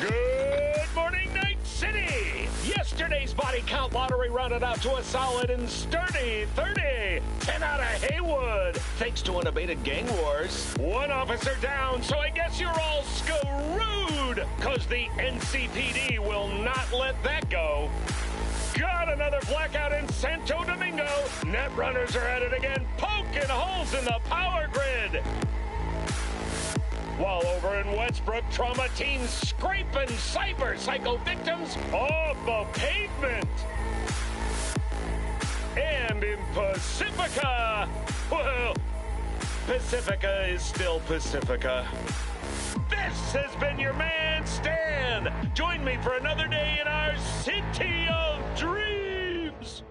Good morning, Night City! Yesterday's body count lottery rounded out to a solid and sturdy 30. 10 out of Haywood, thanks to unabated gang wars. One officer down, so I guess you're all screwed, cause the NCPD will not let that go. Got another blackout in Santo Domingo. Net runners are at it again, poking holes in the power grid. While over in Westbrook, trauma teams scraping cyber-psycho victims off the pavement. And in Pacifica, well, Pacifica is still Pacifica. This has been your man, Stan. Join me for another day in our City of Dreams.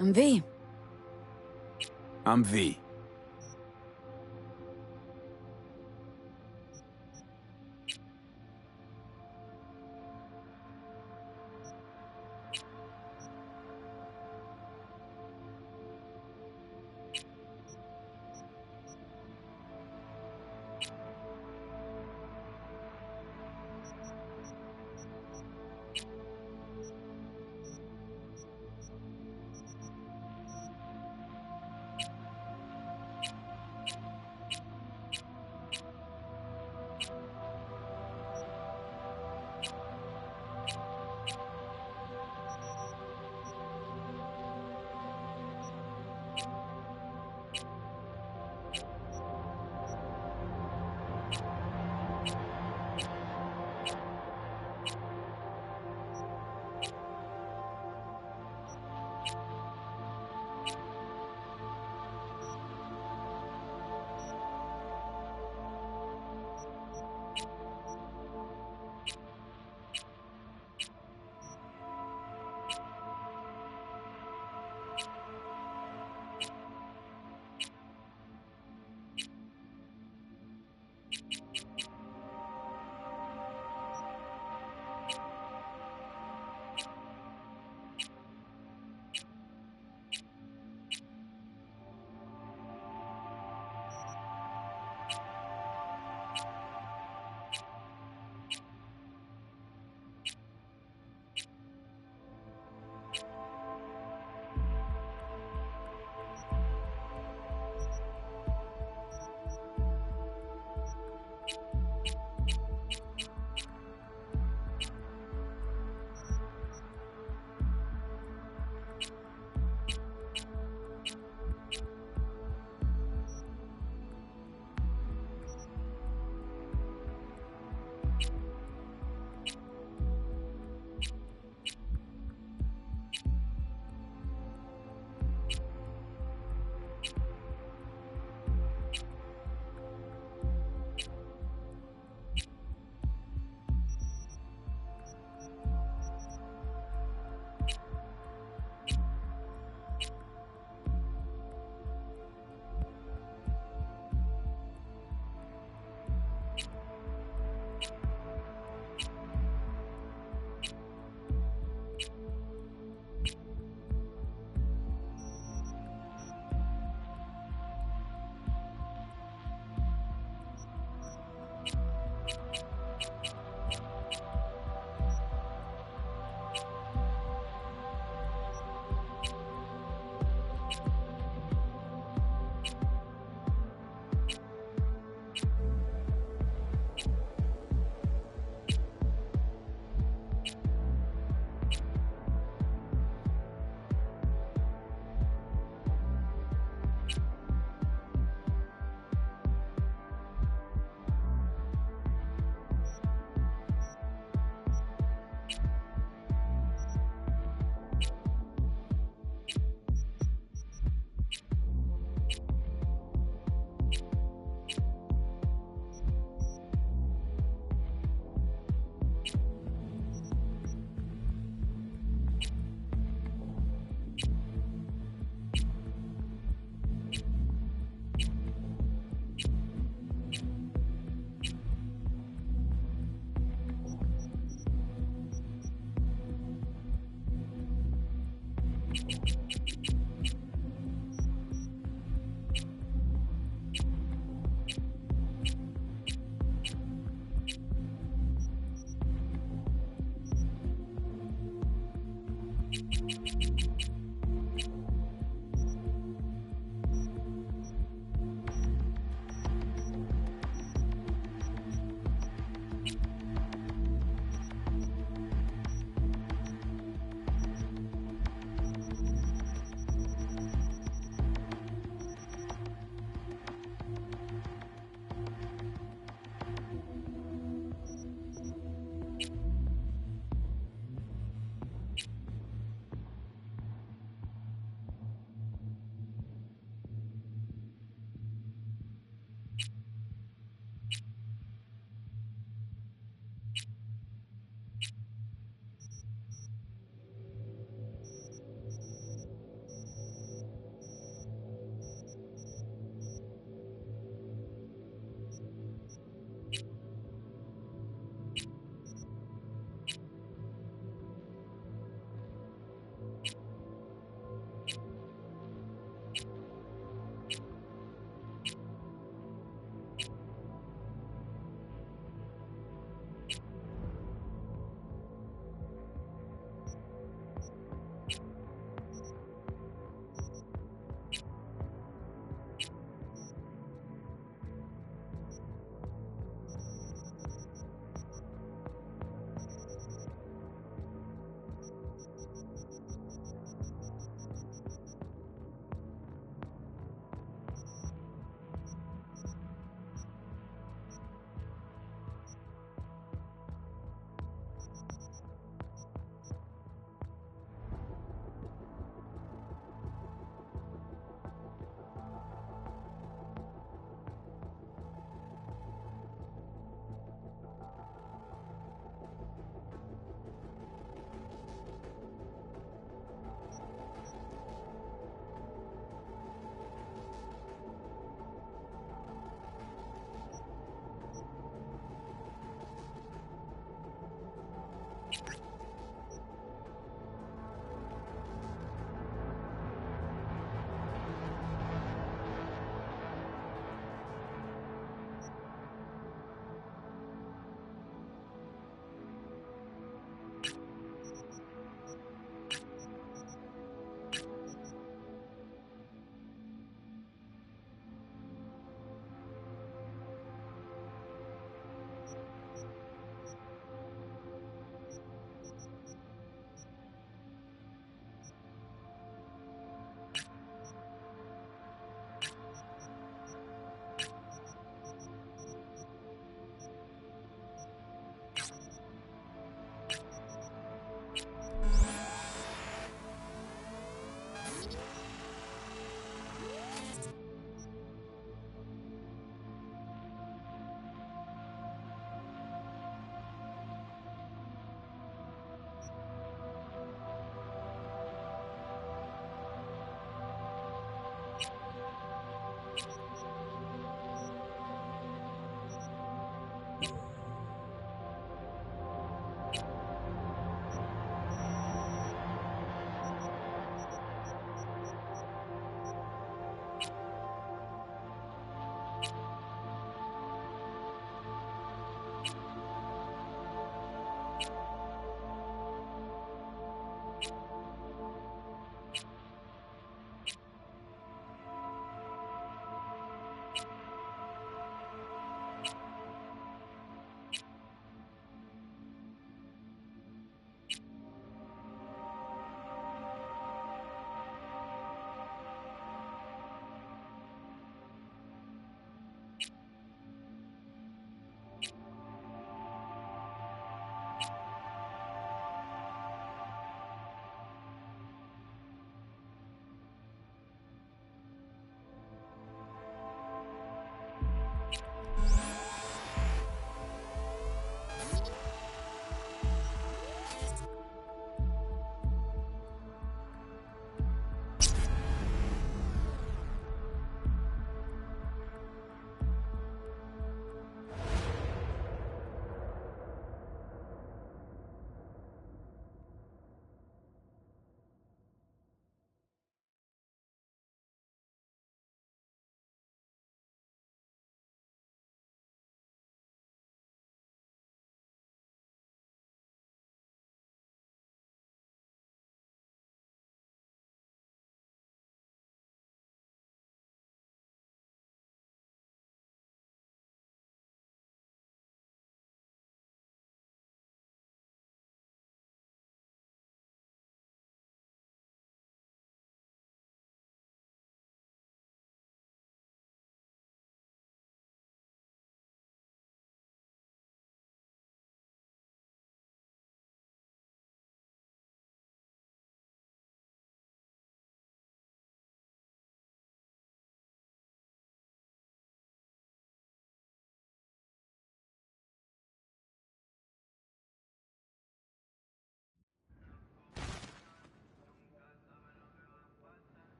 I'm V. I'm V.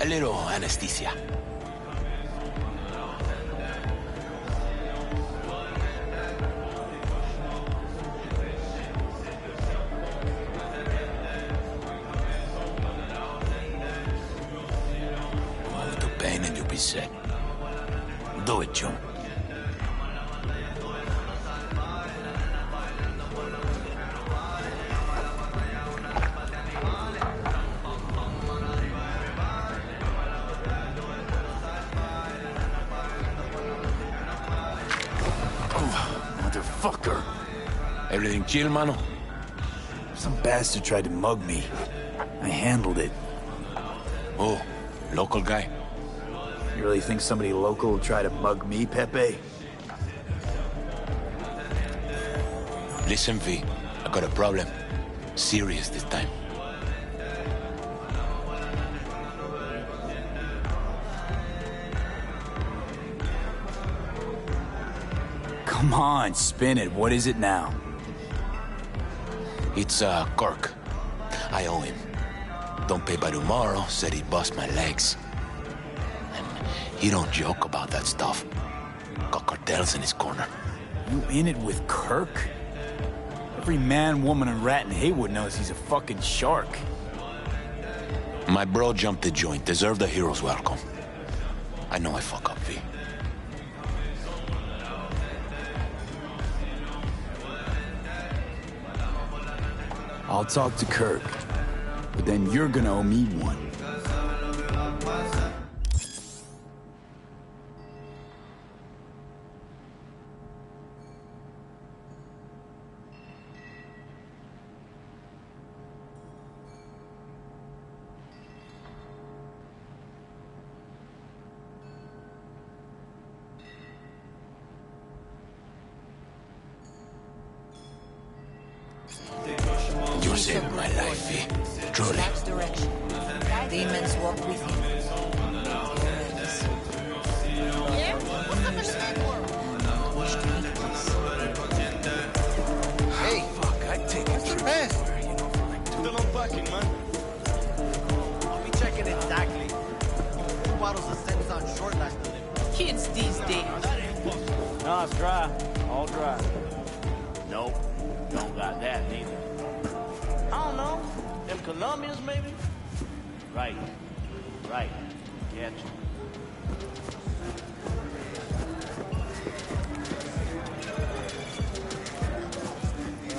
A little anesthesia. Move the pain and you'll be set. Do it, Joe. Motherfucker. Everything chill, mano? Some bastard tried to mug me. I handled it. Oh, local guy. You really think somebody local will try to mug me, Pepe? Listen, V. I got a problem. Serious this time. Come on, spin it. What is it now? It's, Kirk. I owe him. Don't pay by tomorrow, said he'd bust my legs. And he don't joke about that stuff. Got cartels in his corner. You in it with Kirk? Every man, woman, and rat in Haywood knows he's a fucking shark. My bro jumped the joint. Deserved a hero's welcome. I know I fuck up, V. I'll talk to Kirk, but then you're gonna owe me one. You're saving my life, V. Truly. That's direction. Demons walk with him. Yeah? What's up in the network? Hey, fuck, I take a trip. Hey. Still unpacking, man. I'll be checking exactly. 2 bottles of Sense on short last delivery. Kids these days. No, it's dry. All dry. Nope. Don't got that neither. I don't know. Them Colombians, maybe? Right. Right. Get you.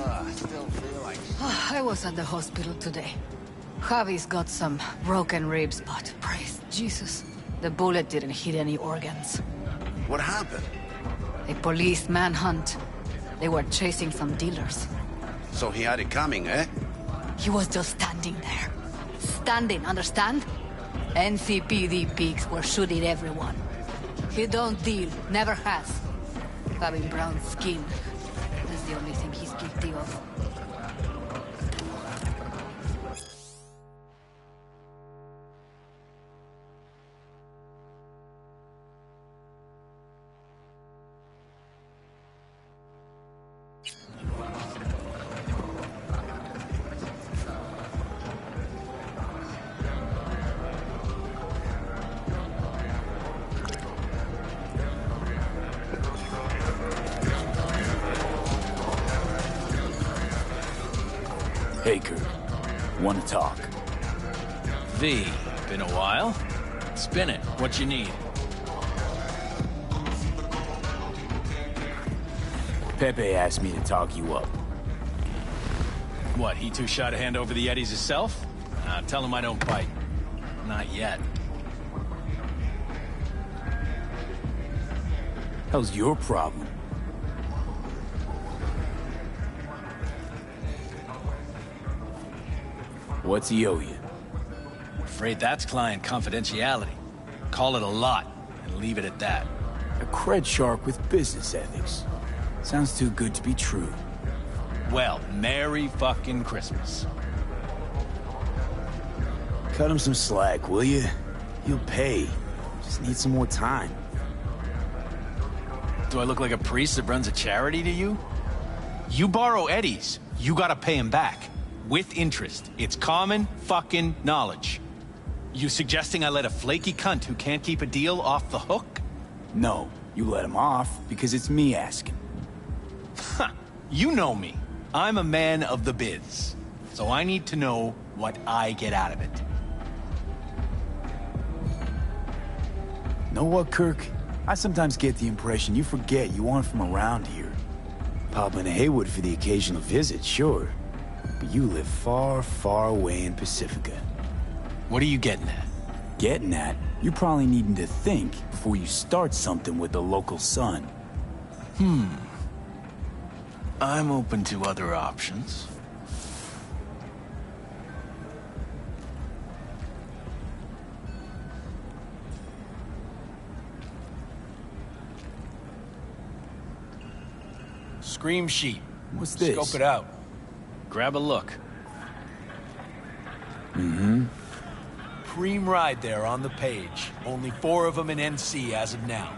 I still feel like I was at the hospital today. Javi's got some broken ribs, but praise Jesus, the bullet didn't hit any organs. What happened? A police manhunt. They were chasing some dealers. So he had it coming, eh? He was just standing there. Standing, understand? NCPD pigs were shooting everyone. He don't deal, never has. Having brown skin. That's the only thing he's guilty of. Hey, Kirk. Want to talk? V, been a while? Spin it. What you need? Pepe asked me to talk you up. What, he too shy to hand over the Eddies himself? Tell him I don't bite. Not yet. Hell's your problem? What's he owe you? Afraid that's client confidentiality. Call it a lot, and leave it at that. A cred shark with business ethics. Sounds too good to be true. Well, Merry fucking Christmas. Cut him some slack, will you? He'll pay. Just need some more time. Do I look like a priest that runs a charity to you? You borrow Eddies, you gotta pay him back. With interest. It's common fucking knowledge. You suggesting I let a flaky cunt who can't keep a deal off the hook? No, you let him off because it's me asking. You know me. I'm a man of the biz. So I need to know what I get out of it. Know what, Kirk? I sometimes get the impression you forget you aren't from around here. Pop into Haywood for the occasional visit, sure. But you live far, far away in Pacifica. What are you getting at? Getting at? You're probably needing to think before you start something with the local sun. I'm open to other options. Scream sheet. What's this? Scope it out. Grab a look. Preem ride there on the page. Only 4 of them in NC as of now.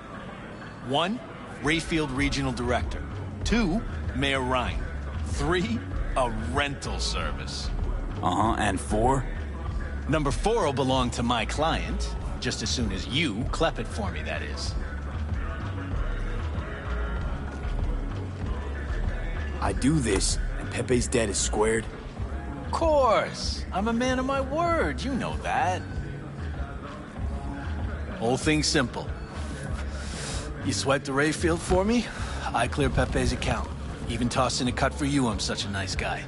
1, Rayfield Regional Director. 2, Mayor Ryan. 3, a rental service. And 4? Number 4 will belong to my client, just as soon as you clep it for me, that is. I do this, and Pepe's debt is squared. Of course. I'm a man of my word. You know that. Whole thing's simple. You swipe the Rayfield for me, I clear Pepe's account. Even toss in a cut for you, I'm such a nice guy.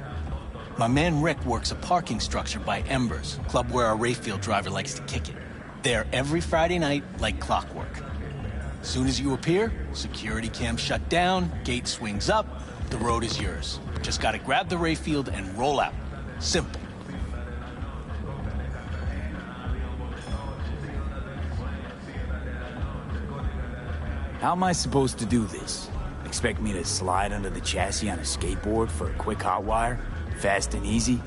My man Rick works a parking structure by Embers, club where our Rayfield driver likes to kick it. There every Friday night, like clockwork. Soon as you appear, security cam shut down, gate swings up, the road is yours. Just gotta grab the Rayfield and roll out. Simple. How am I supposed to do this? Expect me to slide under the chassis on a skateboard for a quick hot wire? Fast and easy?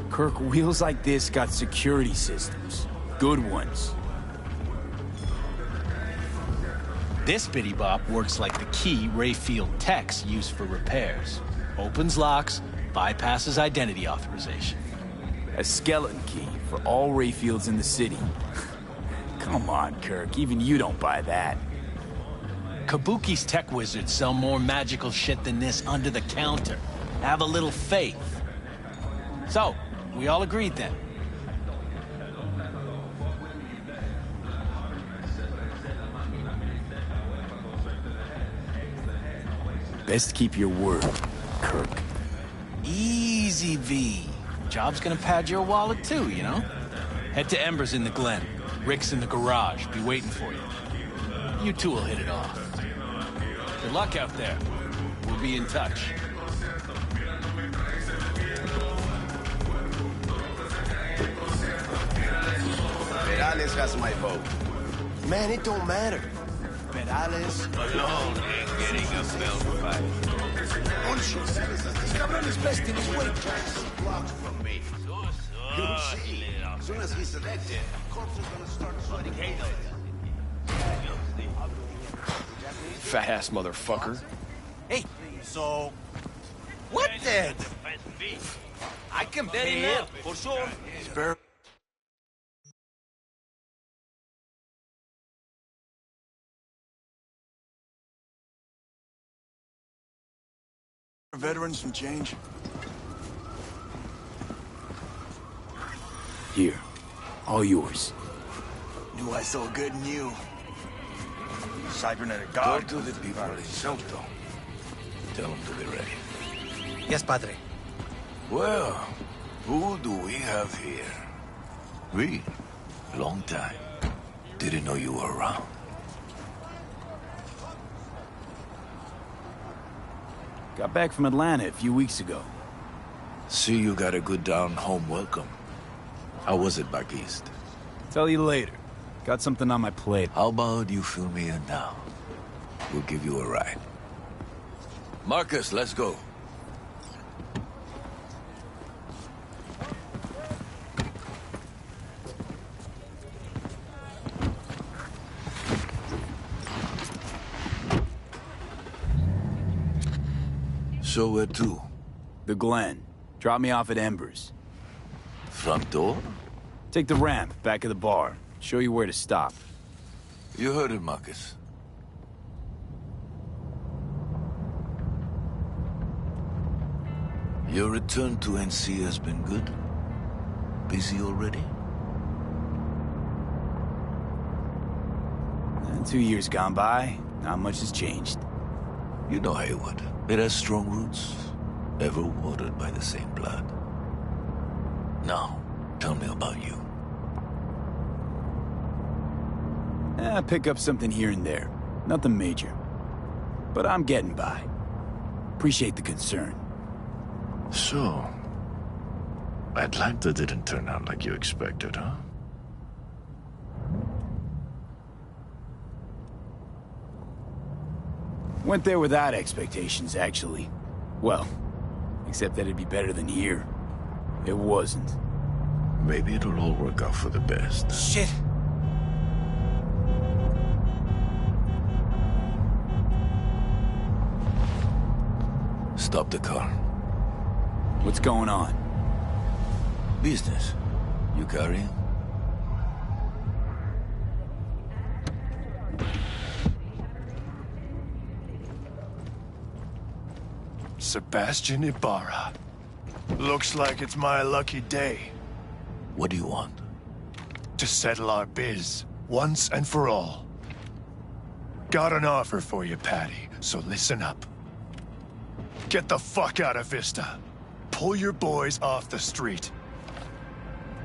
Kirk, wheels like this got security systems. Good ones. This bitty bop works like the key Rayfield techs use for repairs. Opens locks, bypasses identity authorization. A skeleton key for all Rayfields in the city. Come on, Kirk, even you don't buy that. Kabuki's tech wizards sell more magical shit than this under the counter. Have a little faith. So, we all agreed then. Best keep your word, Kirk. Easy, V. Job's gonna pad your wallet too, you know? Head to Embers in the Glen. Rick's in the garage. Be waiting for you. You two will hit it off. Good luck out there. We'll be in touch. Perales has my vote. Man, it don't matter. Perales Alone ain't getting a belt fight. bullshit. This cabron is best in his weight class. Block from me. You'll see. As soon as he's elected, corpse is gonna start sweating halo. Fat-ass motherfucker. Hey, so... What then? I can pay it, for sure. Spare veterans some change? Here, all yours. Knew I saw good in you. Cybernetic Talk guard. to the people in Salto. Tell them to be ready. Yes, Padre. Well, who do we have here? We? Long time. Didn't know you were around. Got back from Atlanta a few weeks ago. See you got a good down-home welcome. How was it back east? Tell you later. Got something on my plate. How about you fill me in now? We'll give you a ride. Marcus, let's go. So where to? The Glen. Drop me off at Embers. Front door? Take the ramp, back of the bar. Show you where to stop. You heard it, Marcus. Your return to NC has been good? Busy already? 2 years gone by, not much has changed. You know Haywood. It has strong roots, ever watered by the same blood. Now, tell me about you. Pick up something here and there. Nothing major. But I'm getting by. Appreciate the concern. So, Atlanta didn't turn out like you expected, huh? Went there without expectations, actually. Well, except that it'd be better than here. It wasn't. Maybe it'll all work out for the best. Shit! Stop the car. What's going on? Business. You carrying? Sebastian Ibarra. Looks like it's my lucky day. What do you want? To settle our biz, once and for all. Got an offer for you, Patty, so listen up. Get the fuck out of Vista. Pull your boys off the street.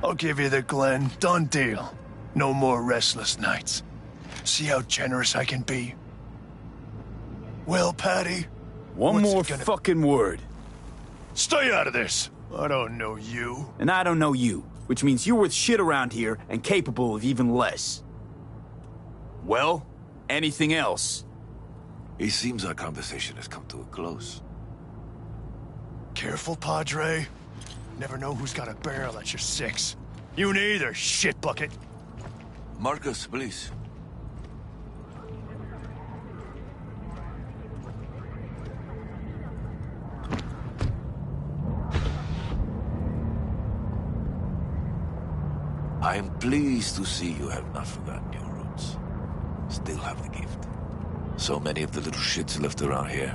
I'll give you the Glen, done deal. No more restless nights. See how generous I can be? Well, Patty? One more fucking word. Stay out of this! I don't know you. And I don't know you, which means you're worth shit around here and capable of even less. Well, anything else? It seems our conversation has come to a close. Careful, Padre. Never know who's got a barrel at your six. You neither, shit bucket. Marcus, please. I am pleased to see you have not forgotten your roots. Still have the gift. So many of the little shits left around here,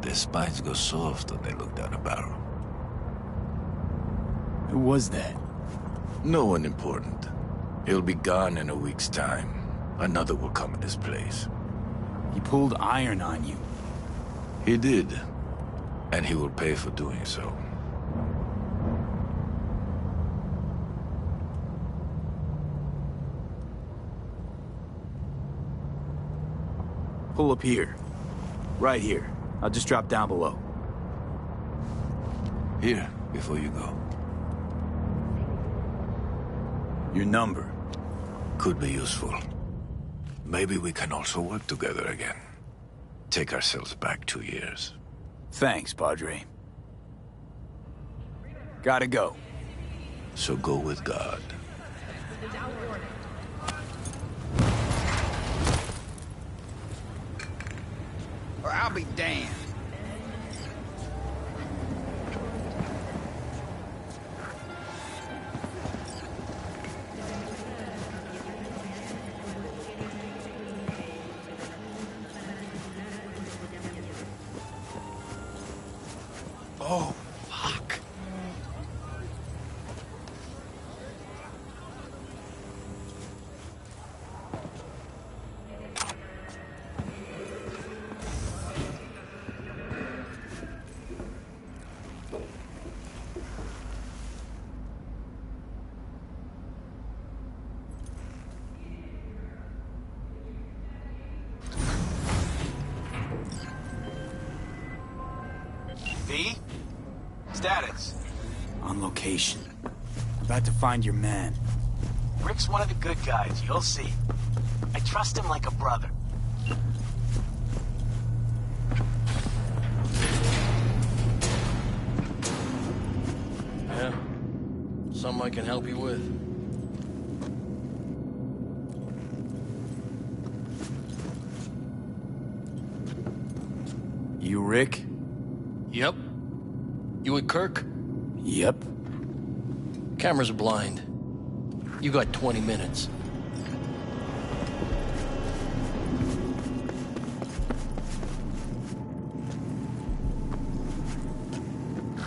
their spines go soft when they look down a barrel. Who was that? No one important. He'll be gone in a week's time. Another will come in his place. He pulled iron on you. He did. And he will pay for doing so. Pull up here. Right here. I'll just drop down below. Here, before you go. Your number. Could be useful. Maybe we can also work together again. Take ourselves back 2 years. Thanks, Padre. Gotta go. So go with God. Or I'll be damned. Oh, fuck. V? Status. On location. About to find your man. Rick's one of the good guys, you'll see. I trust him like a brother. Yeah? Something I can help you with? You Rick? Yep. You with Kirk? Yep. Cameras are blind. You got 20 minutes.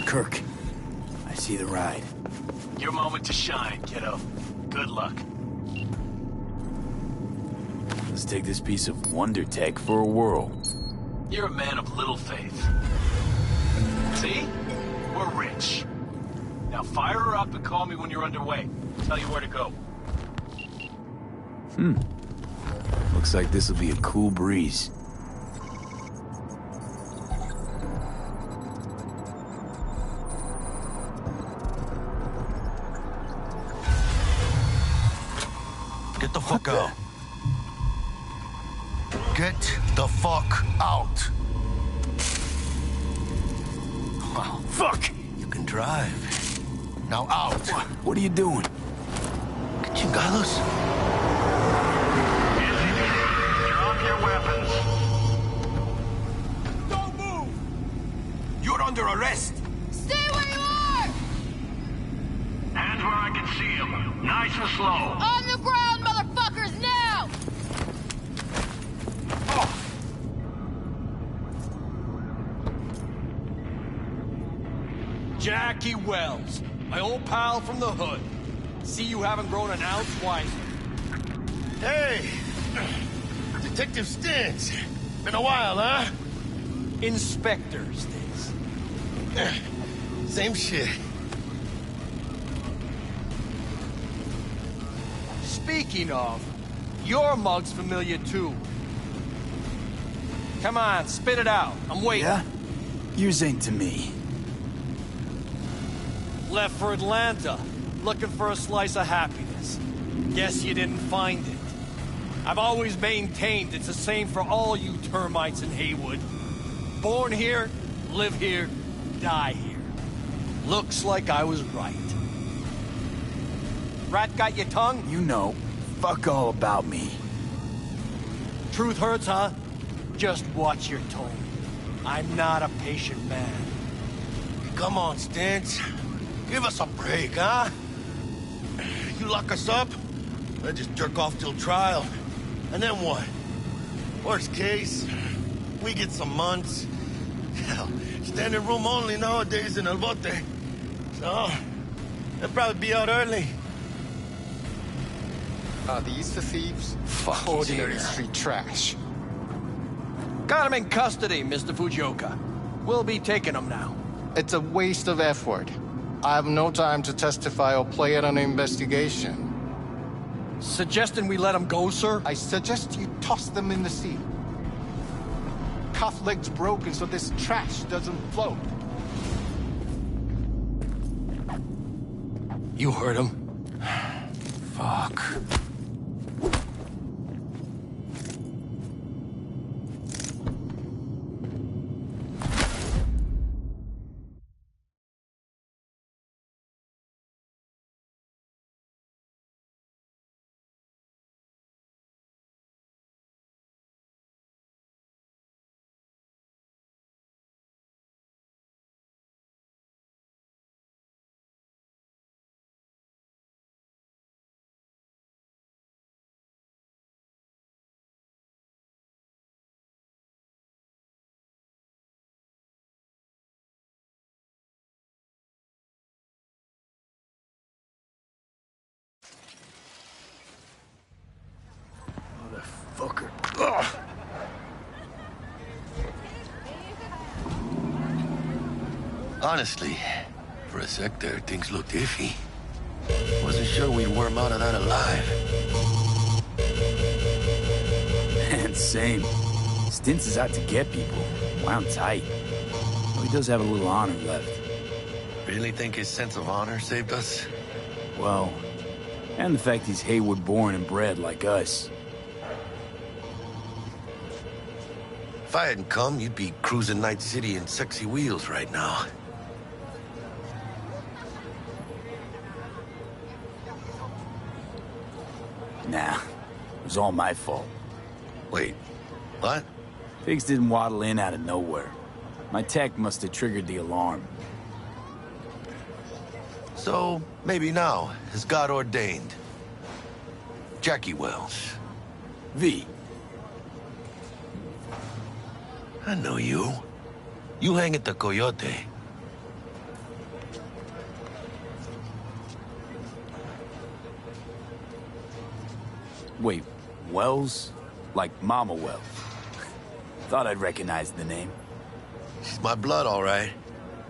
Kirk, I see the ride. Your moment to shine, kiddo. Good luck. Let's take this piece of wonder tech for a whirl. You're a man of little faith. See? We're rich. Now fire her up and call me when you're underway. Tell you where to go. Looks like this'll be a cool breeze. Get the fuck out. Get the fuck out. Oh, fuck! You can drive. Now out. What are you doing? Que chingados? Drop your weapons. Don't move! You're under arrest. Stay where you are! Hands where I can see them. Nice and slow. On the ground, motherfuckers, now! Jackie Wells, my old pal from the hood. See you haven't grown an ounce wiser. Hey! Detective Stintz. Been a while, huh? Inspector Stintz. Same shit. Speaking of, your mug's familiar too. Come on, spit it out. I'm waiting. Yeah? Yours ain't to me. Left for Atlanta, looking for a slice of happiness. Guess you didn't find it. I've always maintained it's the same for all you termites in Haywood. Born here, live here, die here. Looks like I was right. Rat got your tongue? You know, fuck all about me. Truth hurts, huh? Just watch your tone. I'm not a patient man. Come on, Stintz. Give us a break, huh? You lock us up, I just jerk off till trial. And then what? Worst case, we get some months. Hell, standing room only nowadays in El Bote. So, they'll probably be out early. Are these the thieves? Fuck Ordinary yeah. street trash. Got him in custody, Mr. Fujioka. We'll be taking him now. It's a waste of effort. I have no time to testify or play it on an investigation. Suggesting we let him go, sir? I suggest you toss them in the sea. Cuff leg's broken so this trash doesn't float. You heard him. Fuck. Motherfucker. Ugh. Honestly, for a sec there, things looked iffy. Wasn't sure we'd worm out of that alive. Man, same. Stintz is out to get people. Wound tight. Though he does have a little honor left. Really think his sense of honor saved us? Well, and the fact he's Haywood born and bred like us. If I hadn't come, you'd be cruising Night City in sexy wheels right now. Nah, it was all my fault. Wait, what? Pigs didn't waddle in out of nowhere. My tech must have triggered the alarm. So, maybe now, as God ordained, Jackie Wells. V. I know you. You hang at the Coyote. Wait, Wells? Like Mama Wells? Thought I'd recognize the name. She's my blood, all right.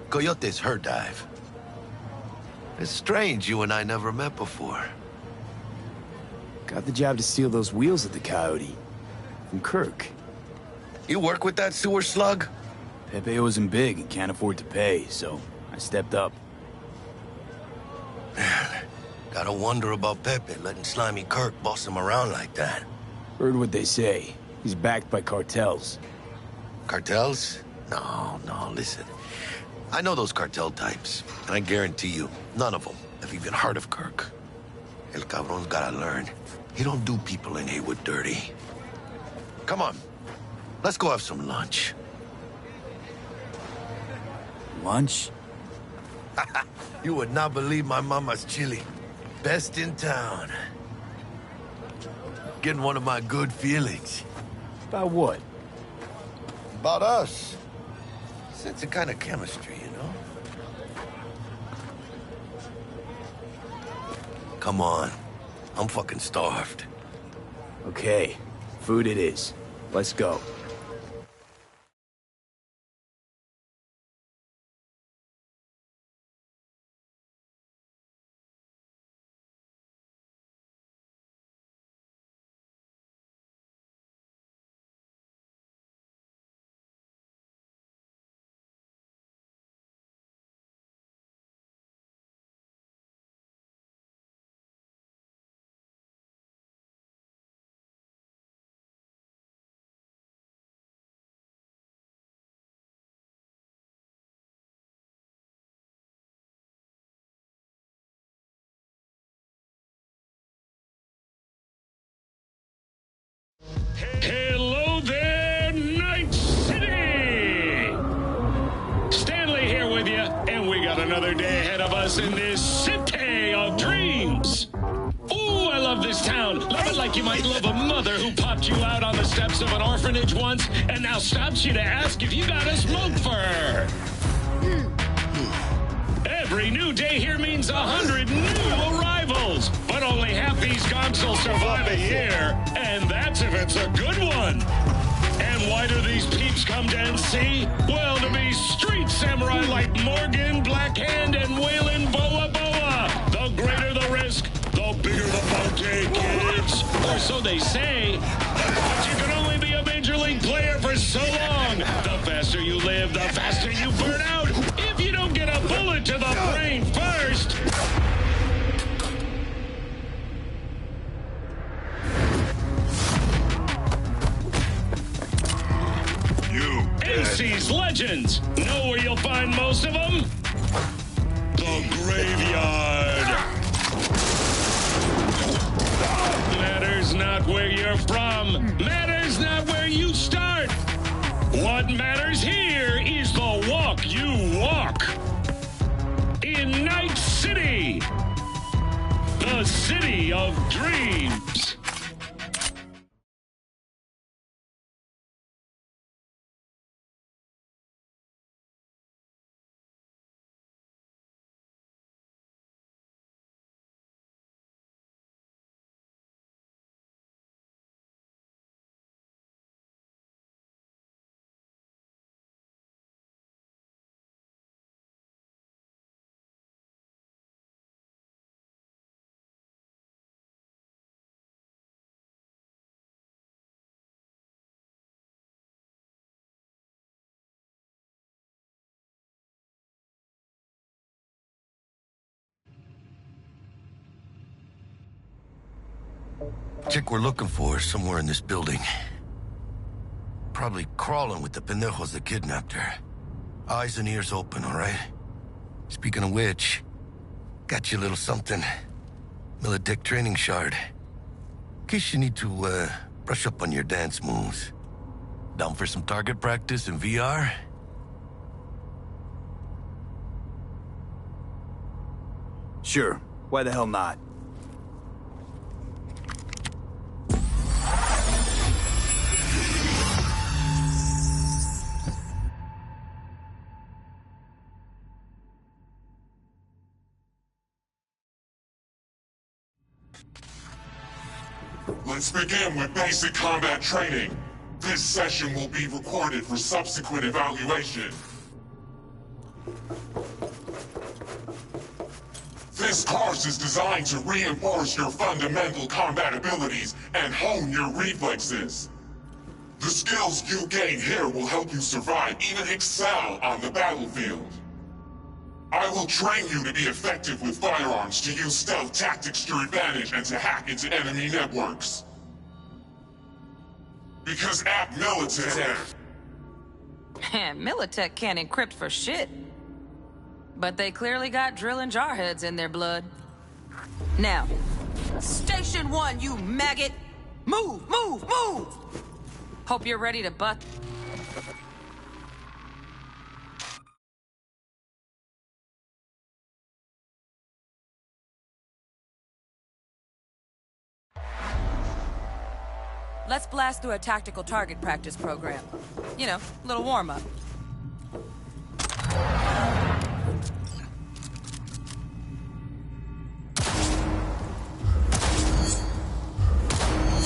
Coyote's her dive. It's strange you and I never met before. Got the job to steal those wheels at the Coyote. From Kirk. You work with that sewer slug? Pepe wasn't big and can't afford to pay, so I stepped up. Man, gotta wonder about Pepe letting slimy Kirk boss him around like that. Heard what they say. He's backed by cartels. Cartels? No, listen. I know those cartel types, and I guarantee you, none of them have even heard of Kirk. El cabron's gotta learn. He don't do people in Haywood dirty. Come on, let's go have some lunch. Lunch? You would not believe my mama's chili. Best in town. Getting one of my good feelings. About what? About us. It's a kind of chemistry, you know? Come on. I'm fucking starved. Okay, food it is. Let's go. Hello there, Night City! Stanley here with you, and we got another day ahead of us in this city of dreams. Ooh, I love this town. Love it like you might love a mother who popped you out on the steps of an orphanage once and now stops you to ask if you got a smoke for her. Every new day here means 100 new arrivals, but only half these gonks will survive a year, and that's if it's a good one. And why do these peeps come to NC? Well, to be street samurai like Morgan, Blackhand, and Waylon Boa Boa. The greater the risk, the bigger the bounty, kids. Or so they say. But you can only be a major league player for so long. The faster you live, the faster you burn out. If you don't get a bullet to the brain first. NC's legends. Know where you'll find most of them? The graveyard. Matters not where you're from. Matters not where you start. What matters here is the walk you walk. In Night City. The city of dreams. Chick we're looking for is somewhere in this building. Probably crawling with the pendejos that kidnapped her. Eyes and ears open, all right? Speaking of which, got you a little something. Militech training shard. In case you need to, brush up on your dance moves. Down for some target practice in VR? Sure. Why the hell not? Let's begin with basic combat training. This session will be recorded for subsequent evaluation. This course is designed to reinforce your fundamental combat abilities and hone your reflexes. The skills you gain here will help you survive, even excel on the battlefield. I will train you to be effective with firearms, to use stealth tactics to your advantage, and to hack into enemy networks. Because at Militech... Militech can't encrypt for shit. But they clearly got drill and jarheads in their blood. Now, Station 1, you maggot! Move, move, move! Hope you're ready to butt. Let's blast through a tactical target practice program. You know, a little warm-up.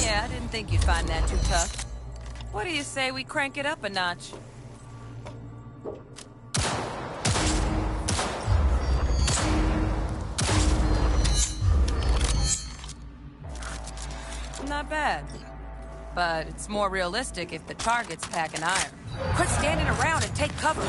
Yeah, I didn't think you'd find that too tough. What do you say we crank it up a notch? Not bad. But it's more realistic if the target's packing iron. Quit standing around and take cover!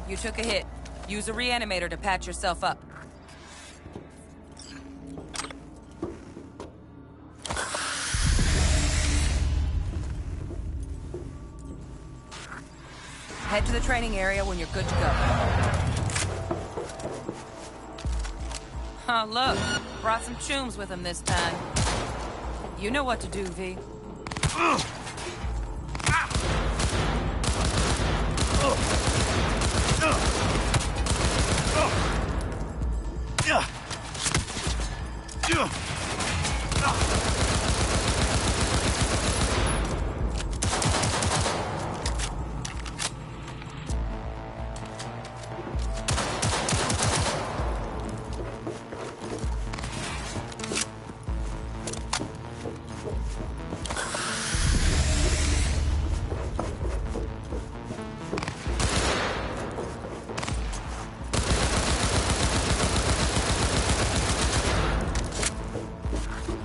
You took a hit. Use a reanimator to patch yourself up. Head to the training area when you're good to go. Oh, look. Brought some chooms with him this time. You know what to do, V.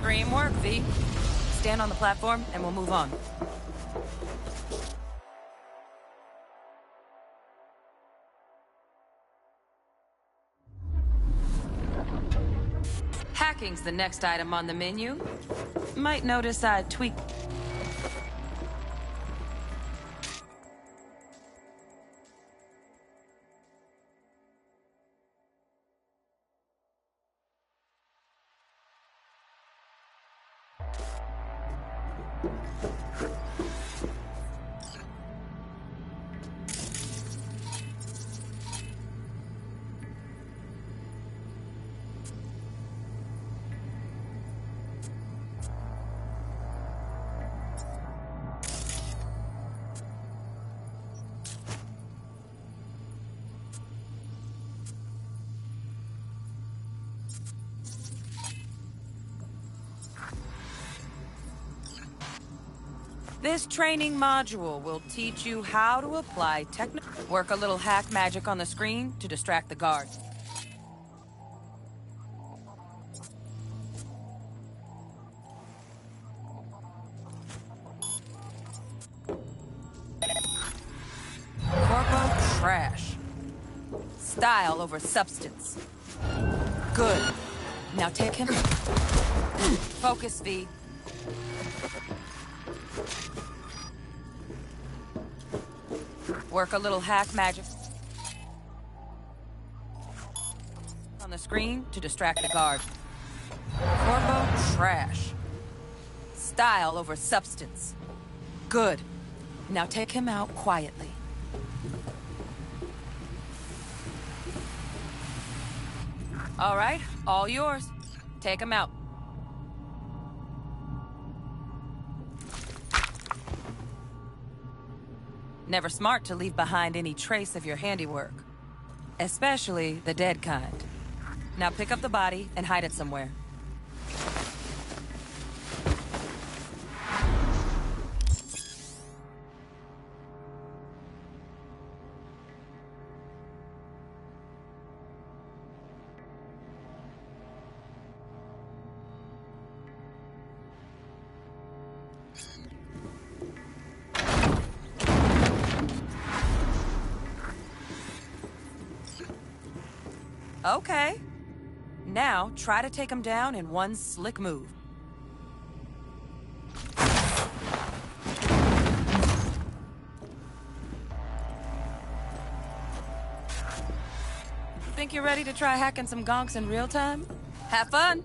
Dream work, V. Stand on the platform and we'll move on. Hacking's the next item on the menu. Might notice I tweaked. This training module will teach you how to apply work a little hack magic on the screen to distract the guard. Corpo trash. Style over substance. Good. Now take him. Focus, V. Work a little hack magic on the screen to distract the guard. Corpo trash. Style over substance. Good. Now take him out quietly. All right, all yours. Take him out. Never smart to leave behind any trace of your handiwork. Especially the dead kind. Now pick up the body and hide it somewhere. Okay. Now, try to take him down in one slick move. Think you're ready to try hacking some gonks in real time? Have fun!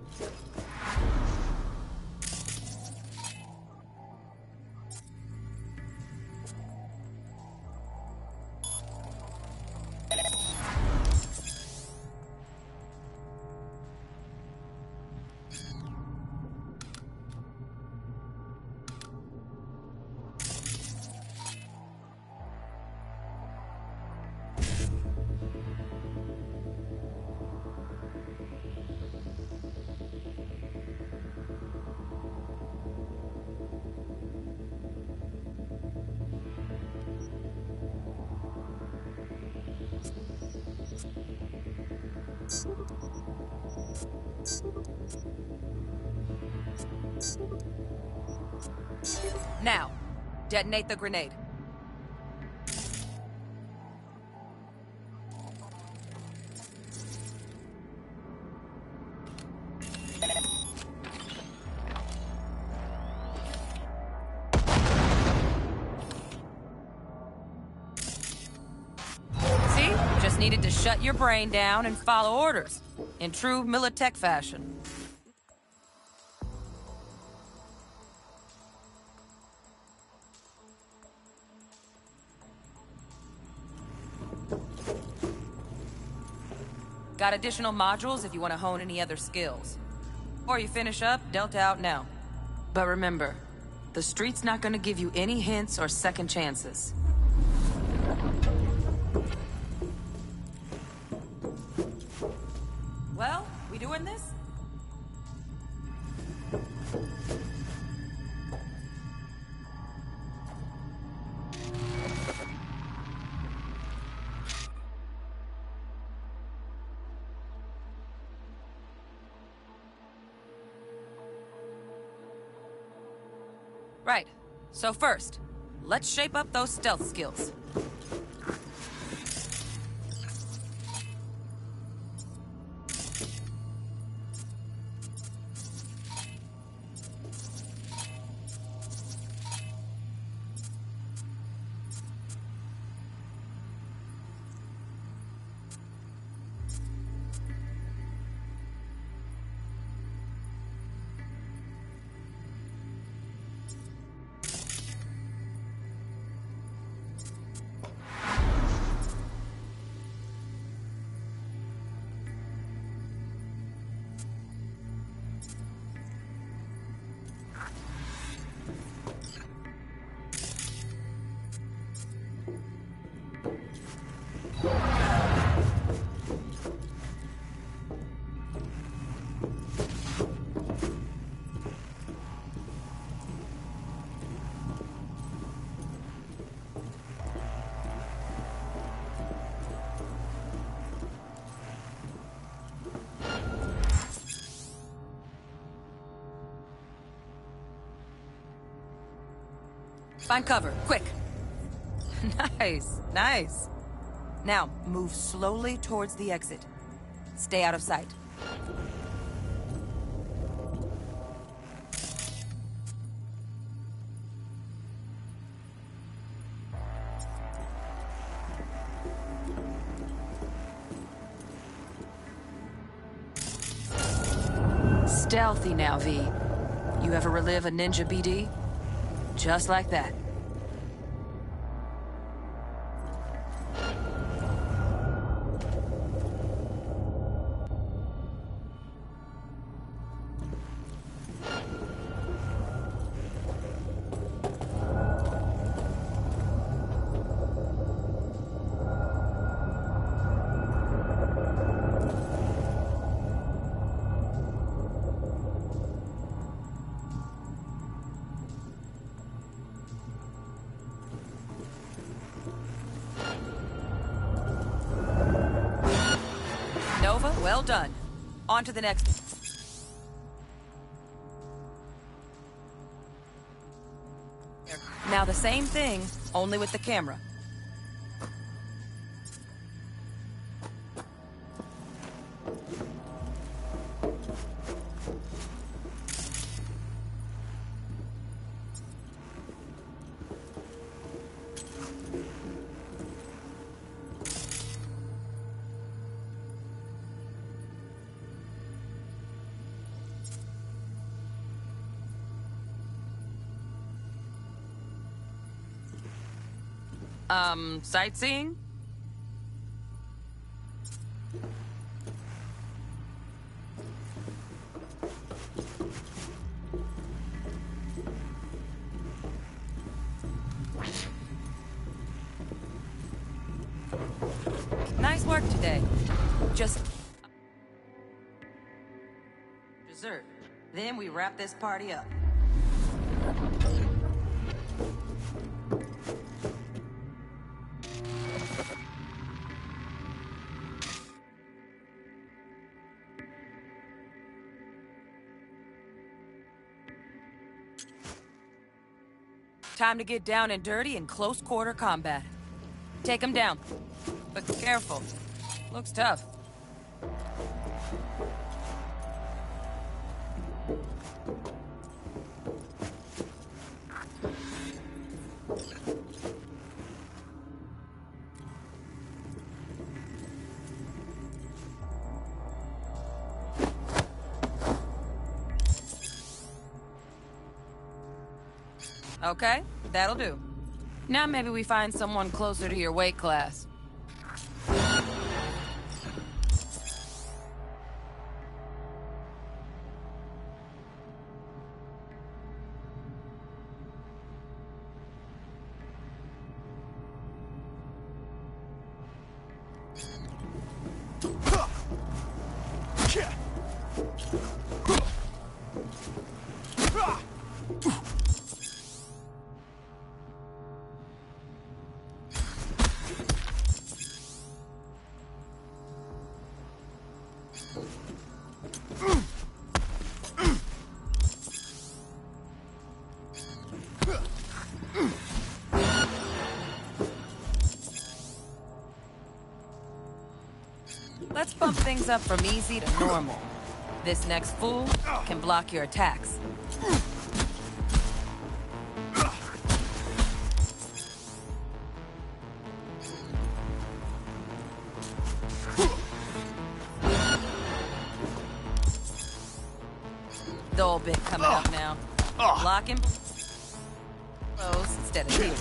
Now, detonate the grenade. See? Just needed to shut your brain down and follow orders. In true Militech fashion. Got additional modules if you want to hone any other skills. Before you finish up, Delta out now. But remember, the street's not gonna give you any hints or second chances. Well, we doing this? Right. So first, let's shape up those stealth skills. Find cover, quick. Nice, nice. Now, move slowly towards the exit. Stay out of sight. Stealthy now, V. You ever relive a ninja BD? Just like that. Well done. On to the next. Now the same thing, only with the camera. Sightseeing? Nice work today. Just... dessert. Then we wrap this party up. Time to get down and dirty in close quarter combat. Take him down. But careful. Looks tough. Okay, that'll do. Now maybe we find someone closer to your weight class. Let's bump things up from easy to normal. This next fool can block your attacks. Dull bit coming up now. Block him close instead of healing.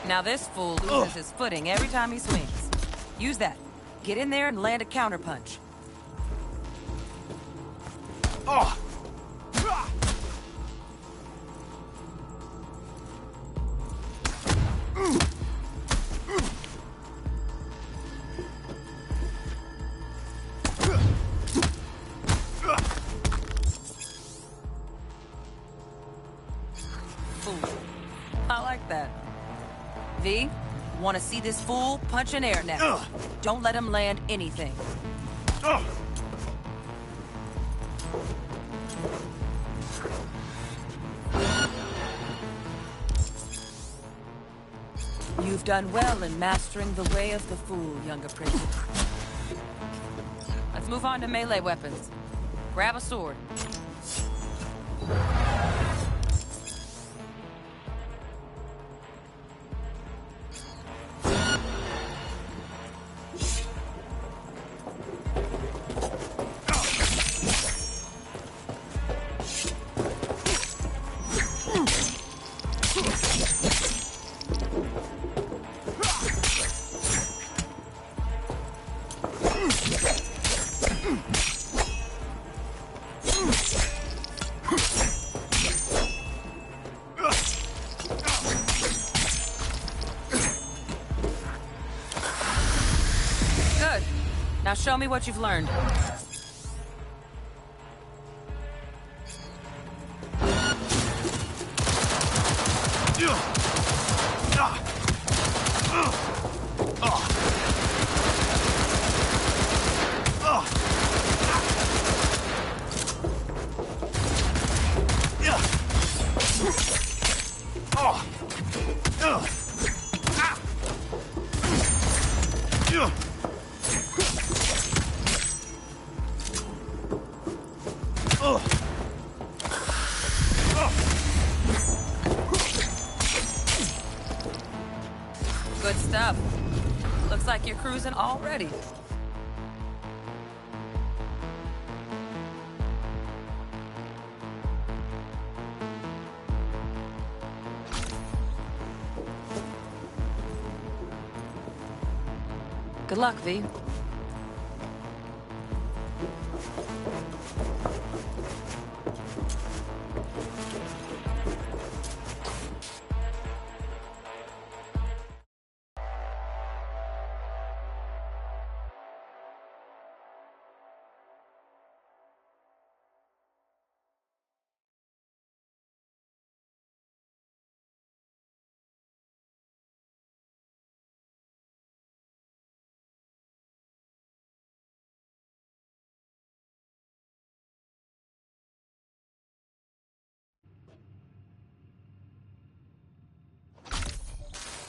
Now this fool loses his footing every time he swings. Use that. Get in there and land a counterpunch. Fool. I like that. V, want to see this fool punch an air now. Don't let him land anything. You've done well in mastering the way of the fool, young apprentice. Let's move on to melee weapons. Grab a sword. Good. Now show me what you've learned. Good stuff. Looks like you're cruising already. Good luck, V.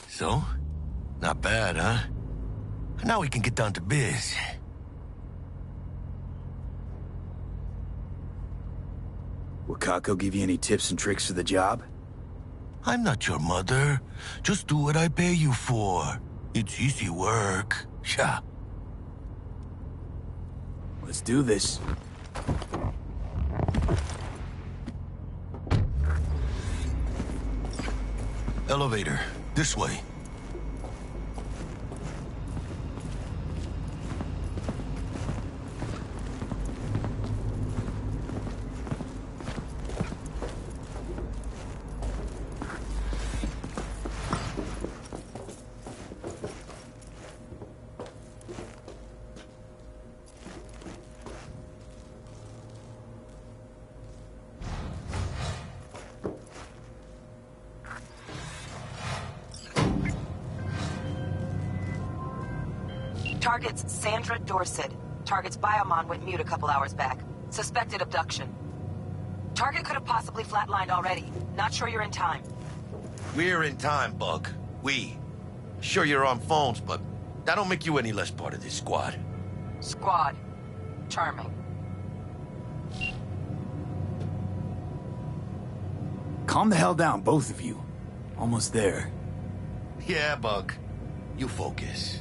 So? Not bad, huh? Now we can get down to biz. Will Kako give you any tips and tricks for the job? I'm not your mother. Just do what I pay you for. It's easy work. Yeah. Let's do this. Elevator. This way. Target's Sandra Dorset. Target's biomon went mute a couple hours back. Suspected abduction. Target could have possibly flatlined already. Not sure you're in time. We're in time, Bug. We. Sure you're on phones, but that don't make you any less part of this squad. Squad. Charming. Calm the hell down, both of you. Almost there. Yeah, Bug. You focus.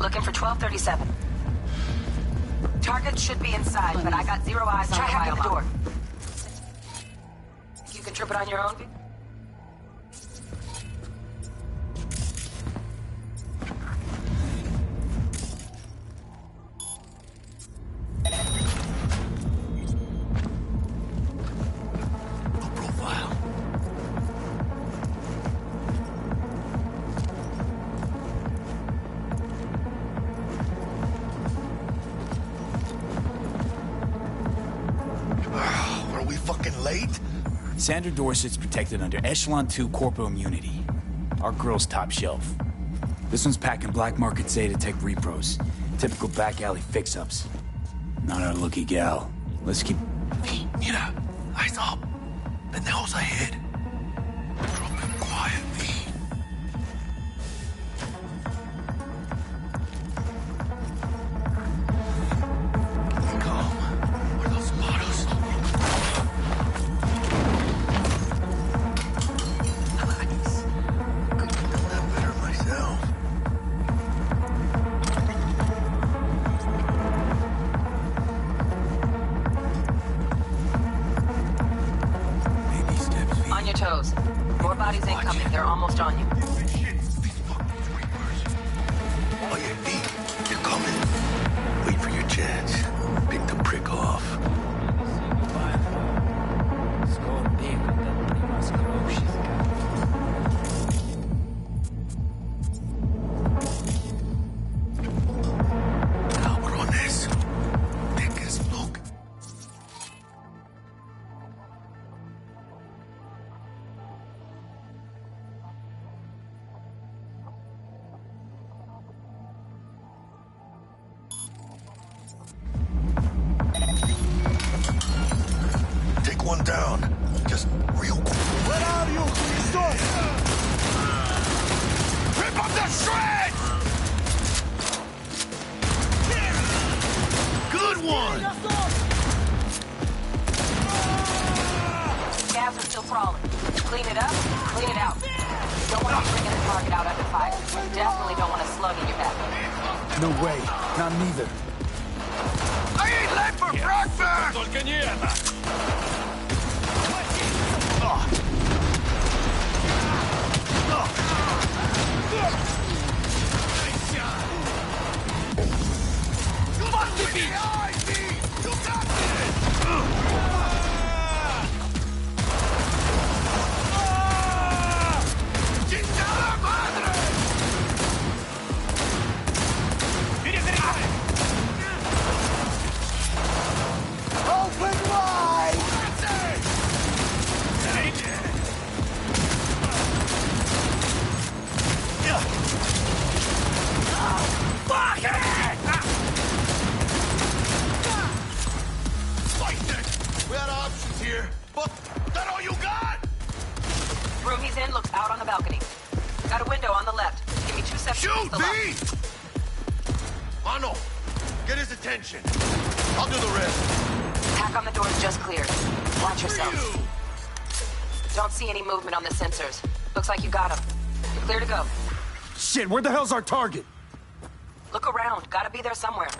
Looking for 1237. Target should be inside, but I got zero eyes on the biomon. The door. You can trip it on your own? Sandra Dorset's protected under Echelon 2 corporal immunity. Our girl's top shelf. This one's packing black market Zeta Tech repros. Typical back alley fix-ups. Not our lucky gal. Let's keep... Hey, mira. Eyes up. Pendejos ahead. Drop him quietly. bodies incoming. They're almost on you. Oh, yeah, V, you're coming. Wait for your chance. Pick the prick off. Cabrones. Niggas, look. Take one down. Just real quick. Where are you? Rip up the shred! Good one! Gas are still crawling. Clean it up, clean it out. Don't want to be bringing the target out under fire. Definitely don't want a slug in your back. No way. Not neither. I ate leg for breakfast! Open wide! Fuck it! We had options here, but that all you got? Room he's in looks out on the balcony. Got a window on the left. Give me 2 seconds. Shoot, to V! Mano, get his attention. I'll do the rest. Attack on the door's just cleared. Watch yourselves. Don't see any movement on the sensors. Looks like you got him. You're clear to go. Shit, where the hell's our target? Look around. Gotta be there somewhere.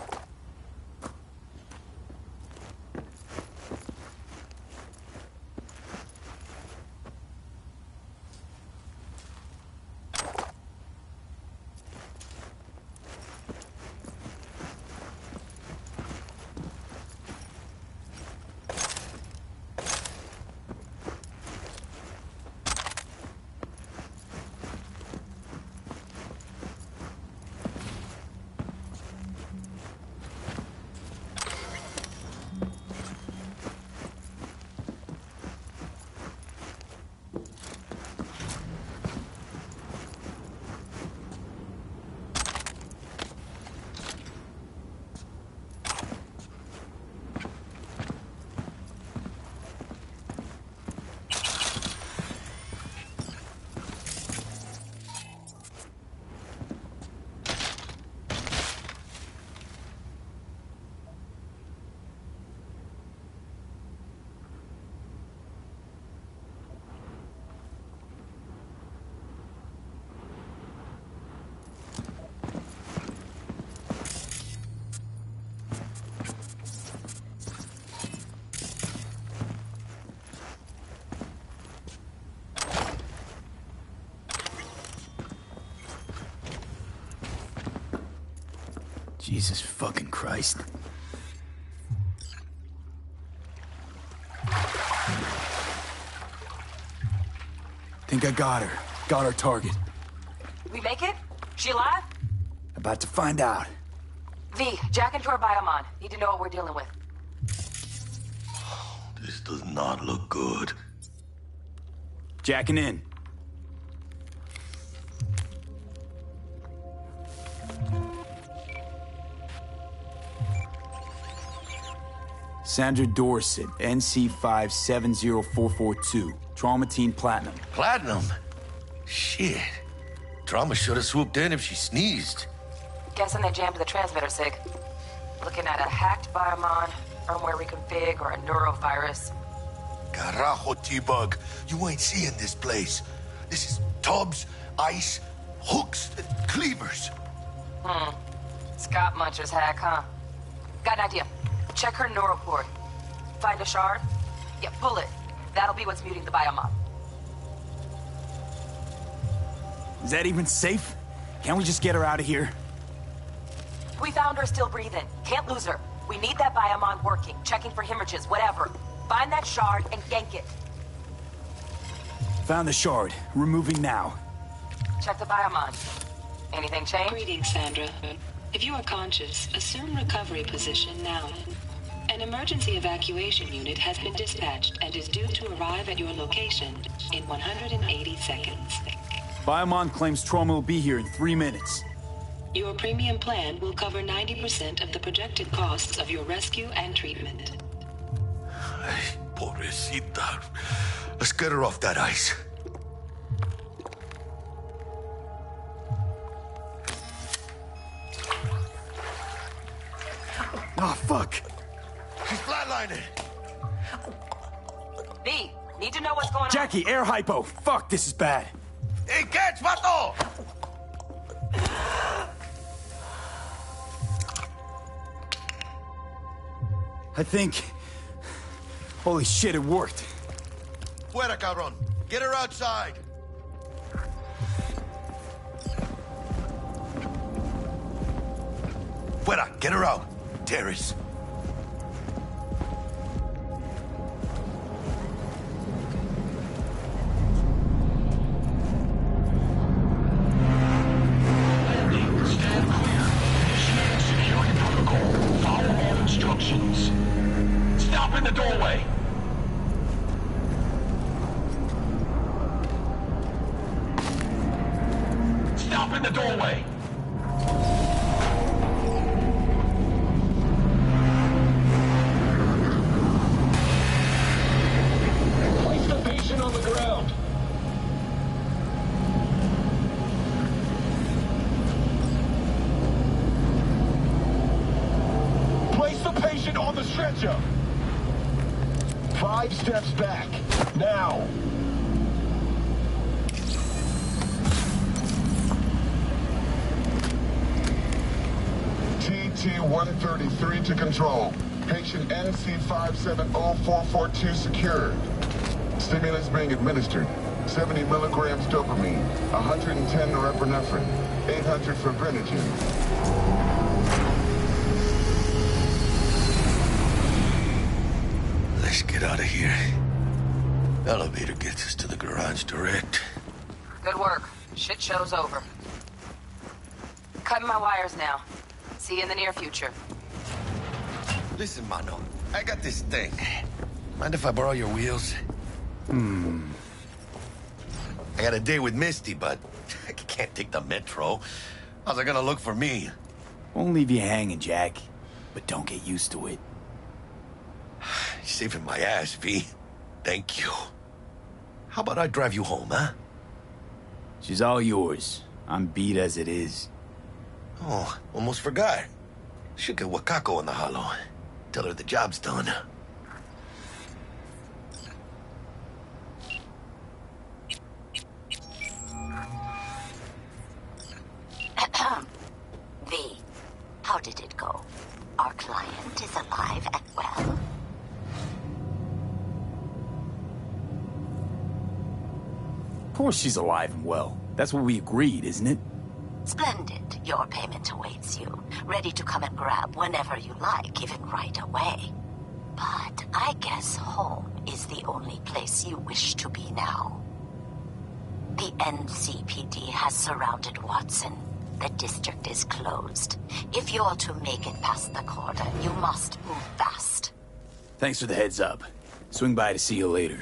Jesus fucking Christ. Think I got her. Got our target. We make it? She alive? About to find out. V, jack into our biomon. Need to know what we're dealing with. This does not look good. Jacking in. Sandra Dorset, NC570442. Traumatine Platinum. Platinum? Shit. Trauma should have swooped in if she sneezed. Guessing they jammed the transmitter, Sig. Looking at a hacked biomon, firmware reconfig, or a neurovirus. Carajo, T-Bug. You ain't seeing this place. This is tubs, ice, hooks, cleavers. Scott Muncher's hack, huh? Got an idea. Check her neural cord. Find a shard? Yeah, pull it. That'll be what's muting the biomon. Is that even safe? Can't we just get her out of here? We found her still breathing. Can't lose her. We need that biomon working, checking for hemorrhages, whatever. Find that shard and gank it. Found the shard. Removing now. Check the biomon. Anything change? Greetings, Sandra. If you are conscious, assume recovery position now. An emergency evacuation unit has been dispatched and is due to arrive at your location in 180 seconds. Biomon claims trauma will be here in 3 minutes. Your premium plan will cover 90% of the projected costs of your rescue and treatment. Ay, pobrecita. Let's get her off that ice. Oh, fuck. She's flatlining. V, need to know what's going on. Jackie, air hypo. Fuck, this is bad. Hey, catch, vato! I think... Holy shit, it worked. Fuera, cabrón. Get her outside. Fuera, get her out. Terrace. Stop in the doorway! Stop in the doorway! Place the patient on the ground. Place the patient on the stretcher. 5 steps back. Now. TT-133 to control. Patient NC570442 secured. Stimulants being administered. 70 milligrams dopamine, 110 norepinephrine, 800 fibrinogen. Let's get out of here. Elevator gets us to the garage direct. Good work. Shit show's over. Cutting my wires now. See you in the near future. Listen, mano. I got this thing. Mind if I borrow your wheels? I got a date with Misty, but I can't take the metro. How's it gonna look for me? Won't leave you hanging, Jack. But don't get used to it. You're saving my ass, V. Thank you. How about I drive you home, huh? She's all yours. I'm beat as it is. Oh, almost forgot. Should get Wakako in the hollow. Tell her the job's done. V, how did it go? Our client is alive and well? Of course she's alive and well. That's what we agreed, isn't it? Splendid. Your payment awaits you, ready to come and grab whenever you like, even right away. But I guess home is the only place you wish to be now. The NCPD has surrounded Watson. The district is closed. If you're to make it past the cordon, you must move fast. Thanks for the heads up. Swing by to see you later.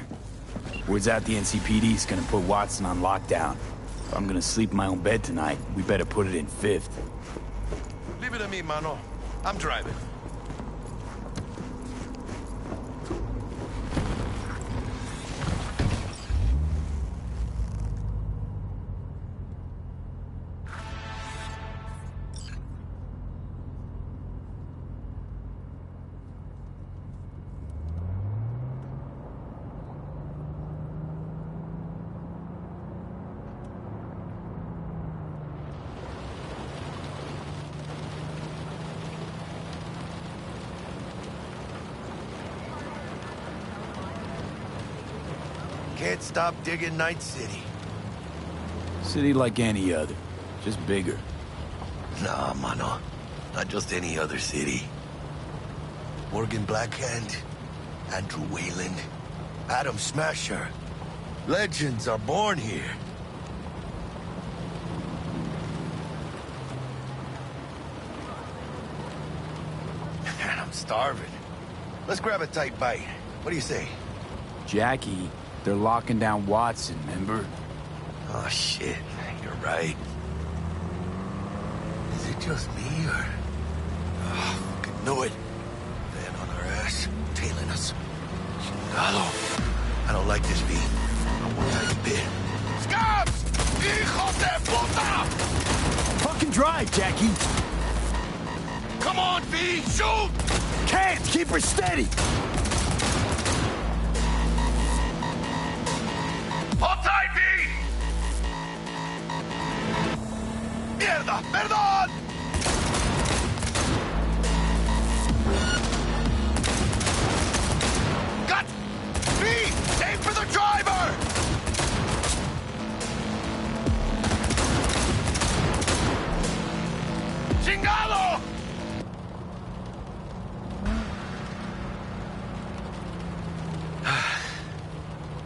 Word's out the NCPD's gonna put Watson on lockdown. If I'm gonna sleep in my own bed tonight, we better put it in 5th. Leave it to me, mano. I'm driving. Can't stop digging Night City. City like any other, just bigger. Nah, mano. Not just any other city. Morgan Blackhand, Andrew Wayland, Adam Smasher. Legends are born here. Man, I'm starving. Let's grab a tight bite. What do you say? Jackie, they're locking down Watson, remember? Oh, shit. You're right. Is it just me, or... Oh, fucking knew it. Van on our ass, tailing us. Chingado. I don't like this, V. Not a bit. Scabs! Hijos de puta! Fucking drive, Jackie! Come on, V! Shoot! Can't! Keep her steady! Hold tight, V! Mierda! Perdón! Got! V! Aim for the driver! Chingado!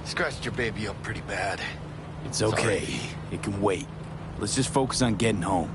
Scratched your baby up pretty bad. It's okay. Sorry. It can wait. Let's just focus on getting home.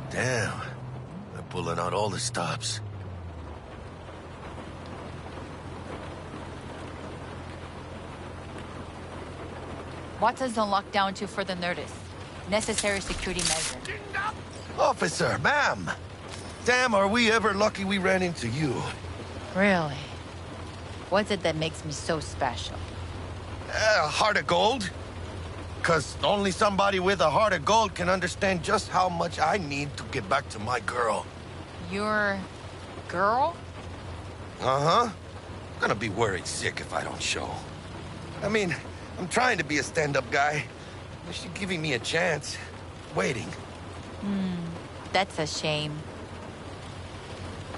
Damn. They're pulling out all the stops. Watson's on lockdown until further notice. Necessary security measure. Officer, ma'am. Damn, are we ever lucky we ran into you. Really? What's it that makes me so special? Heart of gold? Because only somebody with a heart of gold can understand just how much I need to get back to my girl. Your... girl? Uh-huh. I'm gonna be worried sick if I don't show. I mean, I'm trying to be a stand-up guy. She's giving me a chance. Waiting. That's a shame.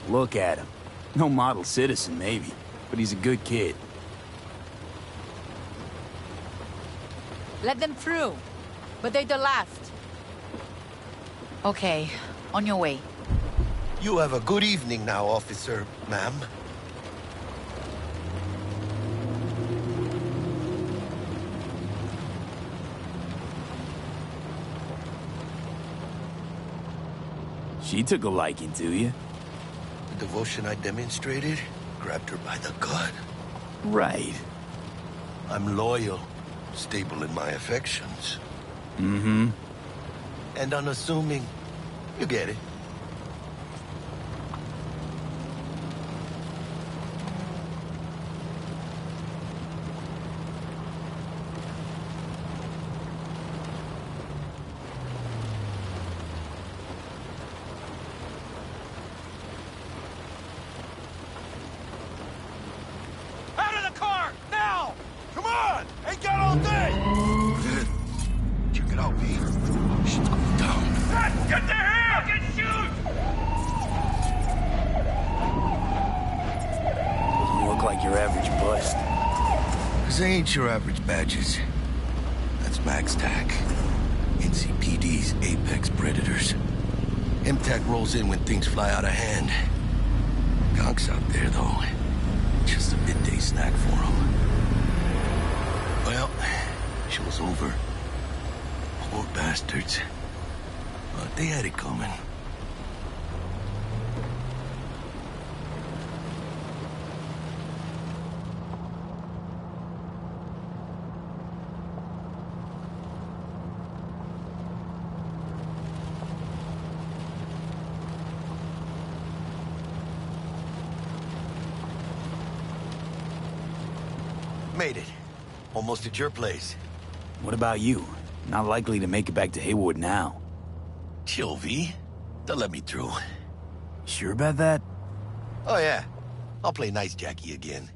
Look at him. No model citizen, maybe, but he's a good kid. Let them through. But they're the last. Okay, on your way. You have a good evening now, officer, ma'am. She took a liking to you. The devotion I demonstrated grabbed her by the gut. Right. I'm loyal, stable in my affections. Mm-hmm. And unassuming. You get it. This ain't your average badges. That's MaxTac. NCPD's apex predators. MTAC rolls in when things fly out of hand. Gonks out there, though. Just a midday snack for them. Well, show's over. Poor bastards. But they had it coming. Made it. Almost at your place. What about you? Not likely to make it back to Haywood now. Chill, V. They'll let me through. Sure about that? Oh, yeah. I'll play nice Jackie again.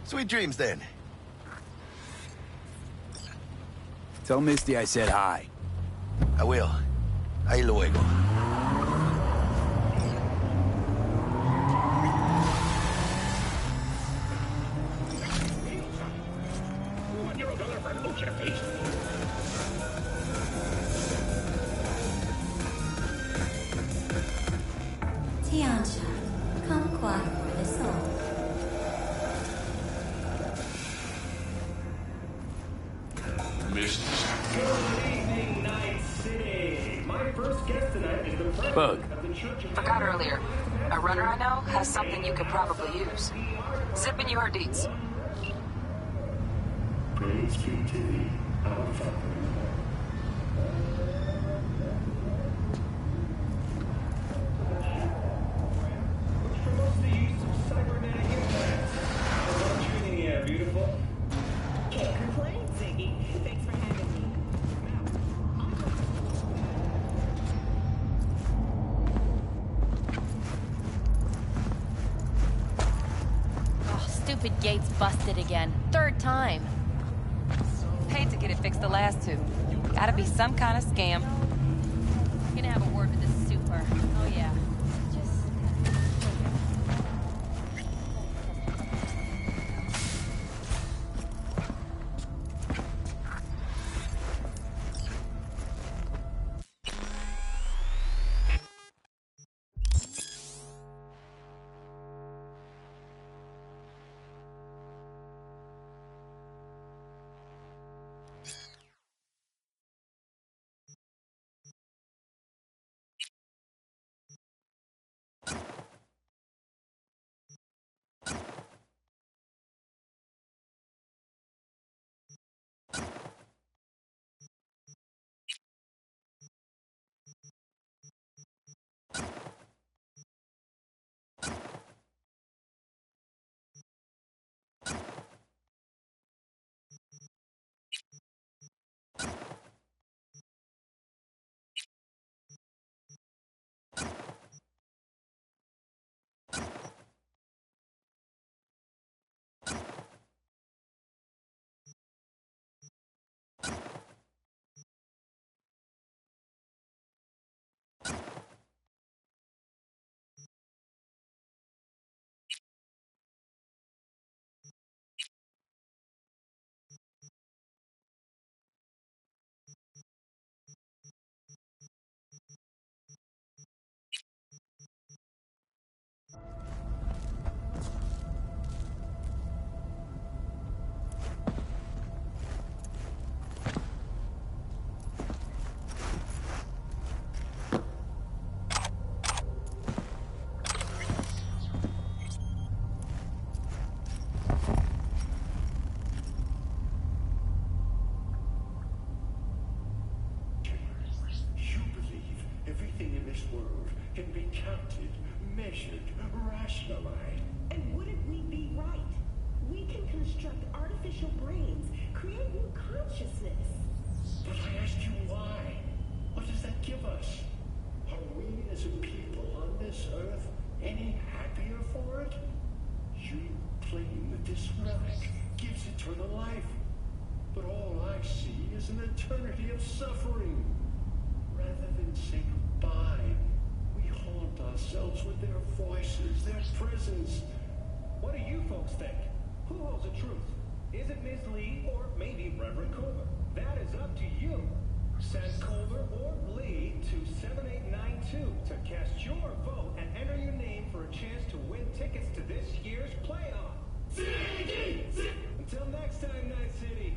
Sweet dreams, then. Tell Misty I said hi. I will. Ahí luego. Tiancha, come quiet for the soul. Good evening, Night City. My first guest tonight is the president Bug. of the Church of... Forgot earlier. A runner I know has something you could probably use. Zip in your deeds. Praise be to thee, our Father. Which promotes the use of cybernetic implants. How's that treating you, beautiful? Can't complain, Ziggy. Thanks for having me. Oh, stupid gate's busted again. Third time. Paid to get it fixed the last two. Gotta be some kind of scam. Gonna have a word with this super. Oh, yeah. Everything in this world can be counted, measured, rationalized. And wouldn't we be right? We can construct artificial brains, create new consciousness. But I asked you why. What does that give us? Are we as a people on this earth any happier for it? You claim that this relic gives eternal life. But all I see is an eternity of suffering. Rather than say goodbye, we haunt ourselves with their voices, their presence. What do you folks think? Who holds the truth? Is it Ms. Lee or maybe Reverend Culver? That is up to you. Send Culver or Lee to 7892 to cast your vote and enter your name for a chance to win tickets to this year's playoff. Until next time, Night City.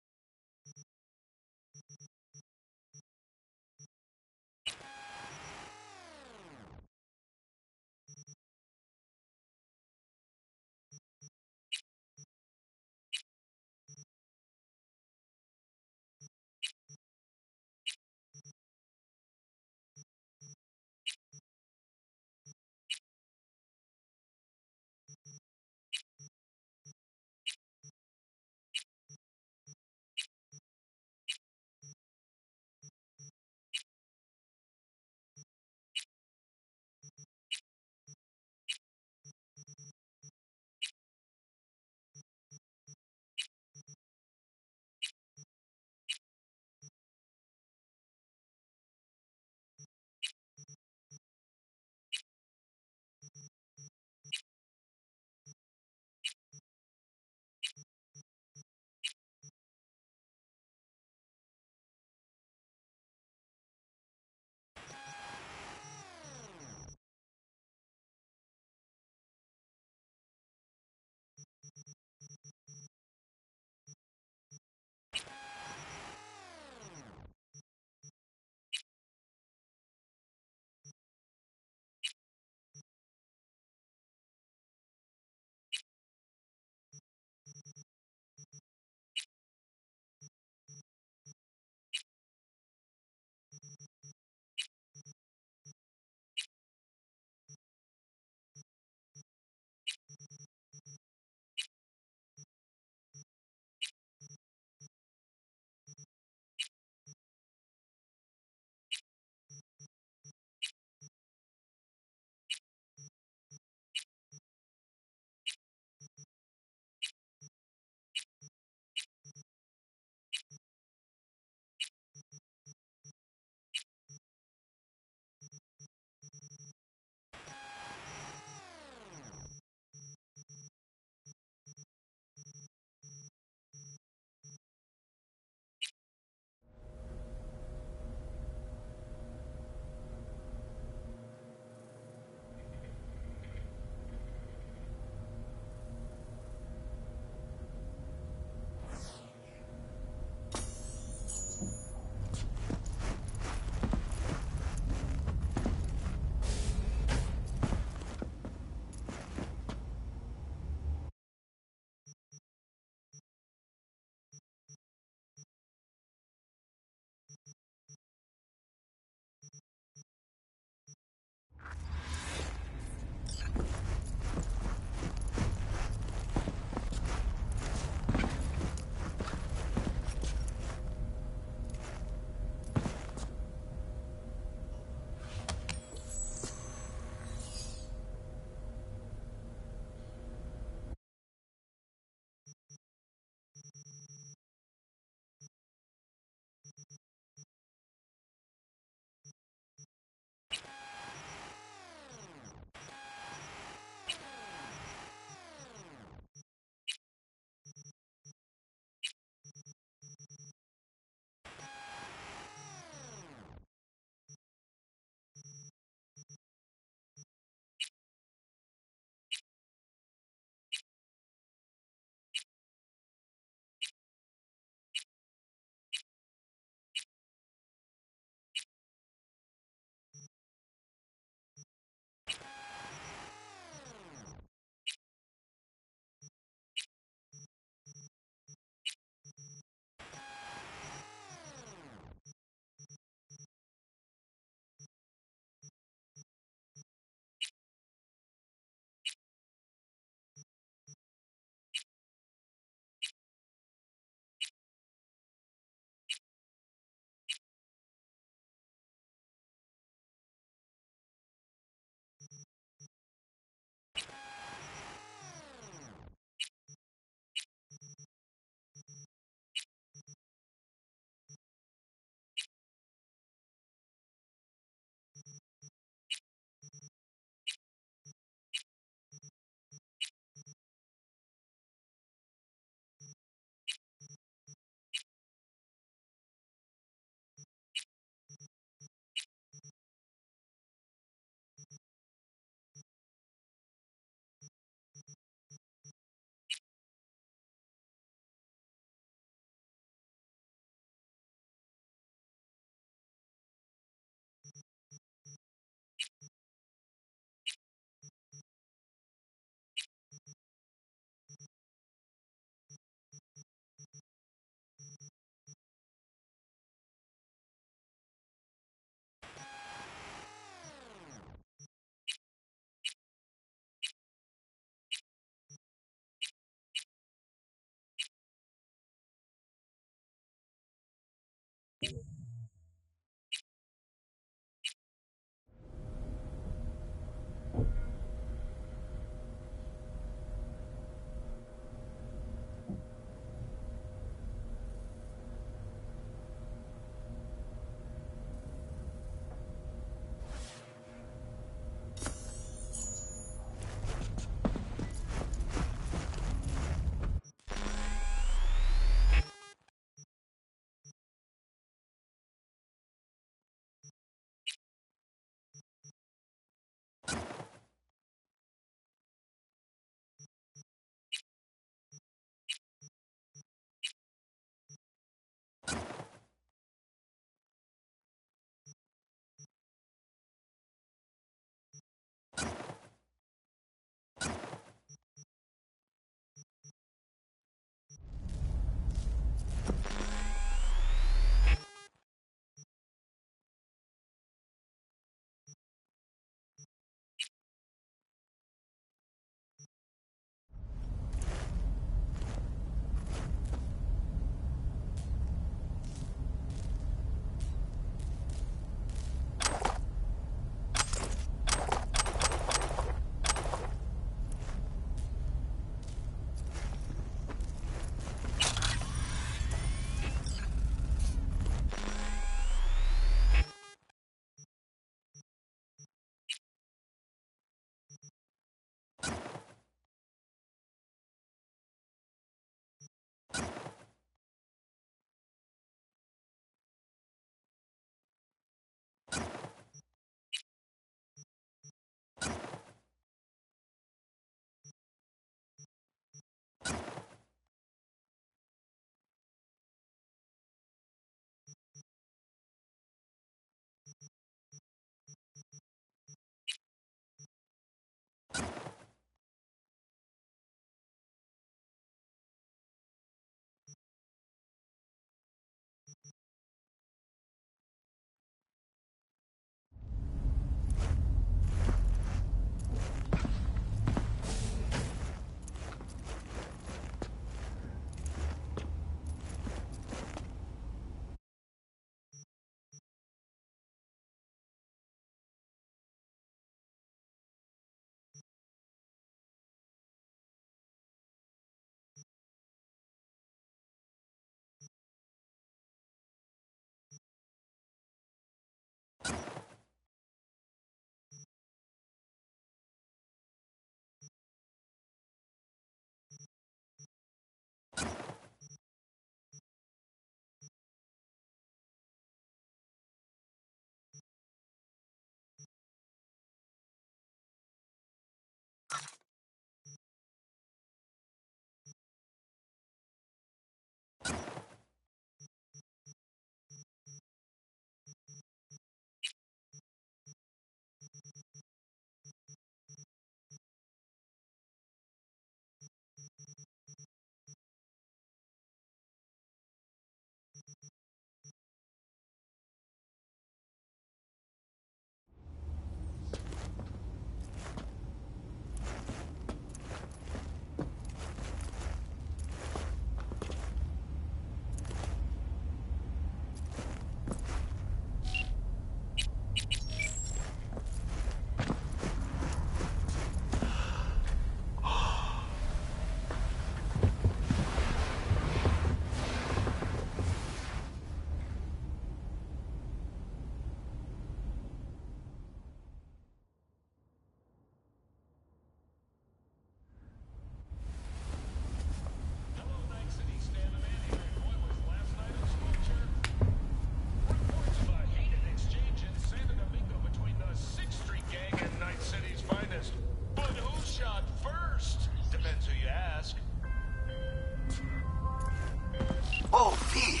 Oh, V.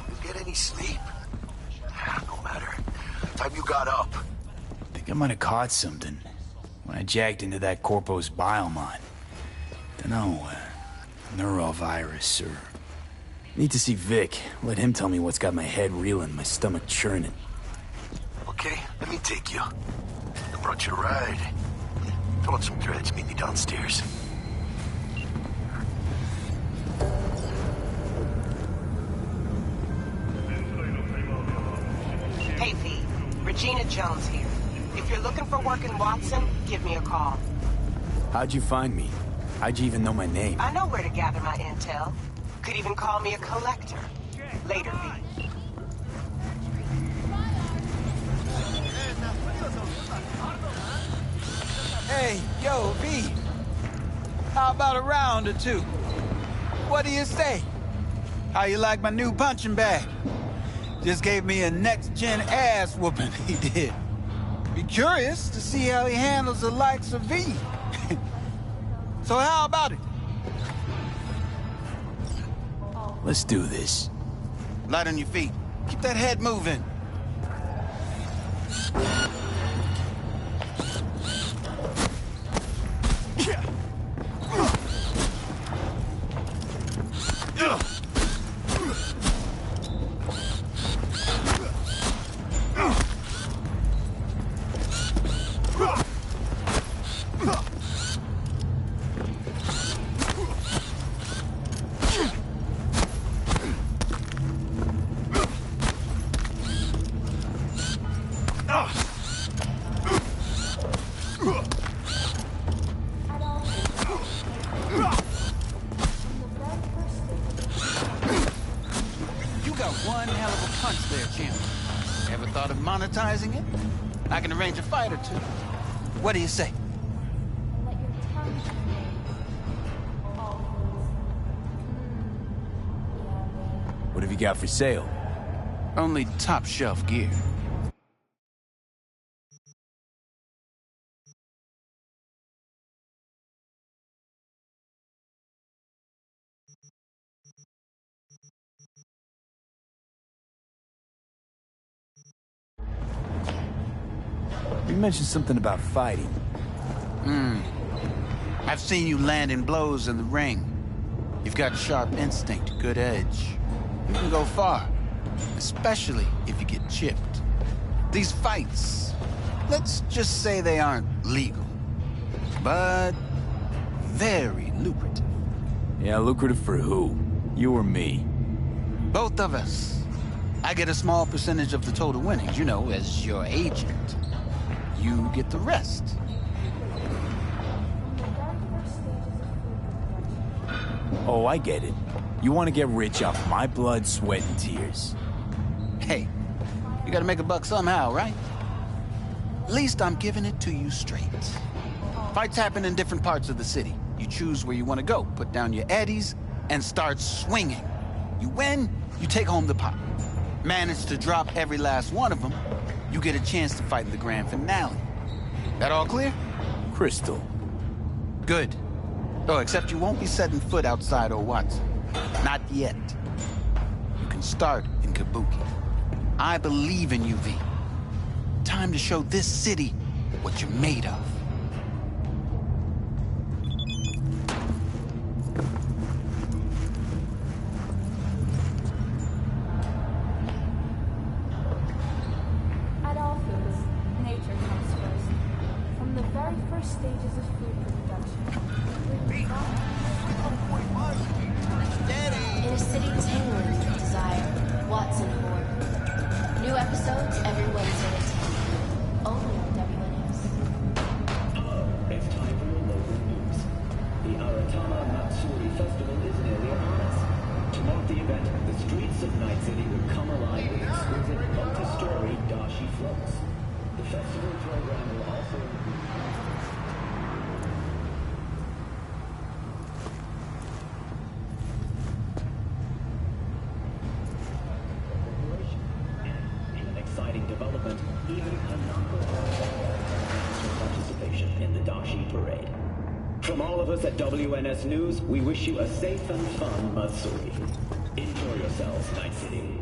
You get any sleep? No matter. Time you got up. I think I might have caught something when I jacked into that Corpo's biomon. Dunno, neurovirus or... Need to see Vic. Let him tell me what's got my head reeling, my stomach churning. Okay, let me take you. I brought you a ride. Throw on some threads, meet me downstairs. Hey, V. Regina Jones here. If you're looking for work in Watson, give me a call. How'd you find me? How'd you even know my name? I know where to gather my intel. Could even call me a collector. Later, V. Hey, yo, V. How about a round or two? What do you say? How you like my new punching bag? Just gave me a next-gen ass whooping, he did. Be curious to see how he handles the likes of V. So how about it? Let's do this. Light on your feet. Keep that head moving. Monetizing it? I can arrange a fight or two. What do you say? What have you got for sale? Only top shelf gear. You mentioned something about fighting. I've seen you landing blows in the ring. You've got sharp instinct, good edge. You can go far, especially if you get chipped. These fights, let's just say they aren't legal, but very lucrative. Yeah, lucrative for who? You or me? Both of us. I get a small percentage of the total winnings, you know, as your agent. You get the rest. Oh, I get it. You want to get rich off my blood, sweat, and tears. Hey, you gotta make a buck somehow, right? At least I'm giving it to you straight. Fights happen in different parts of the city. You choose where you want to go, put down your eddies, and start swinging. You win, you take home the pot. Manage to drop every last one of them, you get a chance to fight in the grand finale. That all clear? Crystal. Good. Oh, except you won't be setting foot outside old Watson. Not yet. You can start in Kabuki. I believe in you, V. Time to show this city what you're made of. At all foods, nature comes first. From the very first stages of food production, in a city tingling with desire, Watson Horde. New episodes every Wednesday at 10. Only on WNS. It's time for your local news. The Aratama Matsuri Festival is nearly upon us. To mark the event, the streets of Night City will come alive with exquisite multi-story dashi floats. The festival program will also include... exciting development, even Hanako participation in the Dashi Parade. From all of us us at WNS News, we wish you a safe and fun Matsuri. Enjoy yourselves, Night City.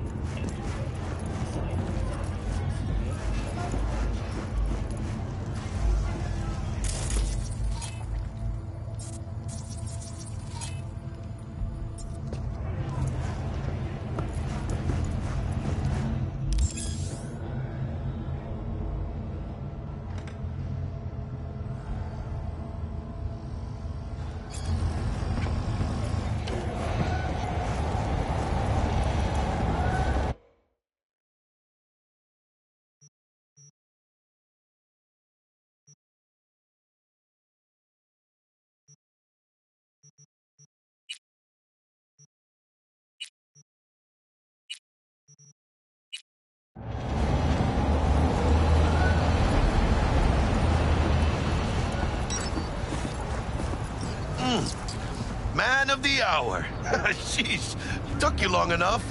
Man of the hour. Sheesh, took you long enough.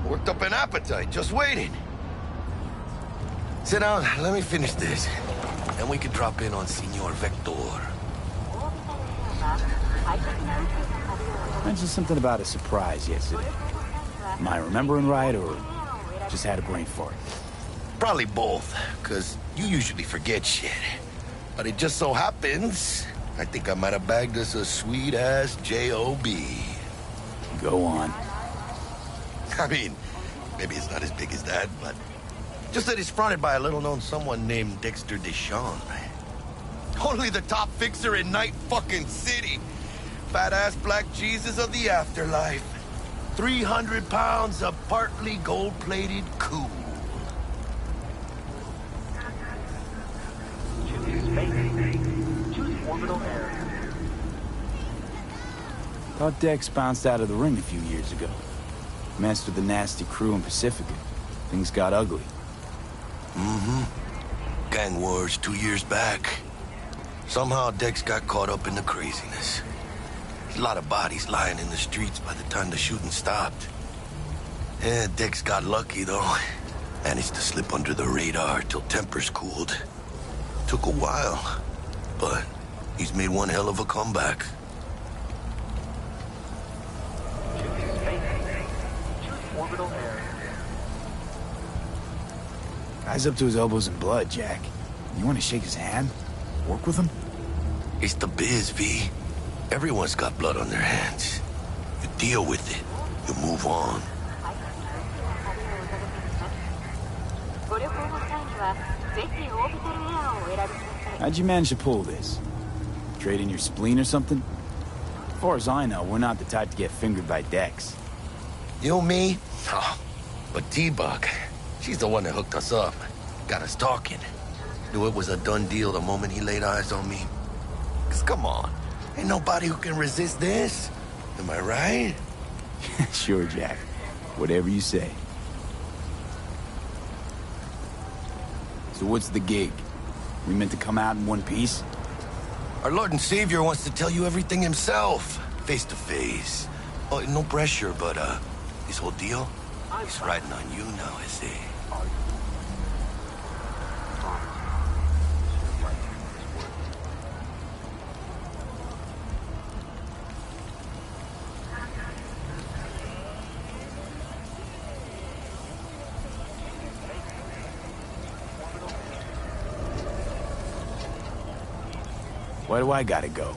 Worked up an appetite, just waiting. Sit down, let me finish this. Then we can drop in on Senor Vector. Mentioned something about a surprise yesterday. Am I remembering right, or just had a brain fart? Probably both, because you usually forget shit. But it just so happens, I think I might have bagged us a sweet-ass J.O.B. Go on. I mean, maybe it's not as big as that, but just that it's fronted by a little-known someone named Dexter Deshawn. Only the top fixer in Night fucking City. Fat-ass black Jesus of the afterlife. 300 pounds of partly gold-plated cool. Thought Dex bounced out of the ring a few years ago. Mastered the nasty crew in Pacifica. Things got ugly. Mm-hmm. Gang wars 2 years back. Somehow Dex got caught up in the craziness. A lot of bodies lying in the streets by the time the shooting stopped. Yeah, Dex got lucky, though. Managed to slip under the radar till tempers cooled. Took a while, but he's made one hell of a comeback. Guy's up to his elbows in blood, Jack. You want to shake his hand? Work with him? It's the biz, V. Everyone's got blood on their hands. You deal with it. You move on. How'd you manage to pull this? Trade in your spleen or something? As far as I know, we're not the type to get fingered by Dex. You, me? Oh, but T-Bug, she's the one that hooked us up. Got us talking. Knew it was a done deal the moment he laid eyes on me. 'Cause come on, ain't nobody who can resist this. Am I right? Sure, Jack. Whatever you say. So what's the gig? We meant to come out in one piece? Our Lord and Savior wants to tell you everything himself, face to face. Oh, no pressure, but this whole deal, it's riding on you now, I say. Why do I gotta go?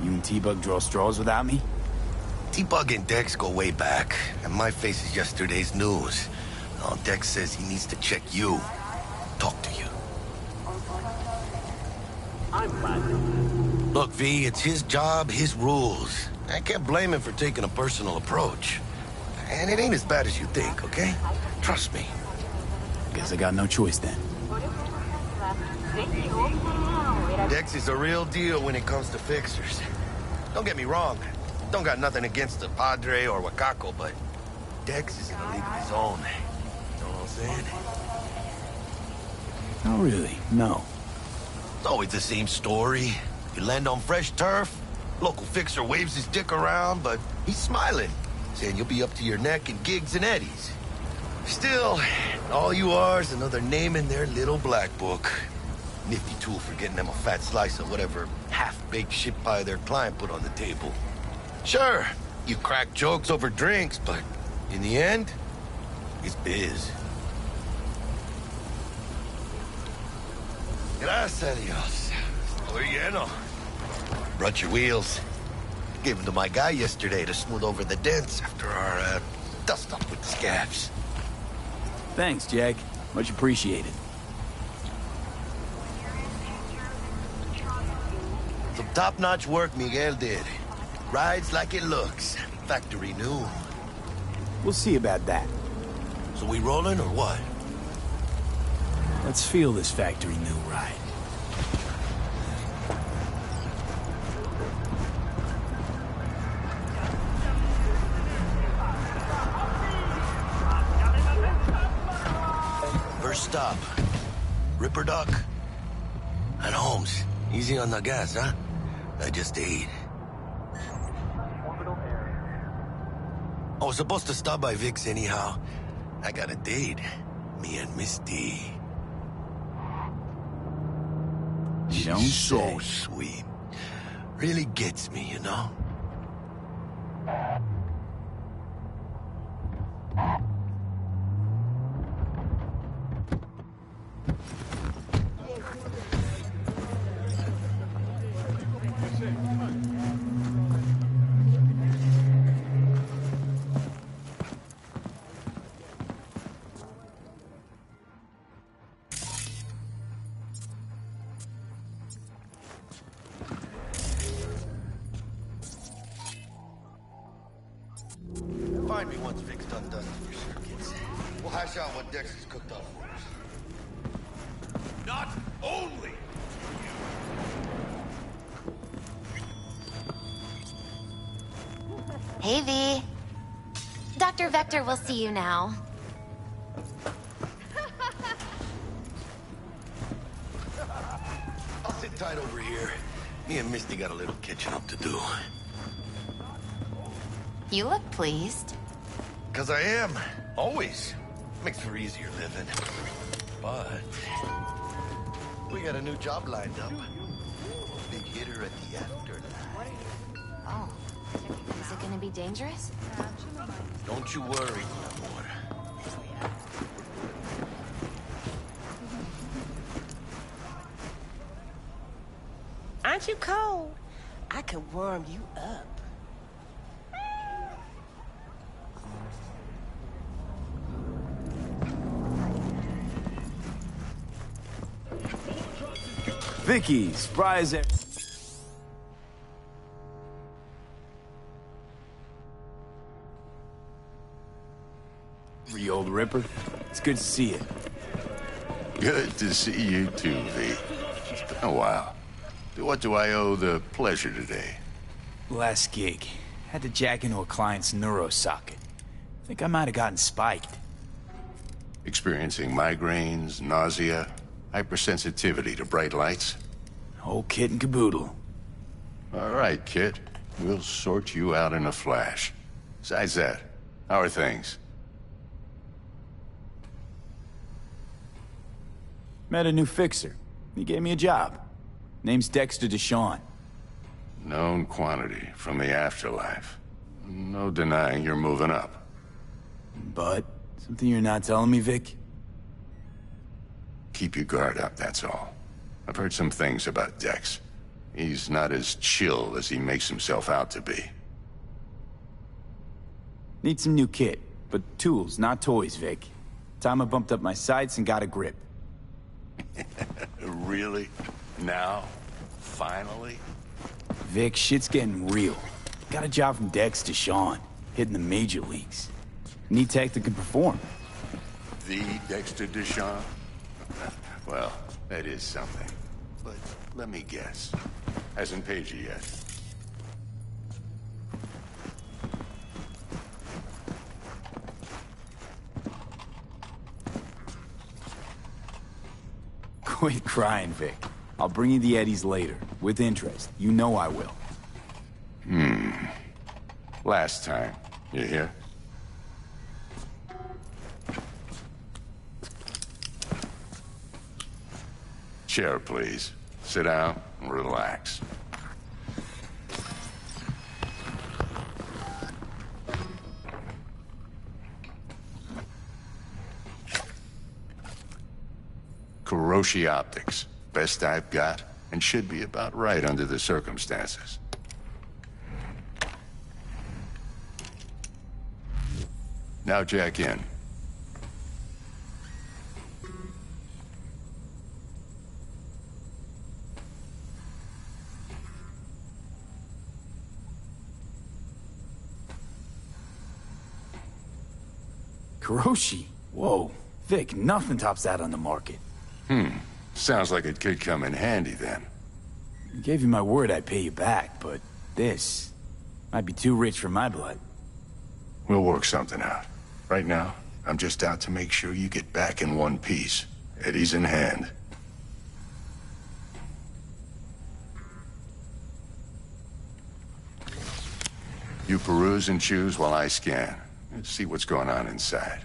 You and T-Bug draw straws without me? T-Bug and Dex go way back, and my face is yesterday's news. Now, Dex says he needs to check you. Talk to you. Look, V, it's his job, his rules. I can't blame him for taking a personal approach. And it ain't as bad as you think, okay? Trust me. Guess I got no choice then. Dex is a real deal when it comes to fixers. Don't get me wrong. Don't got nothing against the Padre or Wakako, but Dex is in a league of his own. You know what I'm saying? Not really, no. It's always the same story. You land on fresh turf, local fixer waves his dick around, but he's smiling, saying you'll be up to your neck in gigs and eddies. Still, all you are is another name in their little black book. Nifty tool for getting them a fat slice of whatever half-baked shit pie their client put on the table. Sure, you crack jokes over drinks, but in the end, it's biz. Gracias a Dios. Estoy lleno. Brought your wheels. Gave them to my guy yesterday to smooth over the dents after our dust-up with the scabs. Thanks, Jack. Much appreciated. Some top-notch work Miguel did. Rides like it looks. Factory new. We'll see about that. So we rolling or what? Let's feel this factory new ride. First stop. Ripper Duck. And Holmes. Easy on the gas, huh? I just ate. I was supposed to stop by Vic's anyhow. I got a date. Me and Misty. She's so sweet. Really gets me, you know? Find me once Vic's done dusting your circuits. We'll hash out what Dex has cooked up for us. Not only Hey, V. Dr. Vector will see you now. I'll sit tight over here. Me and Misty got a little catching up to do. You look pleased. 'Cause I am. Always. Makes for easier living. But we got a new job lined up. Big hitter at the afterlife. Oh. Is it gonna be dangerous? Don't you worry, amor. Aren't you cold? I could warm you up. Vicky, surprise it. The old Ripper. It's good to see you. Good to see you too, V. It's been a while. What do I owe the pleasure today? Last gig. Had to jack into a client's neuro socket. Think I might have gotten spiked. Experiencing migraines, nausea, hypersensitivity to bright lights? Whole kit and caboodle. All right, kid. We'll sort you out in a flash. Besides that, how are things? Met a new fixer. He gave me a job. Name's Dexter Deshawn. Known quantity from the afterlife. No denying you're moving up. But something you're not telling me, Vic? Keep your guard up, that's all. I've heard some things about Dex. He's not as chill as he makes himself out to be. Need some new kit, but tools, not toys, Vic. Time I bumped up my sights and got a grip. Really? Now? Finally? Vic, shit's getting real. Got a job from Dex Deshawn, hitting the major leagues. Need tech that can perform. The Dexter Deshawn? Well, that is something. But let me guess. Hasn't paid you yet. Quit crying, Vic. I'll bring you the eddies later, with interest. You know I will. Last time. You hear? Chair, please. Sit down and relax. Kuroshi Optics. Best I've got, and should be about right under the circumstances. Now jack in. Kuroshi? Whoa. Vic, nothing tops that on the market. Sounds like it could come in handy then. I gave you my word I'd pay you back, but this might be too rich for my blood. We'll work something out. Right now, I'm just out to make sure you get back in one piece. Eddie's in hand. You peruse and choose while I scan. Let's see what's going on inside.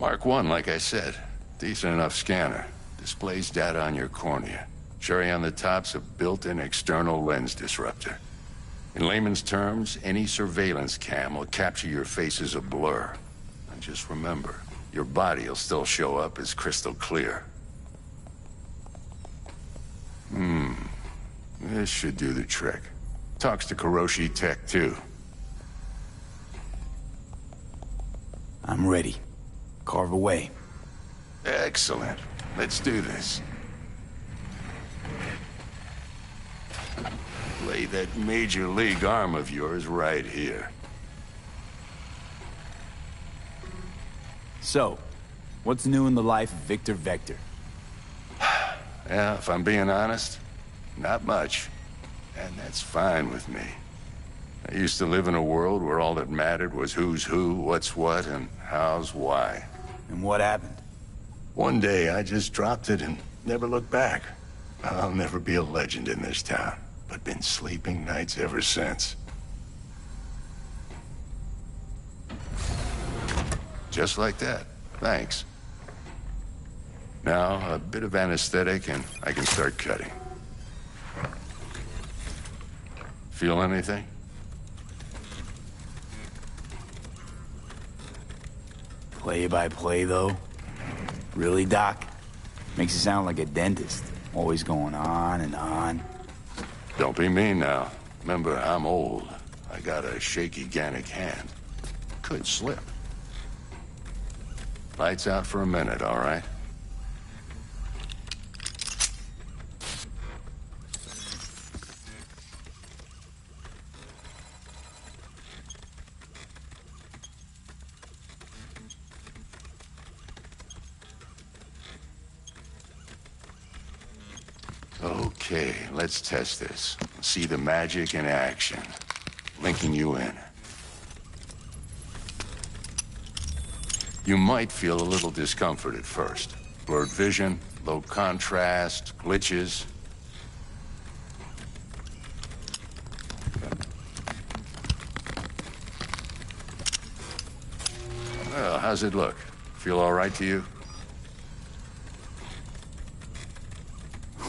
Mark 1, like I said. Decent enough scanner. Displays data on your cornea. Cherry on the top's a built-in external lens disruptor. In layman's terms, any surveillance cam will capture your face as a blur. And just remember, your body will still show up as crystal clear. This should do the trick. Talks to Kuroshi Tech, too. I'm ready. Carve away. Excellent. Let's do this. Lay that major league arm of yours right here. So, what's new in the life of Victor Vector? Yeah, if I'm being honest, not much. And that's fine with me. I used to live in a world where all that mattered was who's who, what's what, and how's why. And what happened? One day, I just dropped it and never looked back. I'll never be a legend in this town, but been sleeping nights ever since. Just like that. Thanks. Now, a bit of anesthetic and I can start cutting. Feel anything? Play by play, though? Really, Doc? Makes it sound like a dentist. Always going on and on. Don't be mean now. Remember, I'm old. I got a shaky Gannic hand. Could slip. Lights out for a minute, all right? Okay, let's test this. See the magic in action. Linking you in. You might feel a little discomfort at first. Blurred vision, low contrast, glitches. Well, how's it look? Feel all right to you?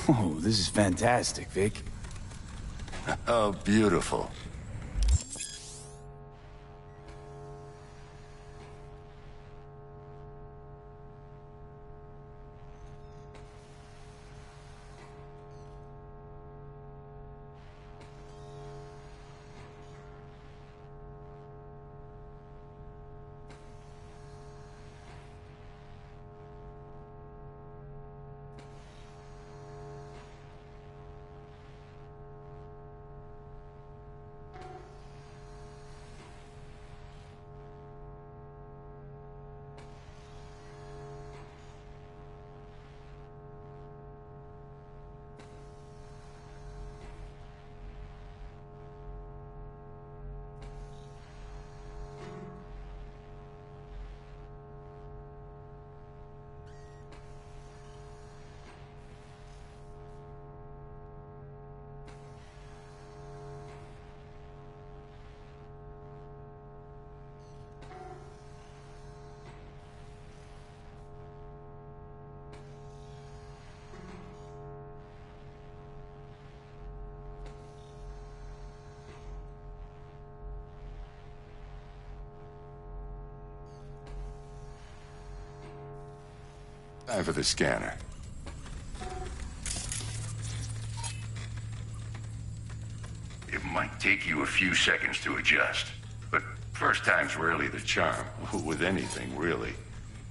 Oh, this is fantastic, Vic. Oh, beautiful. Time for the scanner. It might take you a few seconds to adjust, but first time's rarely the charm, with anything, really.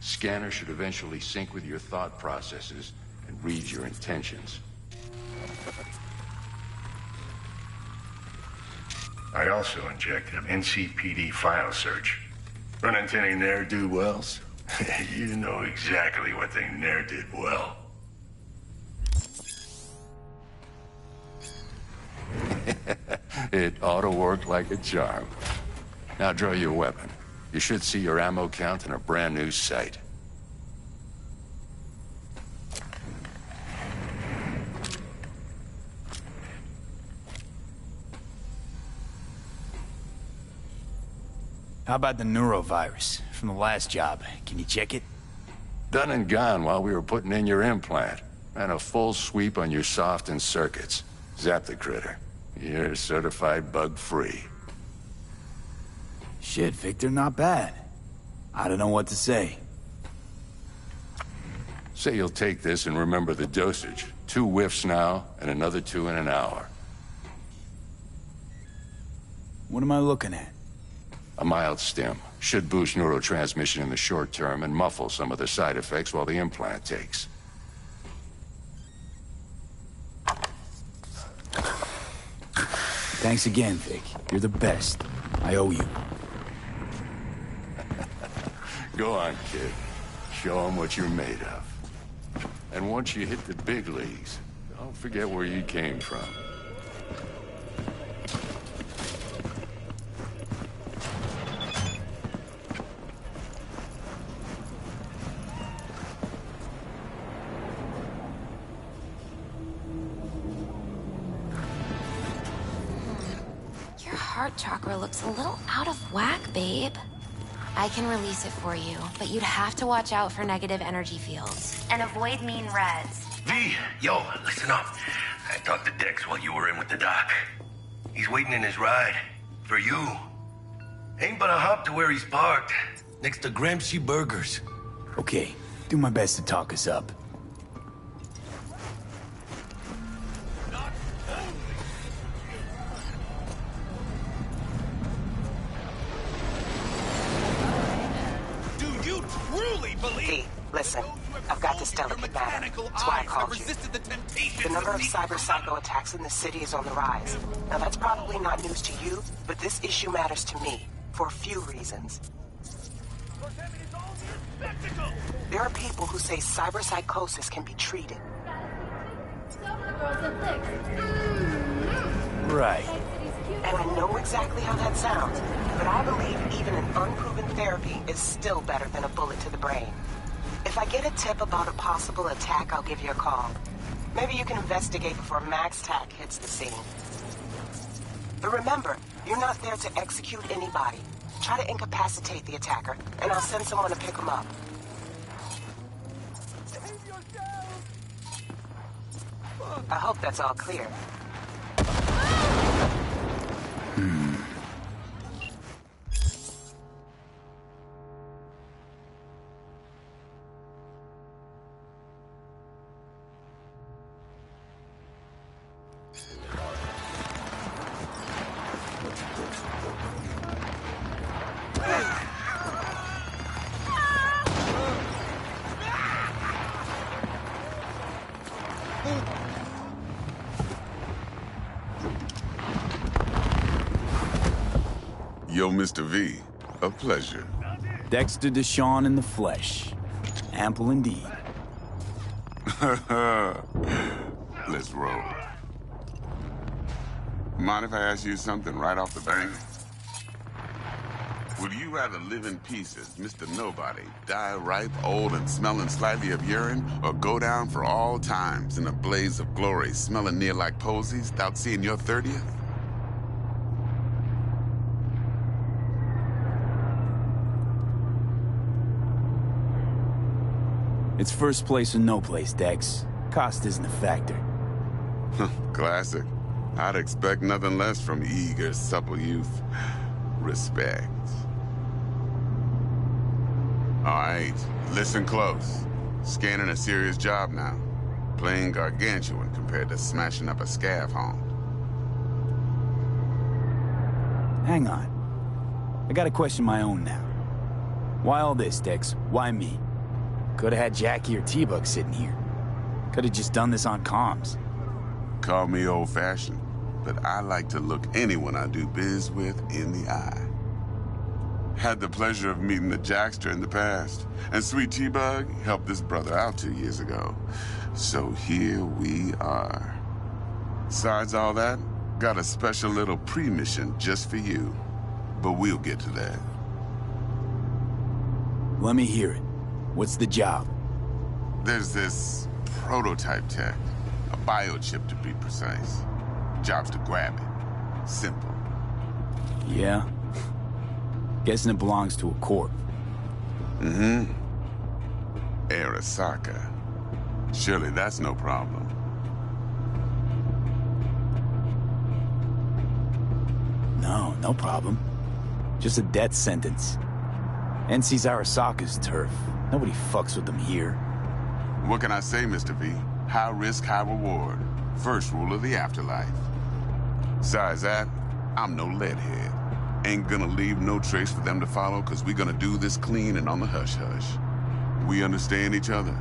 Scanner should eventually sync with your thought processes and read your intentions. I also injected an NCPD file search. Run into any ne'er-do-wells? You know exactly what they ne'er did well. It ought to work like a charm. Now draw your weapon. You should see your ammo count in a brand new sight. How about the neurovirus from the last job? Can you check it? Done and gone while we were putting in your implant. Ran a full sweep on your soft and circuits. Zap the critter. You're certified bug-free. Shit, Victor, not bad. I don't know what to say. Say you'll take this and remember the dosage. 2 whiffs now, and another 2 in an hour. What am I looking at? A mild stim. Should boost neurotransmission in the short term and muffle some of the side effects while the implant takes. Thanks again, Vic. You're the best. I owe you. Go on, kid. Show 'em what you're made of. And once you hit the big leagues, don't forget where you came from. Your heart chakra looks a little out of whack, babe. I can release it for you, but you'd have to watch out for negative energy fields. And avoid mean reds. V, yo, listen up. I talked to Dex while you were in with the doc. He's waiting in his ride. For you. Ain't but a hop to where he's parked. Next to Gramsci Burgers. Okay, do my best to talk us up. Listen, I've got this delicate matter. That's why I called you. The number of cyber-psycho attacks in the city is on the rise. Now, that's probably not news to you, but this issue matters to me, for a few reasons. There are people who say cyberpsychosis can be treated. Right. And I know exactly how that sounds, but I believe even an unproven therapy is still better than a bullet to the brain. If I get a tip about a possible attack, I'll give you a call. Maybe you can investigate before Max Tack hits the scene. But remember, you're not there to execute anybody. Try to incapacitate the attacker, and I'll send someone to pick him up. I hope that's all clear. Yo, Mr. V, a pleasure. Dexter Deshawn in the flesh. Ample indeed. Let's roll. Mind if I ask you something right off the bat? Would you rather live in pieces, Mr. Nobody, die ripe, old, and smelling slightly of urine, or go down for all times in a blaze of glory, smelling near like posies, without seeing your 30th? It's first place or no place, Dex. Cost isn't a factor. Classic. I'd expect nothing less from eager, supple youth. Respect. All right, listen close. Scanning a serious job now. Playing gargantuan compared to smashing up a scav home. Hang on. I gotta question my own now. Why all this, Dex? Why me? Could've had Jackie or T-Bug sitting here. Could've just done this on comms. Call me old-fashioned, but I like to look anyone I do biz with in the eye. Had the pleasure of meeting the Jackster in the past, and Sweet T-Bug helped this brother out 2 years ago. So here we are. Besides all that, got a special little pre-mission just for you. But we'll get to that. Let me hear it. What's the job? There's this prototype tech, a biochip to be precise. Job's to grab it. Simple. Yeah? Guessing it belongs to a corp. Mm-hmm. Arasaka. Surely that's no problem. No, no problem. Just a death sentence. NC's Arasaka's turf. Nobody fucks with them here. What can I say, Mr. V? High risk, high reward. First rule of the afterlife. Besides that, I'm no leadhead. Ain't gonna leave no trace for them to follow, cause we gonna do this clean and on the hush-hush. We understand each other.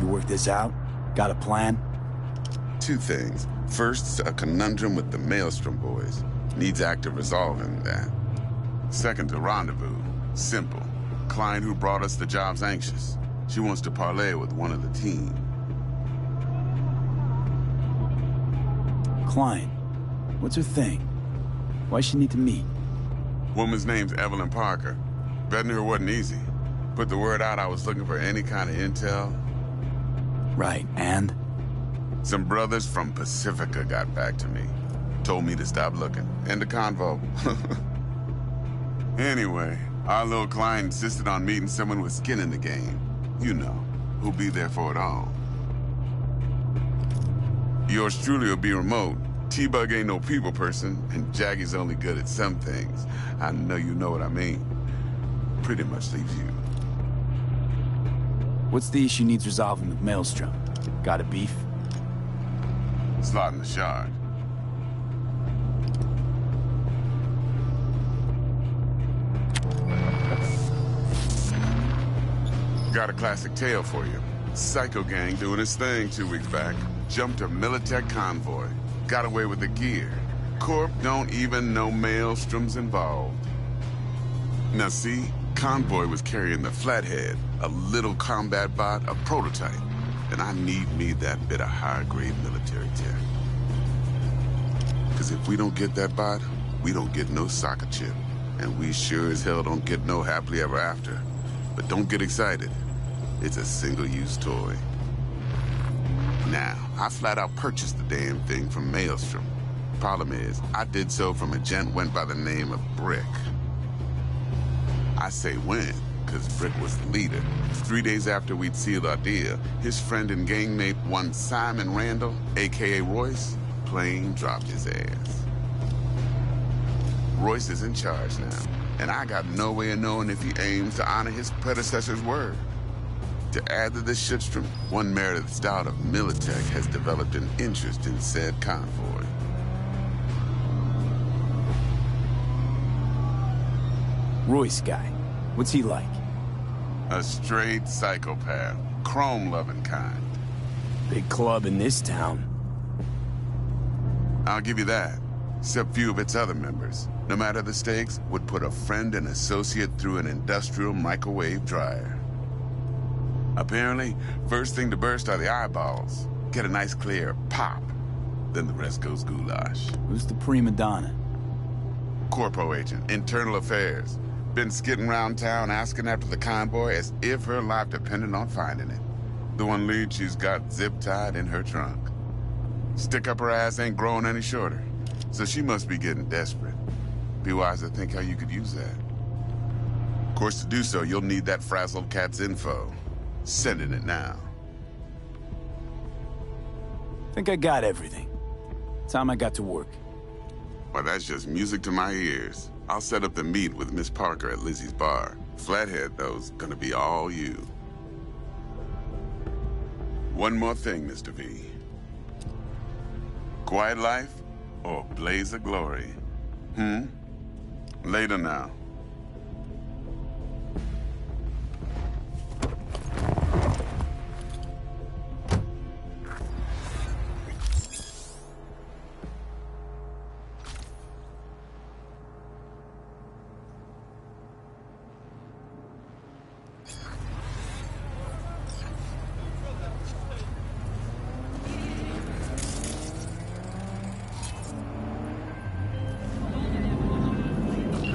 You work this out? Got a plan? Two things. First, a conundrum with the Maelstrom boys. Needs active resolving that. Second, a rendezvous. Simple. Client who brought us the job's anxious. She wants to parlay with one of the team. Client? What's her thing? Why she need to meet? Woman's name's Evelyn Parker. Vetting her wasn't easy. Put the word out I was looking for any kind of intel. Right, and? Some brothers from Pacifica got back to me. Told me to stop looking. End of convo. Anyway, our little client insisted on meeting someone with skin in the game. You know, who'll be there for it all. Yours truly will be remote. T-Bug ain't no people person, and Jaggy's only good at some things. I know you know what I mean. Pretty much leaves you. What's the issue needs resolving with Maelstrom? Got a beef? Slotting the shard. Got a classic tale for you. Psycho gang doing his thing 2 weeks back. Jumped a Militech convoy. Got away with the gear. Corp don't even know Maelstrom's involved. Now see, convoy was carrying the Flathead, a little combat bot, a prototype. And I need me that bit of high-grade military tech. Because if we don't get that bot, we don't get no soccer chip. And we sure as hell don't get no happily ever after. But don't get excited. It's a single-use toy. Now, I flat out purchased the damn thing from Maelstrom. Problem is, I did so from a gent went by the name of Brick. I say when, because Brick was the leader. 3 days after we'd sealed our deal, his friend and gangmate, one Simon Randall, a.k.a. Royce, plain dropped his ass. Royce is in charge now, and I got no way of knowing if he aims to honor his predecessor's word. To add to this shitstorm, one Meredith Stout of Militech has developed an interest in said convoy. Royce guy. What's he like? A straight psychopath. Chrome-loving kind. Big club in this town. I'll give you that. Except few of its other members, no matter the stakes, would put a friend and associate through an industrial microwave dryer. Apparently, first thing to burst are the eyeballs. Get a nice clear pop. Then the rest goes goulash. Who's the prima donna? Corpo agent, internal affairs. Been skidding around town asking after the convoy as if her life depended on finding it. The one lead she's got zip-tied in her trunk. Stick up her ass ain't growing any shorter. So she must be getting desperate. Be wise to think how you could use that. Of course, to do so, you'll need that frazzled cat's info. Sending it now. Think I got everything. Time I got to work. Well, that's just music to my ears. I'll set up the meet with Miss Parker at Lizzie's bar. Flathead, though's gonna be all you. One more thing, Mr. V. Quiet life or blaze of glory? Later now.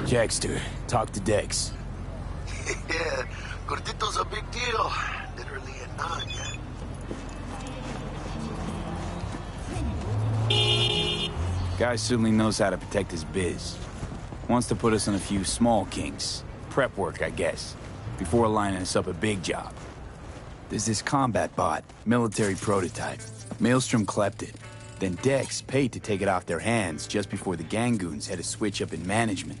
Jackster, talk to Dex. Yeah, Gordito's a big deal. Literally a nugget. Guy certainly knows how to protect his biz. Wants to put us on a few small kinks. Prep work, I guess. before lining us up a big job. There's this combat bot, military prototype. Maelstrom clept it. Then Dex paid to take it off their hands just before the Gangoons had a switch up in management.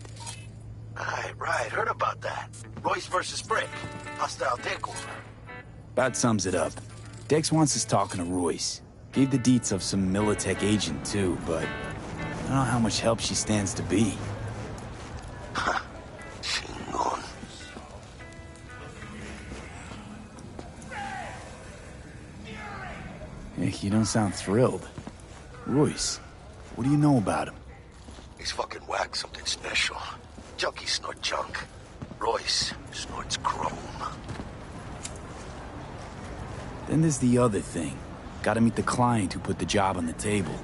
Right. Heard about that. Royce versus Brick. Hostile takeover. About sums it up. Dex wants us talking to Royce. Gave the deets of some Militech agent too, but I don't know how much help she stands to be. Heck, you don't sound thrilled. Royce, what do you know about him? He's fucking whack, something special. Junkies snort junk. Royce snorts chrome. Then there's the other thing. Gotta meet the client who put the job on the table.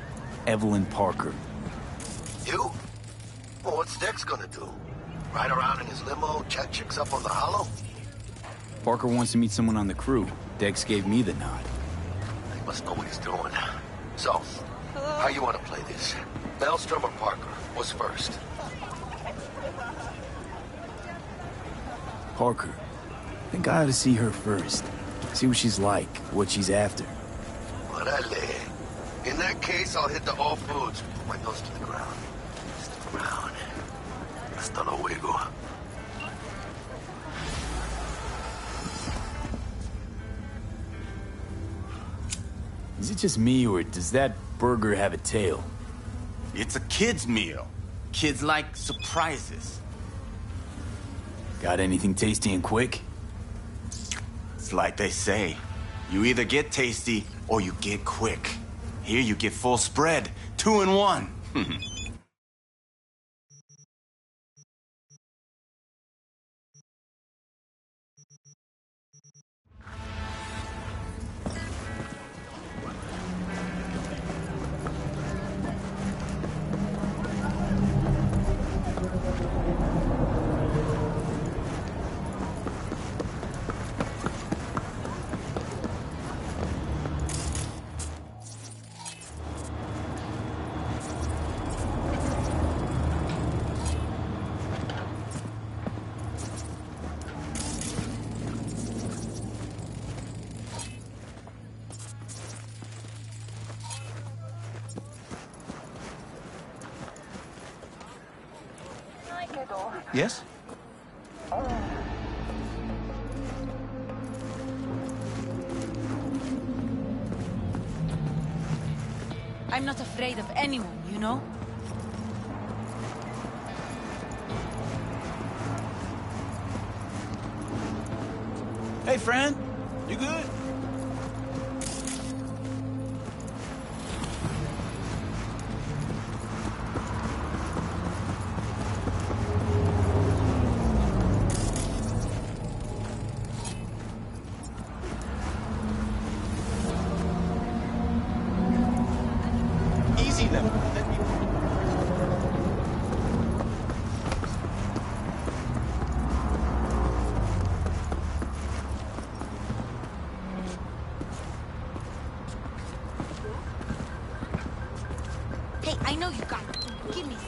Evelyn Parker. You? Well, what's Dex gonna do? Ride around in his limo, chat chicks up on the hollow? Parker wants to meet someone on the crew. Dex gave me the nod. He must know what he's doing. So, how you want to play this? Maelstrom or Parker? What's first? Parker. I think I ought to see her first. See what she's like, what she's after. Orale. In that case, I'll hit the all foods. Put my nose to the ground. Stick around. Hasta luego. Is it just me, or does that burger have a tail? It's a kid's meal. Kids like surprises. Got anything tasty and quick? It's like they say. You either get tasty, or you get quick. Here you get full spread. 2 in 1. Yes? I'm not afraid of anyone, you know? Hey, friend. You good? Easy, then. Let me... Hey, I know you got it. Give me some.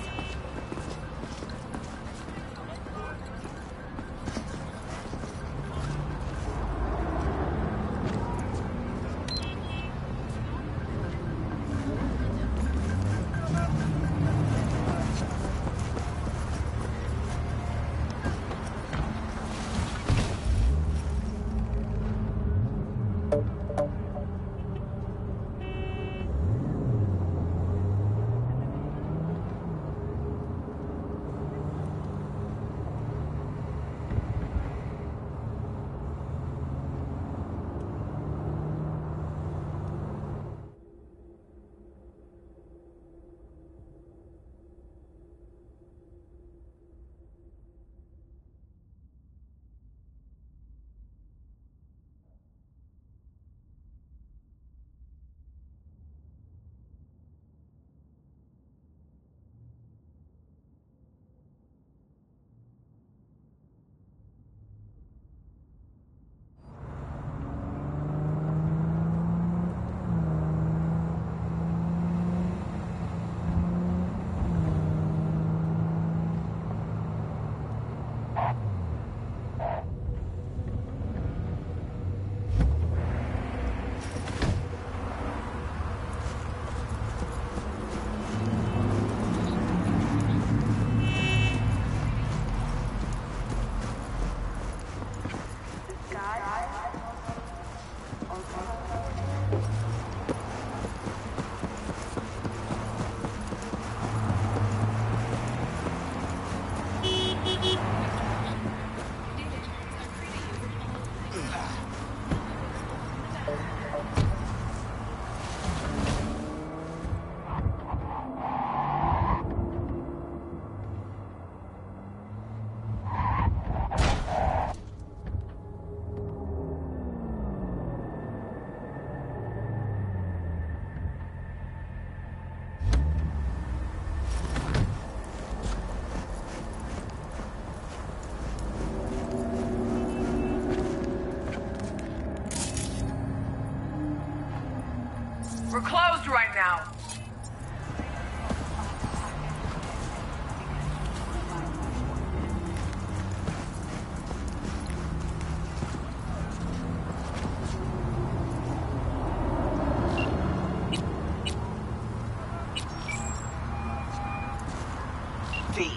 V.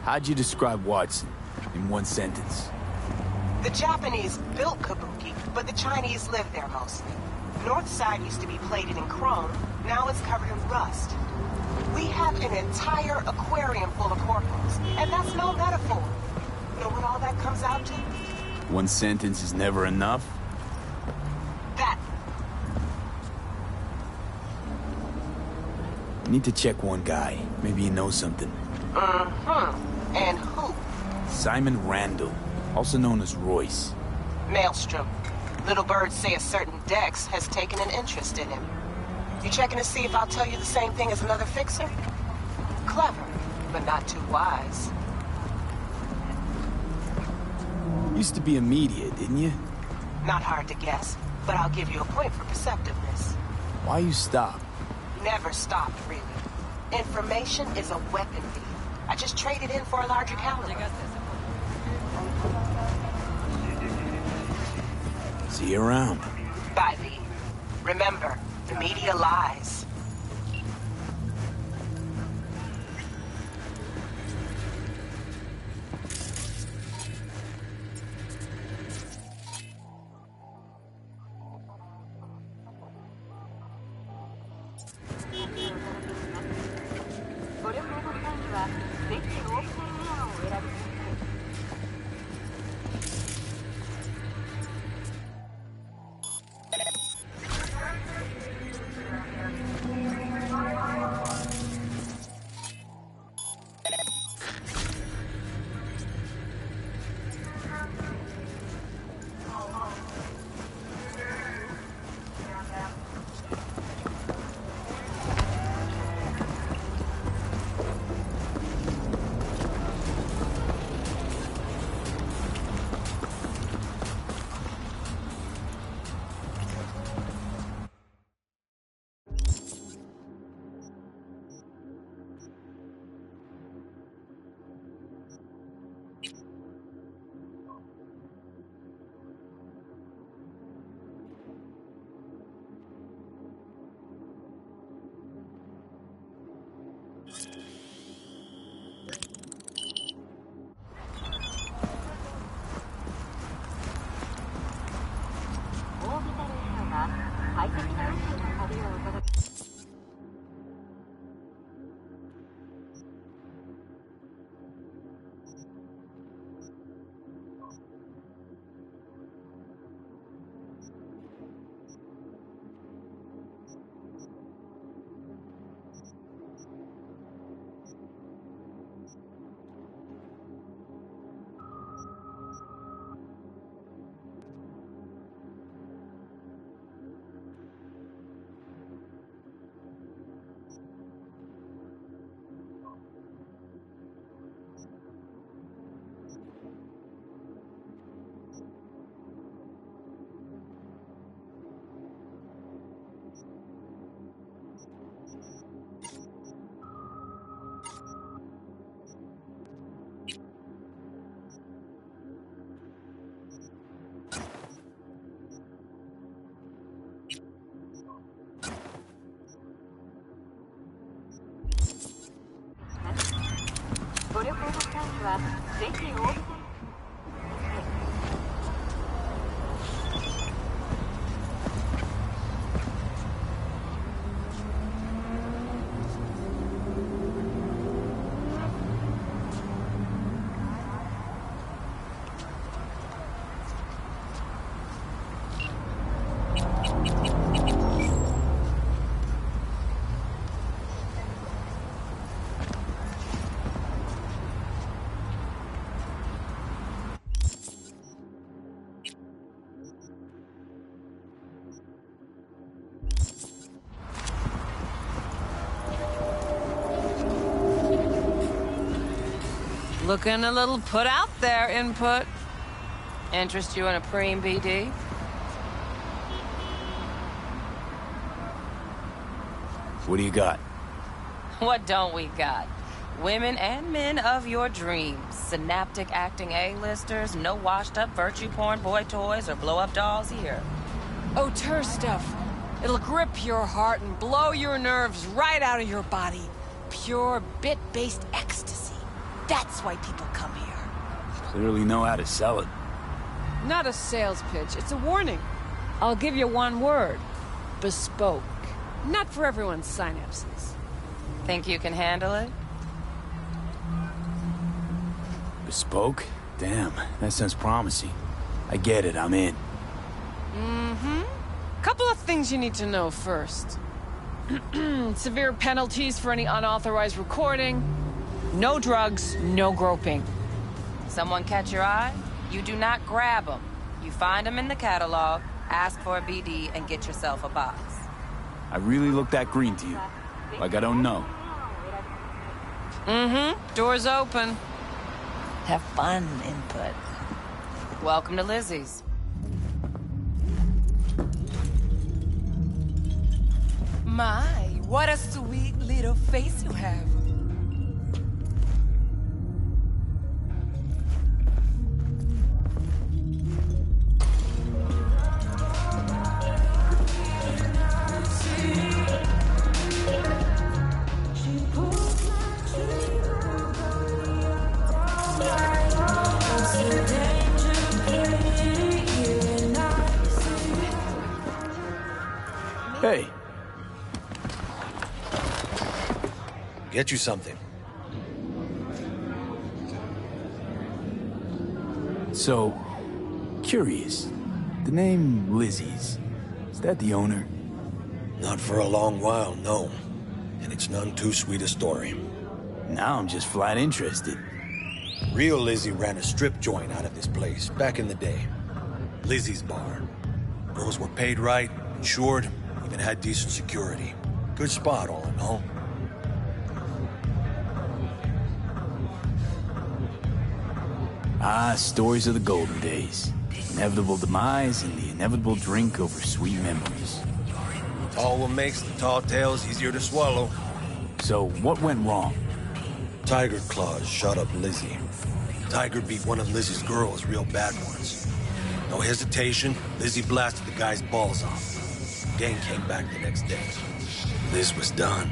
How'd you describe Watson in one sentence? The Japanese built Kabuki, but the Chinese lived there mostly. North side used to be plated in chrome, now it's covered in rust. We have an entire aquarium full of portholes, and that's no metaphor. Know what all that comes out to? One sentence is never enough? That. Need to check one guy. Maybe he knows something. Mm-hmm. And who? Simon Randall, also known as Royce. Maelstrom. Little birds say a certain Dex has taken an interest in him. You checking to see if I'll tell you the same thing as another fixer? Clever, but not too wise. Used to be a media, didn't you? Not hard to guess, but I'll give you a point for perceptiveness. Why you stop? Never stopped, really. Information is a weapon, V. I just traded in for a larger caliber. See you around. Bye, V. Remember, the media lies. Looking a little put out there, Input. Interest you in a preem BD? What do you got? What don't we got? Women and men of your dreams. Synaptic acting A-listers, no washed-up virtue porn boy toys or blow-up dolls here. Auteur stuff. It'll grip your heart and blow your nerves right out of your body. Pure bit-based ecstasy. That's why people come here. Clearly know how to sell it. Not a sales pitch, it's a warning. I'll give you one word. Bespoke. Not for everyone's synapses. Think you can handle it? Bespoke? Damn, that sounds promising. I get it, I'm in. Mm-hmm. Couple of things you need to know first. Severe penalties for any unauthorized recording. No drugs, no groping. Someone catch your eye? You do not grab them. You find them in the catalog, ask for a BD, and get yourself a box. I really look that green to you. Like I don't know. Mm-hmm. Door's open. Have fun, input. Welcome to Lizzie's. My, what a sweet little face you have. Hey. Get you something. So, curious. The name Lizzie's, is that the owner? Not for a long while, no. And it's none too sweet a story. Now I'm just flat interested. Real Lizzie ran a strip joint out of this place, back in the day. Lizzie's Bar. Girls were paid right, insured, even had decent security. Good spot, all in all. Ah, stories of the golden days. Inevitable demise and the inevitable drink over sweet memories. It's all what makes the tall tales easier to swallow. So, what went wrong? Tiger Claws shot up Lizzie. Tiger beat one of Lizzie's girls real bad once. No hesitation, Lizzie blasted the guy's balls off. Gang came back the next day. Liz was done.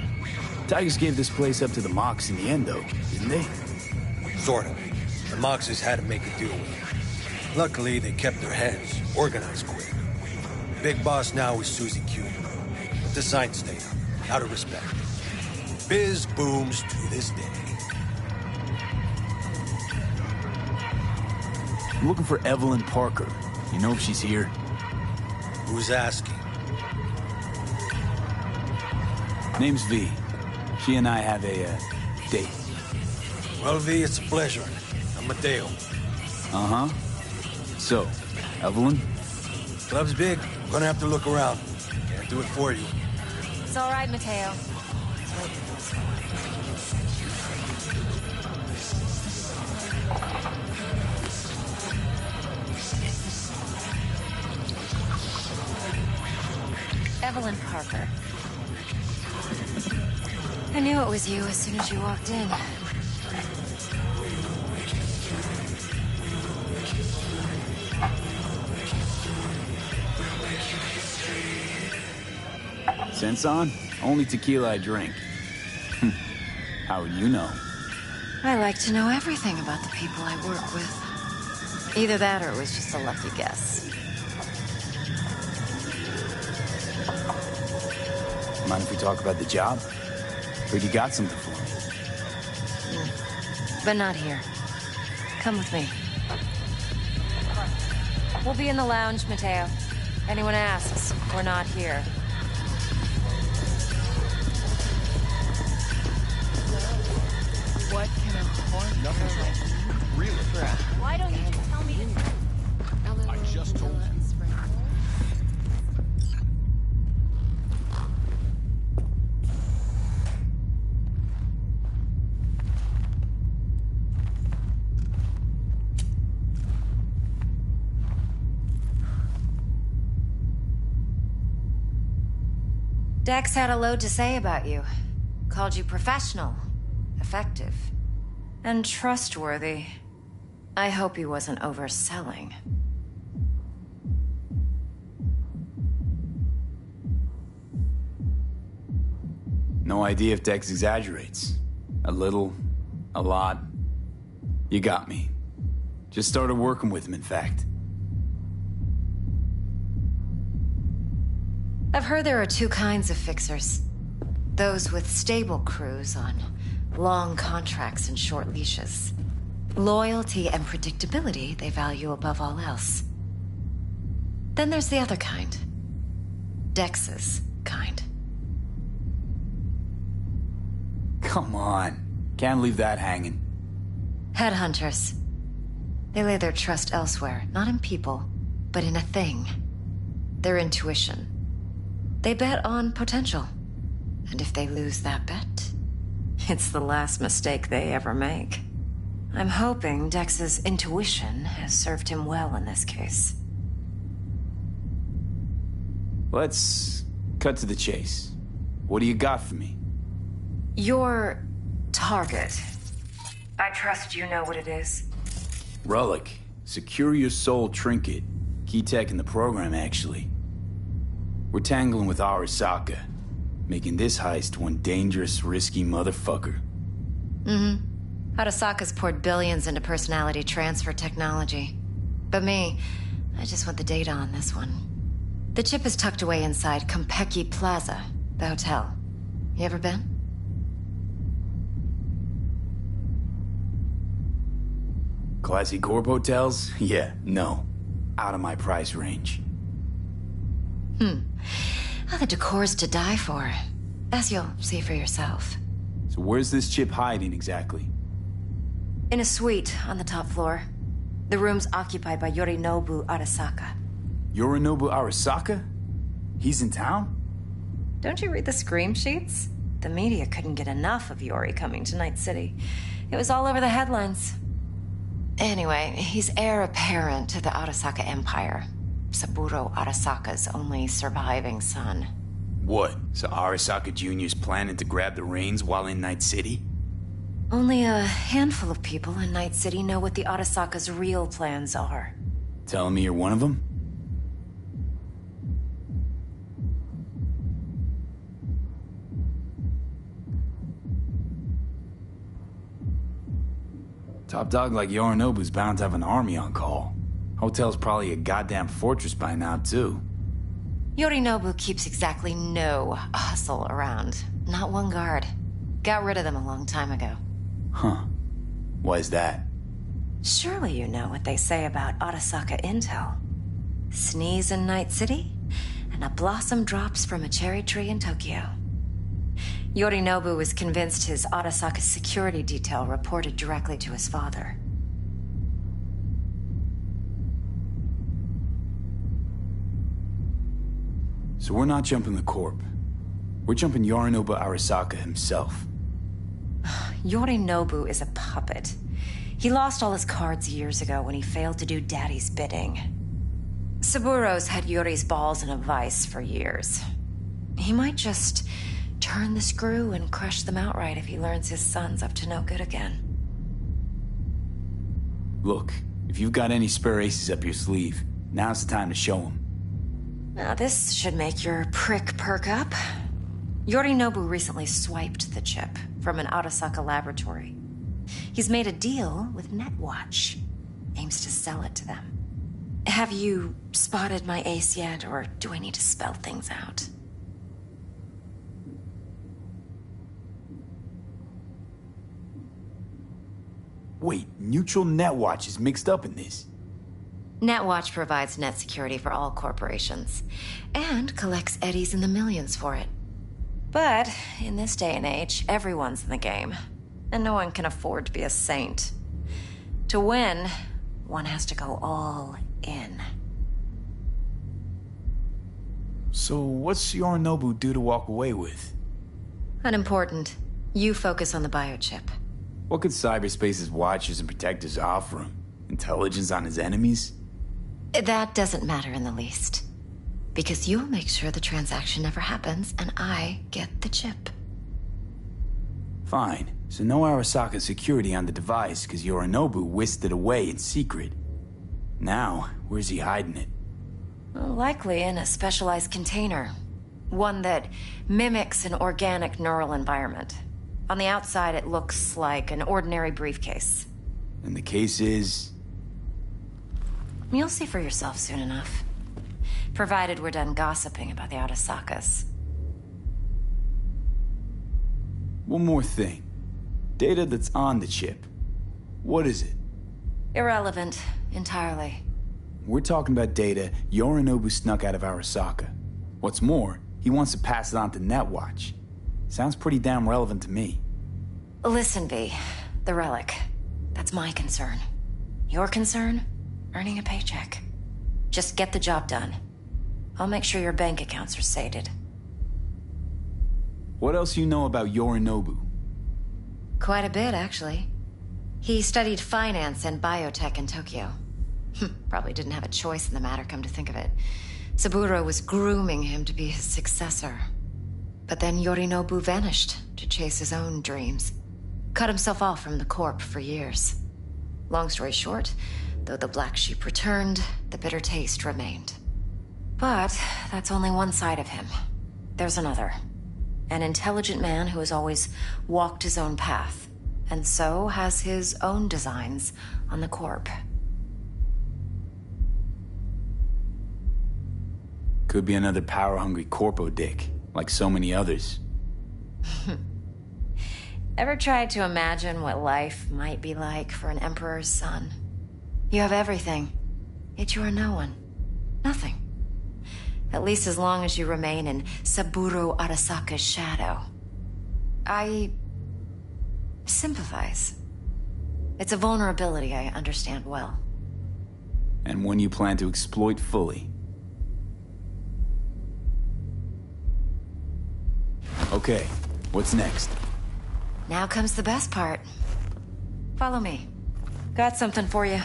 Tigers gave this place up to the Mox in the end, though, didn't they? Sort of. The Moxes had to make a deal with him. Luckily, they kept their heads, organized quick. Big boss now is Susie Q. But the sign stayed up, out of respect. Biz booms to this day. I'm looking for Evelyn Parker. You know if she's here? Who's asking? Name's V. She and I have a, date. Well, V, it's a pleasure. I'm Mateo. Uh-huh. So, Evelyn? Club's big. I'm gonna have to look around. Can't do it for you. It's all right, Mateo. Evelyn Parker. I knew it was you as soon as you walked in. Sense on? Only tequila I drink. How would you know? I like to know everything about the people I work with. Either that or it was just a lucky guess. Mind if we talk about the job? Heard you got something for me. But not here. Come with me. We'll be in the lounge, Mateo. Anyone asks, we're not here. What can a horn like Really? Why don't you just tell me to... I just told you. Dex had a load to say about you. Called you professional, effective, and trustworthy. I hope he wasn't overselling. No idea if Dex exaggerates. A little, a lot. You got me. Just started working with him, in fact. I've heard there are two kinds of fixers. Those with stable crews on long contracts and short leashes. Loyalty and predictability they value above all else. Then there's the other kind. Dex's kind. Come on. Can't leave that hanging. Headhunters. They lay their trust elsewhere, not in people, but in a thing. Their intuition. They bet on potential. And if they lose that bet, it's the last mistake they ever make. I'm hoping Dex's intuition has served him well in this case. Let's cut to the chase. What do you got for me? Your target. I trust you know what it is. Relic. Secure your soul trinket. Key tech in the program, actually. We're tangling with Arasaka, making this heist one dangerous, risky motherfucker. Arasaka's poured billions into personality transfer technology. But me, I just want the data on this one. The chip is tucked away inside Konpeki Plaza, the hotel. You ever been? Classy corp hotels? Yeah, no. Out of my price range. The decor's to die for, as you'll see for yourself. So where's this chip hiding exactly? In a suite on the top floor. The room's occupied by Yorinobu Arasaka. Yorinobu Arasaka? He's in town? Don't you read the scream sheets? The media couldn't get enough of Yori coming to Night City. It was all over the headlines. Anyway, he's heir apparent to the Arasaka Empire. Saburo Arasaka's only surviving son. What? So Arasaka Jr.'s planning to grab the reins while in Night City? Only a handful of people in Night City know what the Arasaka's real plans are. Telling me you're one of them? Top dog like Yorinobu's bound to have an army on call. Hotel's probably a goddamn fortress by now, too. Yorinobu keeps exactly no hustle around. Not one guard. Got rid of them a long time ago. Huh. Why is that? Surely you know what they say about Arasaka intel. Sneeze in Night City, and a blossom drops from a cherry tree in Tokyo. Yorinobu was convinced his Arasaka security detail reported directly to his father. So we're not jumping the Corp. We're jumping Yorinobu Arasaka himself. Yorinobu is a puppet. He lost all his cards years ago when he failed to do Daddy's bidding. Saburo's had Yori's balls in a vice for years. He might just turn the screw and crush them outright if he learns his son's up to no good again. Look, if you've got any spare aces up your sleeve, now's the time to show them. Now this should make your prick perk up. Yorinobu recently swiped the chip from an Arasaka laboratory. He's made a deal with Netwatch. Aims to sell it to them. Have you spotted my ace yet, or do I need to spell things out? Wait, Neutral Netwatch is mixed up in this. Netwatch provides net security for all corporations, and collects eddies in the millions for it. But in this day and age, everyone's in the game, and no one can afford to be a saint. To win, one has to go all in. So what's Yorinobu due to walk away with? Unimportant. You focus on the biochip. What could cyberspace's watchers and protectors offer him? Intelligence on his enemies? That doesn't matter in the least. Because you'll make sure the transaction never happens, and I get the chip. Fine. So no Arasaka security on the device, because Yorinobu whisked it away in secret. Now, where's he hiding it? Likely in a specialized container. One that mimics an organic neural environment. On the outside, it looks like an ordinary briefcase. And the case is... You'll see for yourself soon enough. Provided we're done gossiping about the Arasakas. One more thing. Data that's on the chip. What is it? Irrelevant, entirely. We're talking about data Yorinobu snuck out of Arasaka. What's more, he wants to pass it on to Netwatch. Sounds pretty damn relevant to me. Listen, V. The relic. That's my concern. Your concern? Earning a paycheck. Just get the job done. I'll make sure your bank accounts are sated. What else you know about Yorinobu? Quite a bit, actually. He studied finance and biotech in Tokyo. Probably didn't have a choice in the matter, come to think of it. Saburo was grooming him to be his successor. But then Yorinobu vanished to chase his own dreams. Cut himself off from the Corp for years. Long story short, though the black sheep returned, the bitter taste remained. But that's only one side of him. There's another. An intelligent man who has always walked his own path, and so has his own designs on the Corp. Could be another power-hungry corpo dick, like so many others. Ever tried to imagine what life might be like for an emperor's son? You have everything, yet you are no one. Nothing. At least as long as you remain in Saburo Arasaka's shadow. I sympathize. It's a vulnerability I understand well. And one you plan to exploit fully. Okay, what's next? Now comes the best part. Follow me. Got something for you.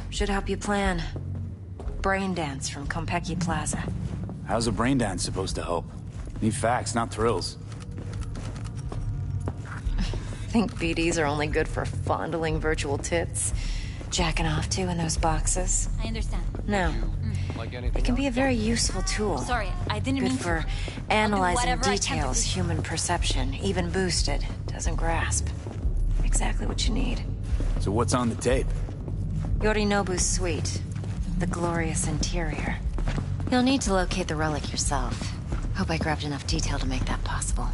Should help you plan. Brain dance from Konpeki Plaza. How's a brain dance supposed to help? Need facts, not thrills. Think BDs are only good for fondling virtual tits? Jacking off to in those boxes? I understand. No. Like It can be a very useful tool. Sorry, I didn't mean Good for to. analyzing whatever I can to details human perception, even boosted, doesn't grasp. Exactly what you need. So what's on the tape? Yorinobu's suite. The glorious interior. You'll need to locate the relic yourself. Hope I grabbed enough detail to make that possible.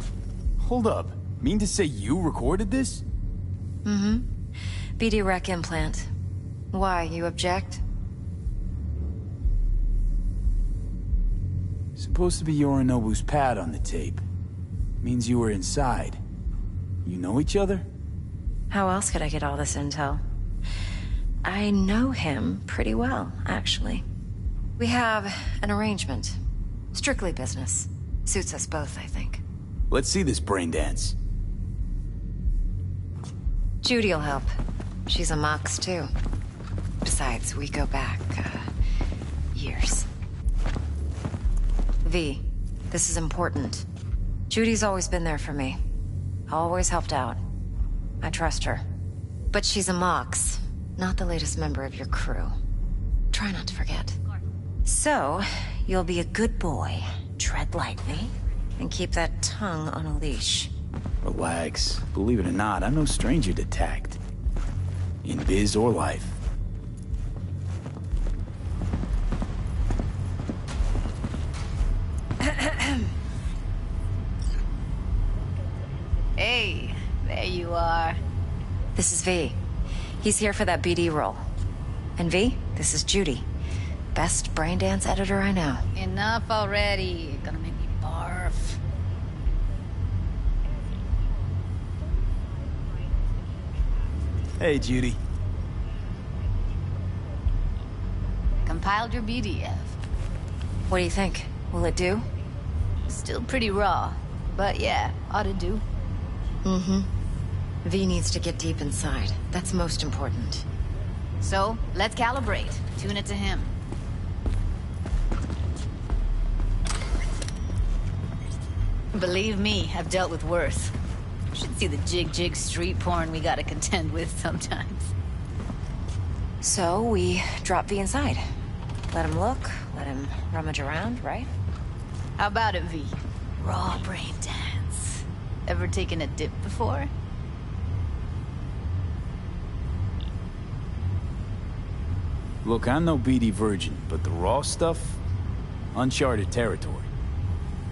Hold up. Mean to say you recorded this? Mm-hmm. BD rec implant. Why, you object? Supposed to be Yorinobu's pad on the tape. Means you were inside. You know each other? How else could I get all this intel? I know him pretty well, actually. We have an arrangement. Strictly business. Suits us both, I think. Let's see this brain dance. Judy'll help. She's a Mox, too. Besides, we go back, years. V, this is important. Judy's always been there for me. Always helped out. I trust her. But she's a Mox, not the latest member of your crew. Try not to forget. So, you'll be a good boy, tread lightly, and keep that tongue on a leash. Relax. Believe it or not, I'm no stranger to tact. In biz or life. Hey, there you are. This is V. He's here for that BD role. And V, this is Judy. Best brain dance editor I know. Enough already. You're gonna make me barf. Hey, Judy. Compiled your BDF. What do you think? Will it do? Still pretty raw, but yeah, ought to do. Mm-hmm. V needs to get deep inside. That's most important. So, let's calibrate. Tune it to him. Believe me, I've dealt with worse. Should see the jig-jig street porn we gotta contend with sometimes. So, we drop V inside. Let him look, let him rummage around, right? How about it, V? raw brain dance. Ever taken a dip before? Look, I'm no BD virgin, but the raw stuff, uncharted territory.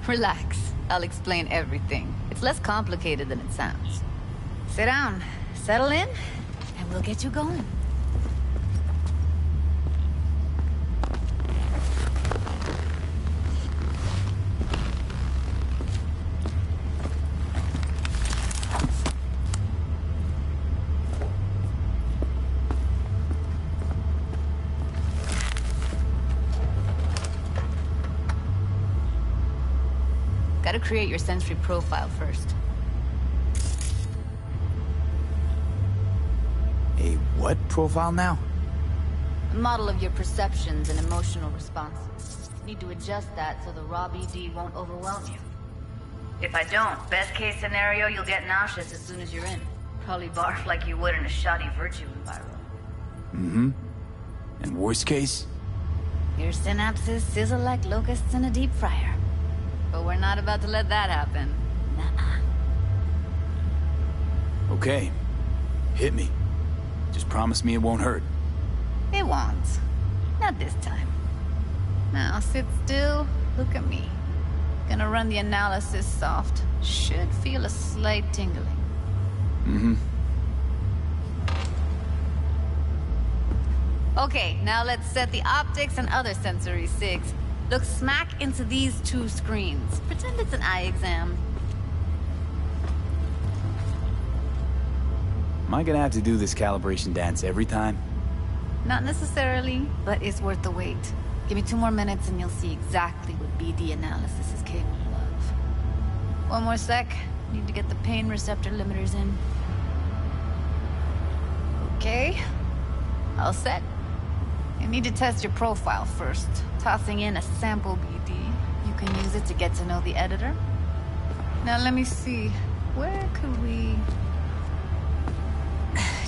Relax. I'll explain everything. It's less complicated than it sounds. Sit down, settle in, and we'll get you going. Gotta create your sensory profile first. A what profile now? A model of your perceptions and emotional responses. Need to adjust that so the raw BD won't overwhelm you. If I don't, best case scenario, you'll get nauseous as soon as you're in. Probably barf like you would in a shoddy virtue environment. Mm-hmm. And worst case? Your synapses sizzle like locusts in a deep fryer. But we're not about to let that happen. Nuh-uh. Okay. Hit me. Just promise me it won't hurt. It won't. Not this time. Now sit still, look at me. Gonna run the analysis soft. Should feel a slight tingling. Mm-hmm. Okay, now let's set the optics and other sensory sigs. Look smack into these two screens. Pretend it's an eye exam. Am I gonna have to do this calibration dance every time? Not necessarily, but it's worth the wait. Give me 2 more minutes and you'll see exactly what BD analysis is capable of. 1 more sec. Need to get the pain receptor limiters in. Okay. All set. You need to test your profile first. Tossing in a sample BD. You can use it to get to know the editor. Now let me see. Where could we...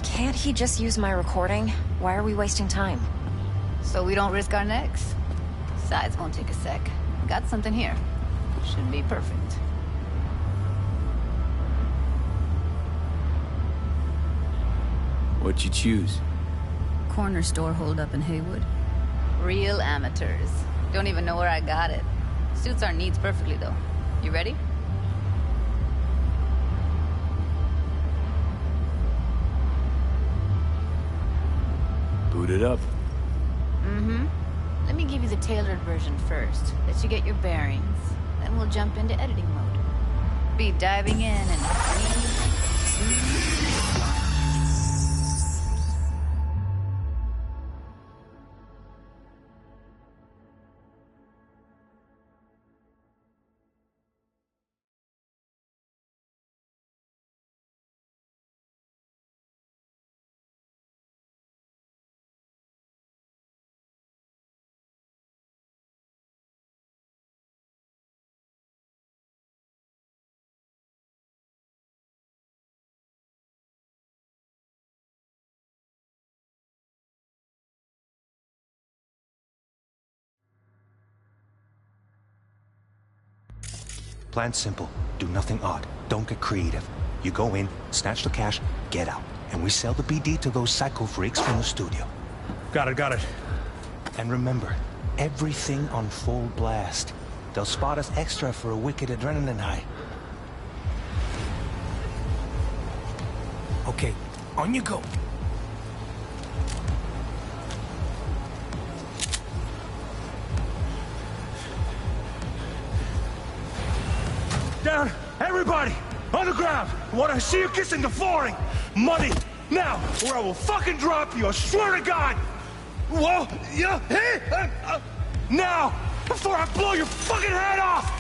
Can't he just use my recording? Why are we wasting time? So we don't risk our necks? Besides, won't take a sec. Got something here. Should be perfect. What'd you choose? Corner store holdup in Haywood. Real amateurs. Don't even know where I got it. Suits our needs perfectly, though. You ready? Boot it up. Mm-hmm. Let me give you the tailored version first. Let you get your bearings. Then we'll jump into editing mode. Be diving in and... Plan simple. Do nothing odd. Don't get creative. You go in, snatch the cash, get out. And we sell the BD to those psycho freaks from the studio. Got it. And remember, everything on full blast. They'll spot us extra for a wicked adrenaline high. Okay, on you go. Down! Everybody! On the ground! I want to see you kissing the flooring! Money! Now! Or I will fucking drop you! I swear to God! Whoa! Yeah! Hey! Now! Before I blow your fucking head off!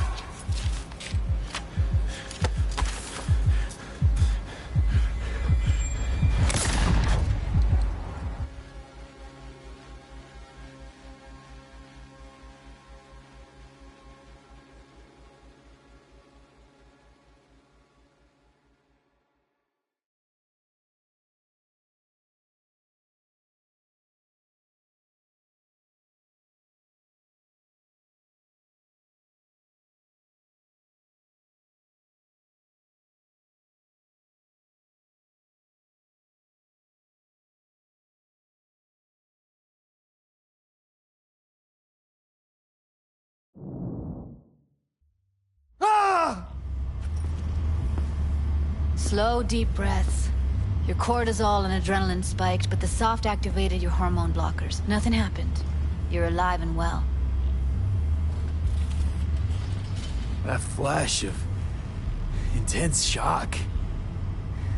Slow, deep breaths. Your cortisol and adrenaline spiked, but the soft activated your hormone blockers. Nothing happened. You're alive and well. That flash of intense shock.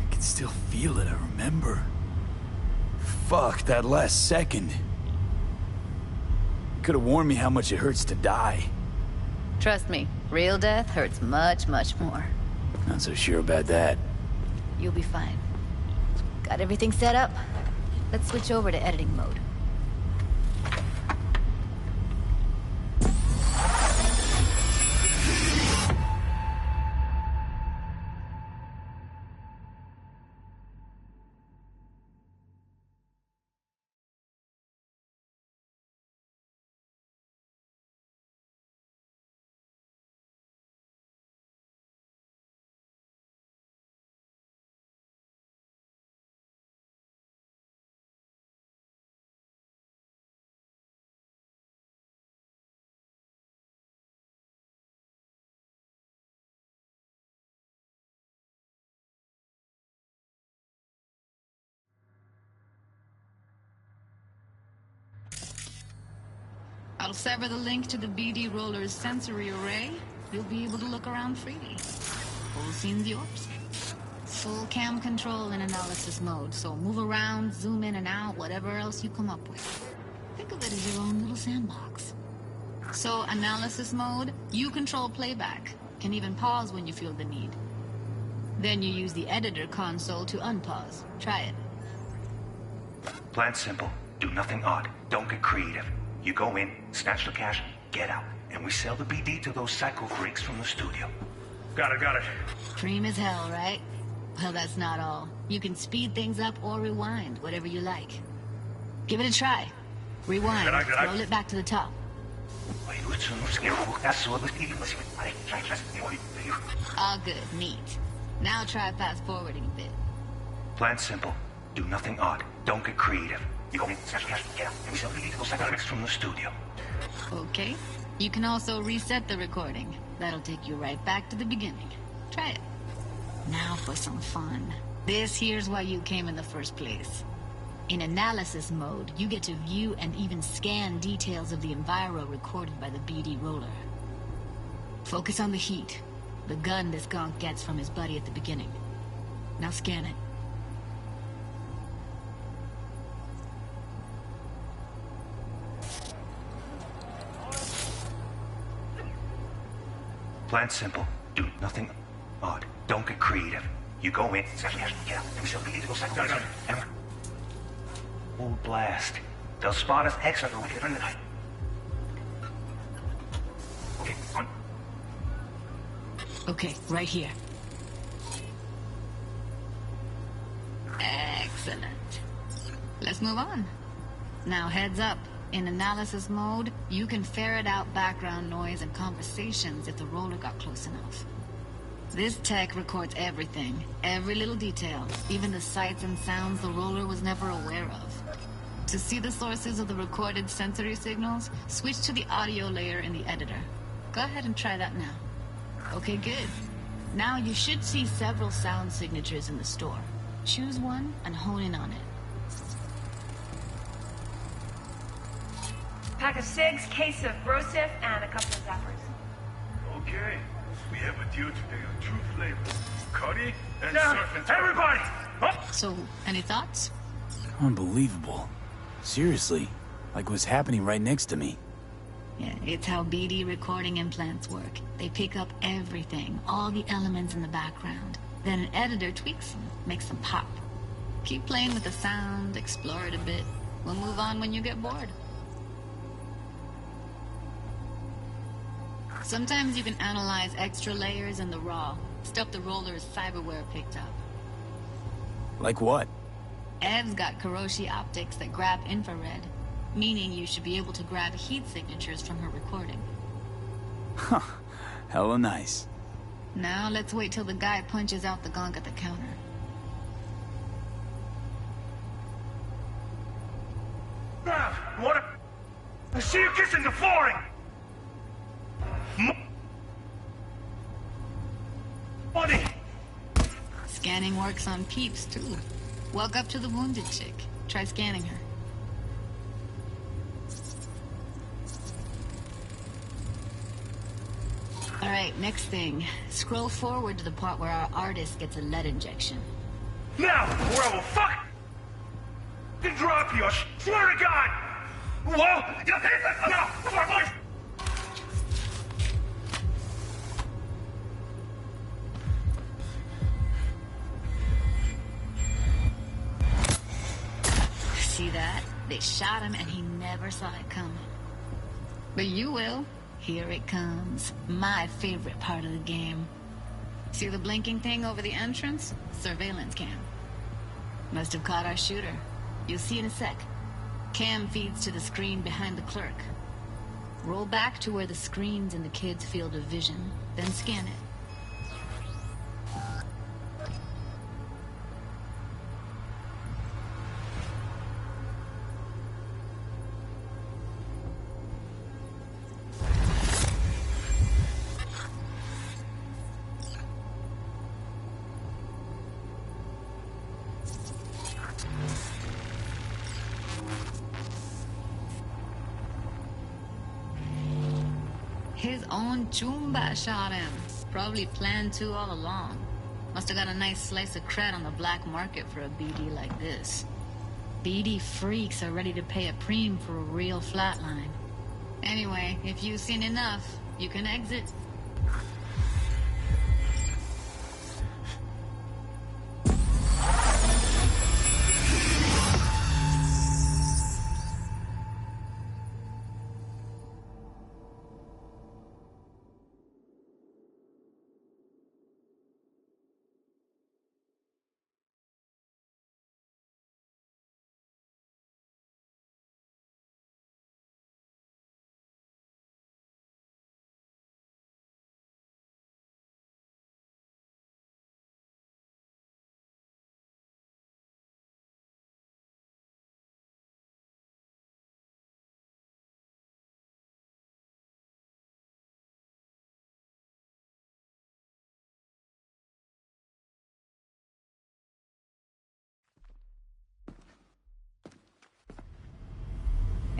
I can still feel it, I remember. Fuck, that last second. Could have warned me how much it hurts to die. Trust me, real death hurts much, much more. Not so sure about that. You'll be fine. Got everything set up? Let's switch over to editing mode. I'll sever the link to the BD Roller's sensory array. You'll be able to look around freely. Whole scene's yours. Full cam control in analysis mode, so move around, zoom in and out, whatever else you come up with. Think of it as your own little sandbox. So, analysis mode, you control playback. Can even pause when you feel the need. Then you use the editor console to unpause. Try it. Plan simple. Do nothing odd. Don't get creative. You go in, snatch the cash, get out. And we sell the BD to those psycho freaks from the studio. Got it. Cream as hell, right? Well, that's not all. You can speed things up or rewind, whatever you like. Give it a try. Rewind. Roll it back to the top. All good. Neat. Now try fast forwarding a bit. Plan simple. Do nothing odd. Don't get creative. You go in, snatch the cash, get out. And we sell the BD to those psycho freaks from the studio. Okay. You can also reset the recording. That'll take you right back to the beginning. Try it. Now for some fun. This here's why you came in the first place. In analysis mode, you get to view and even scan details of the enviro recorded by the BD Roller. Focus on the heat. The gun this gonk gets from his buddy at the beginning. Now scan it. Plan simple. Do nothing odd. Don't get creative. You go in, snatch the cash, get out. And we sell the BD to those psycho freaks. Full blast. They'll spot us extra when we get in the night. Okay, on. Okay, right here. Excellent. Let's move on. Now heads up. In analysis mode, you can ferret out background noise and conversations if the roller got close enough. This tech records everything, every little detail, even the sights and sounds the roller was never aware of. To see the sources of the recorded sensory signals, switch to the audio layer in the editor. Go ahead and try that now. Okay, good. Now you should see several sound signatures in the store. Choose one and hone in on it. Pack of cigs, case of Brosif, and a couple of zappers. Okay. We have a deal today on two flavors. Curry and surf and turf. Everybody! Up! So, any thoughts? Unbelievable. Seriously, like what's happening right next to me. Yeah, it's how BD recording implants work. They pick up everything, all the elements in the background. Then an editor tweaks them, makes them pop. Keep playing with the sound, explore it a bit. We'll move on when you get bored. Sometimes you can analyze extra layers in the raw, stuff the roller's cyberware picked up. Like what? Ev's got Kiroshi optics that grab infrared, meaning you should be able to grab heat signatures from her recording. Huh. Hella nice. Now let's wait till the guy punches out the gonk at the counter. What? I see you kissing the flooring! Money! Scanning Scanning works on peeps, too. Walk up to the wounded chick. Try scanning her. Alright, next thing. Scroll forward to the part where our artist gets a lead injection. Now, or I will fuck drop you, I swear to God! Whoa! No! See that? They shot him and he never saw it coming. But you will. Here it comes. My favorite part of the game. See the blinking thing over the entrance? Surveillance cam. Must have caught our shooter. You'll see in a sec. Cam feeds to the screen behind the clerk. Roll back to where the screen's in the kid's field of vision, then scan it. His own Chumba shot him. Probably planned to all along. Must have got a nice slice of cred on the black market for a BD like this. BD freaks are ready to pay a preem for a real flatline. Anyway, if you've seen enough, you can exit.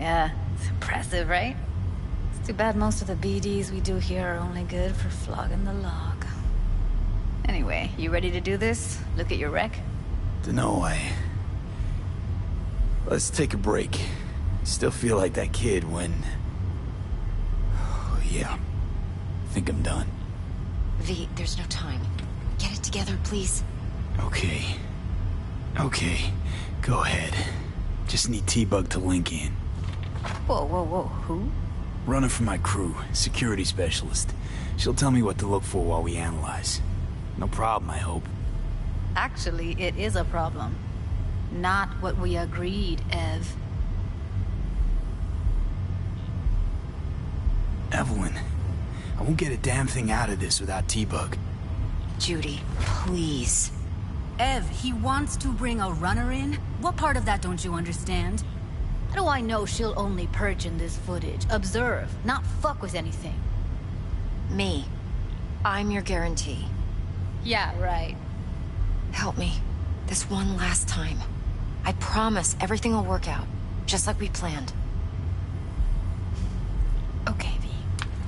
Yeah, it's impressive, right? It's too bad most of the BDs we do here are only good for flogging the log. Anyway, you ready to do this? Look at your wreck? Dunno, Let's take a break. Still feel like that kid when... Oh, yeah. Think I'm done. V, there's no time. Get it together, please. Okay. Okay. Go ahead. Just need T-Bug to link in. Whoa, whoa, whoa, who? Running for my crew, security specialist. She'll tell me what to look for while we analyze. No problem, I hope. Actually, it is a problem. Not what we agreed, Ev. Evelyn, I won't get a damn thing out of this without T-Bug. Judy, please. Ev, he wants to bring a runner in? What part of that don't you understand? How do I know she'll only perch in this footage? Observe, not fuck with anything. Me. I'm your guarantee. Yeah, right. Help me. This one last time. I promise everything will work out, just like we planned. Okay, V.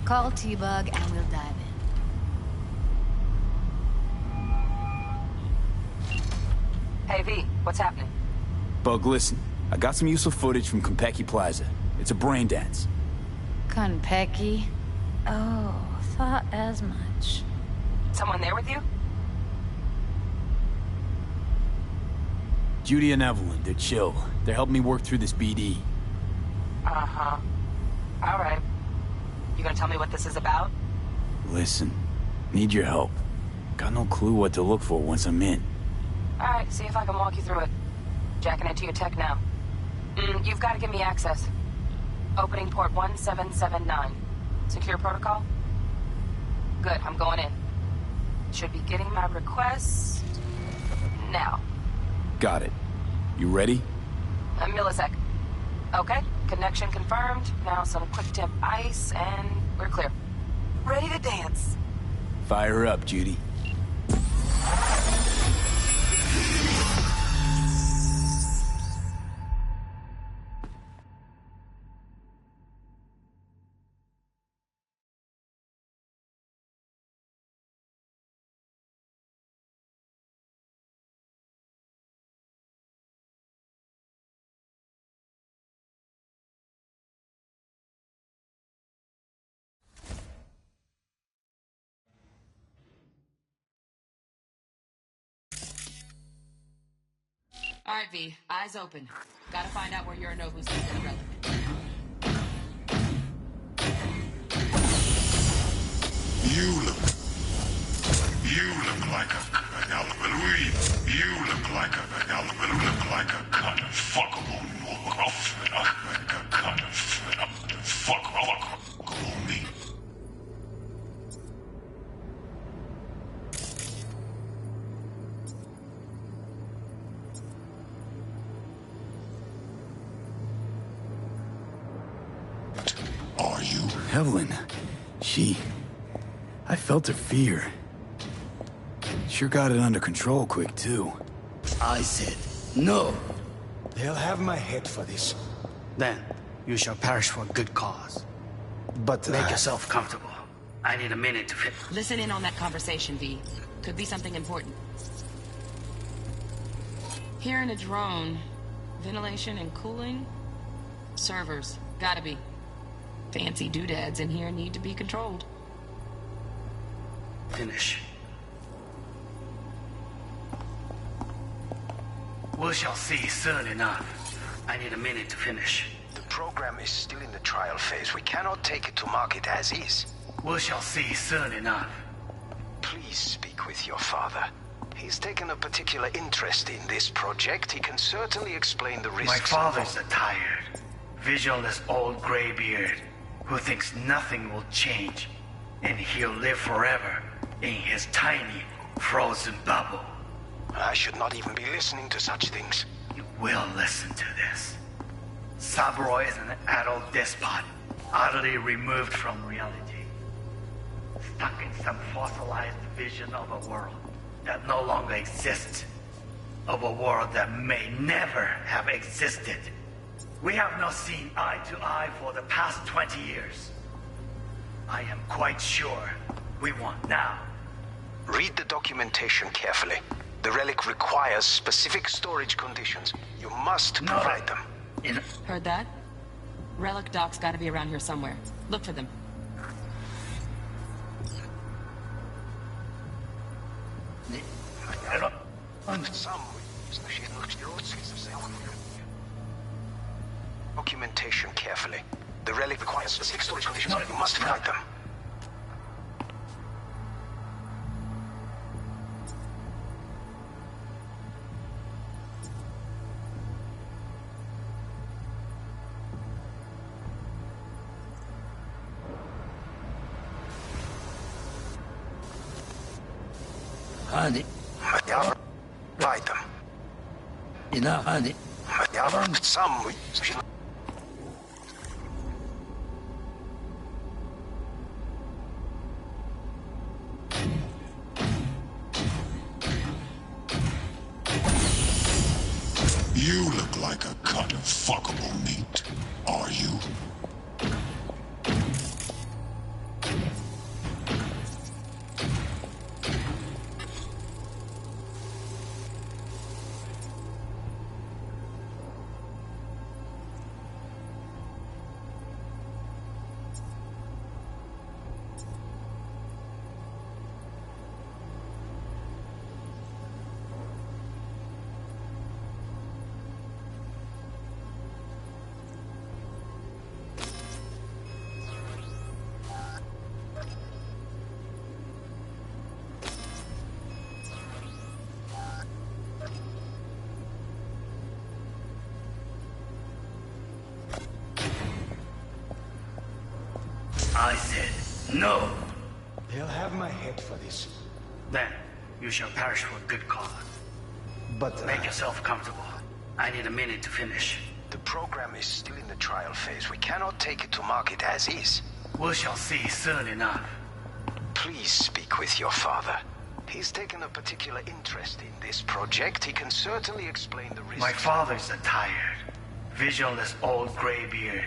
Call T-Bug and we'll dive in. Hey, V, what's happening? Bug, listen. I got some useful footage from Konpeki Plaza. It's a brain dance. Konpeki? Oh, thought as much. Someone there with you? Judy and Evelyn, they're chill. They're helping me work through this BD. Uh-huh. All right. You gonna tell me what this is about? Listen, need your help. Got no clue what to look for once I'm in. All right, see if I can walk you through it. Jacking into your tech now. You've got to give me access. Opening port 1779. Secure protocol? Good, I'm going in. Should be getting my request... now. Got it. You ready? A millisec. Okay, connection confirmed. Now some quick temp ice, and we're clear. Ready to dance. Fire up, Judy. right, V. Eyes open. Gotta find out where Yorinobu's keeping the relic. You look like a kind of fuckable me. Are you? Evelyn. I felt her fear. Sure got it under control quick, too. I said, no. They'll have my head for this. Then, you shall perish for a good cause. But make yourself comfortable. I need a minute to fit. Listen in on that conversation, V. Could be something important. Here in a drone, ventilation and cooling? Servers, gotta be. Fancy doodads in here need to be controlled. Finish. We shall see soon enough. I need a minute to finish. The program is still in the trial phase. We cannot take it to market as is. We shall see soon enough. Please speak with your father. He's taken a particular interest in this project. He can certainly explain the risks. My father's a tired, visionless old graybeard who thinks nothing will change, and he'll live forever in his tiny, frozen bubble. I should not even be listening to such things. You will listen to this. Saburo is an adult despot, utterly removed from reality. Stuck in some fossilized vision of a world that no longer exists. Of a world that may never have existed. We have not seen eye to eye for the past 20 years. I am quite sure we want now. Read the documentation carefully. The relic requires specific storage conditions. You must provide them. Heard that? Relic docs gotta be around here somewhere. Look for them. Documentation carefully. The relic requires specific storage conditions. You must provide them. Honey. Provide them. Enough, honey. Some. You look like a cut of fuckable meat. Are you? I said no. They'll have my head for this. Then, you shall perish for a good cause. But make yourself comfortable. I need a minute to finish. The program is still in the trial phase. We cannot take it to market as is. We shall see soon enough. Please speak with your father. He's taken a particular interest in this project. He can certainly explain the risks. My father's a tired, visionless old graybeard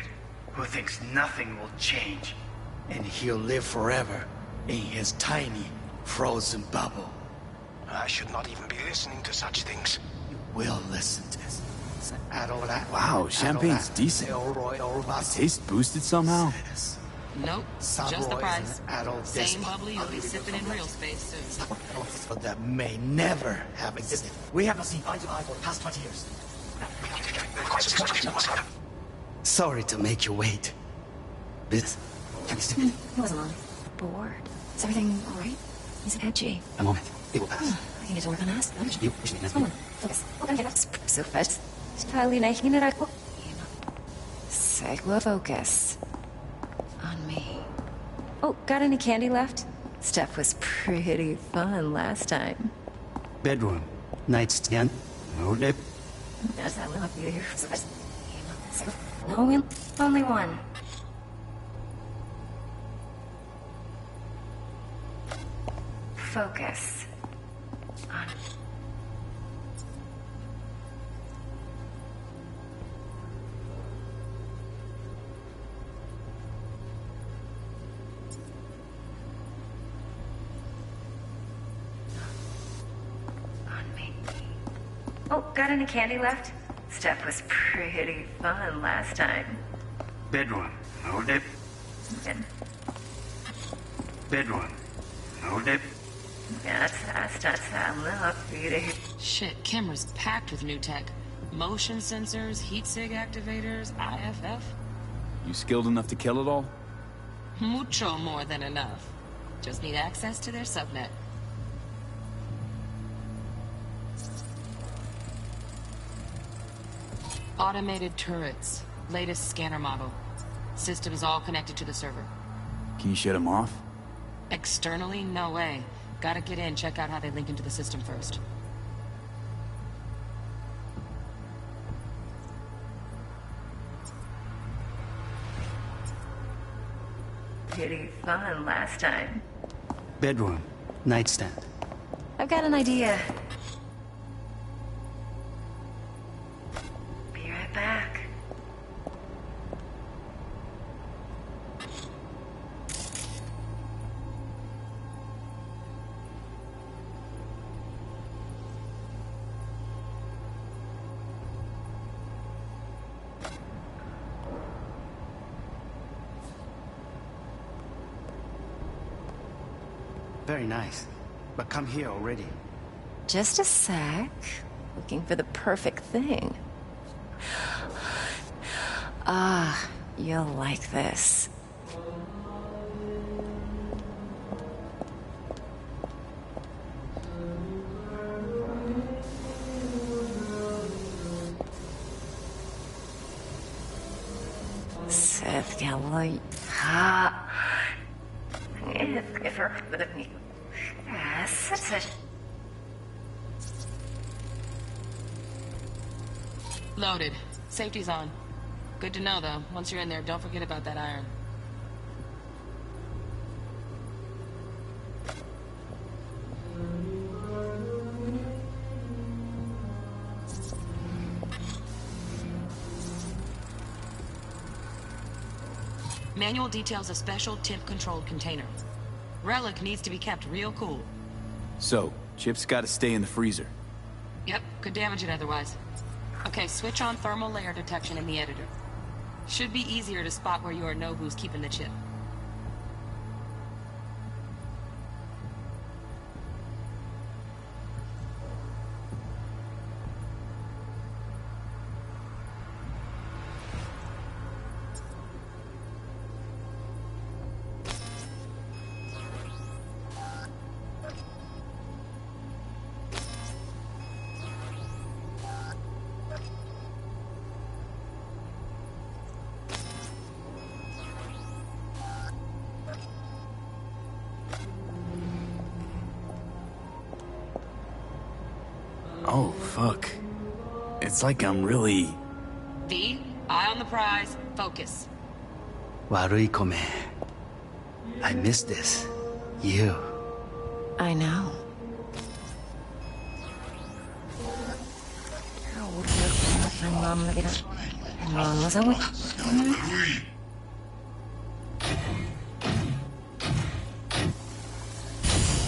who thinks nothing will change, and he'll live forever in his tiny, frozen bubble. I should not even be listening to such things. You will listen to this. It's an adult act. Wow, champagne's decent. The taste boosted somehow? Nope, just the Sabro price. is an adult Same despot. bubbly you'll be sipping in real space soon. But that may never have existed. We have not seen eye to eye for the past 20 years. Sorry to make you wait. Business. He wasn't on. Bored. Is everything alright? He's edgy. A moment. It will pass. I can get to work on us. You push me next. So fast. Stali na hinirako. Segwa focus. On me. Oh, got any candy left? Stuff was pretty fun last time. Bedroom. Nightstand. No dip. Yes, I love you. No, only one. Focus. On. Oh, got any candy left? Stuff was pretty fun last time. Bedroom. No dip. Bedroom. No dip. That's I love you to. Shit, camera's packed with new tech. Motion sensors, heat sig activators, IFF. You skilled enough to kill it all? Mucho more than enough. Just need access to their subnet. Automated turrets. Latest scanner model. Systems all connected to the server. Can you shut them off? Externally, no way. Gotta get in, check out how they link into the system first. Pretty fun last time. Bedroom. Nightstand. I've got an idea. Be right back. Very nice. But come here already. Just a sec. Looking for the perfect thing. Ah, you'll like this. Seth Galloy. Ha. If her with me. Yes. Loaded. Safety's on. Good to know, though. Once you're in there, don't forget about that iron. Manual details a special temp-controlled container. Relic needs to be kept real cool. So, Chip's gotta stay in the freezer. Yep, could damage it otherwise. Okay, switch on thermal layer detection in the editor. Should be easier to spot where you or know who's keeping the chip. Oh, fuck. It's like I'm really... V, eye on the prize, focus. Warui kome. I miss this. You. I know.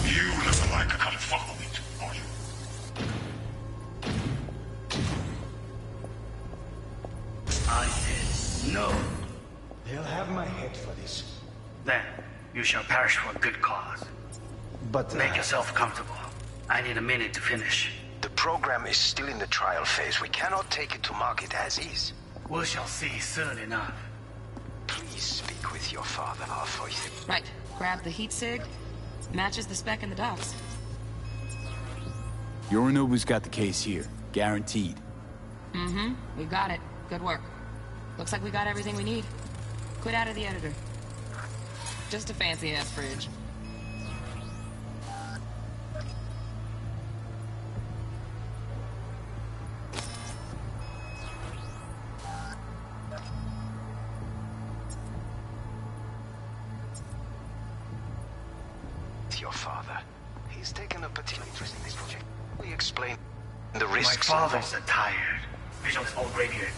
You look like a kind of fuck with it, are you? I said no. They'll have my head for this. Then, you shall perish for a good cause. But... Make yourself comfortable. I need a minute to finish. The program is still in the trial phase. We cannot take it to market as is. We shall see soon enough. Please speak with your father, Arthur. Right. Grab the heat sig. Matches the spec in the docs. Yorinobu's got the case here. Guaranteed. Mm-hmm. We got it. Good work. Looks like we got everything we need. Quit out of the editor. Just a fancy-ass fridge. Your father. He's taken a particular interest in this project. We explain the risks. My father's tired. Vision is all right here.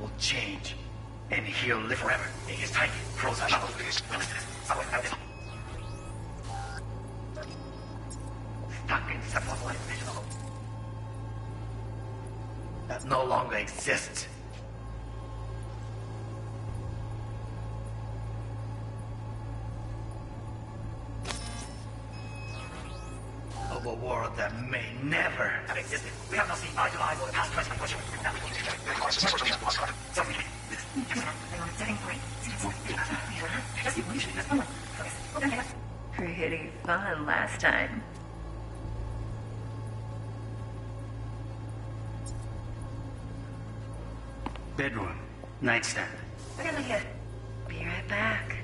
Will change, and he'll live forever. In his time, frozen. Stuck in some vision that no longer exists. Of a world that may never have existed. We have not seen eye to eye for the past 20 years. Pretty fun last time. Bedroom, nightstand. Be right back.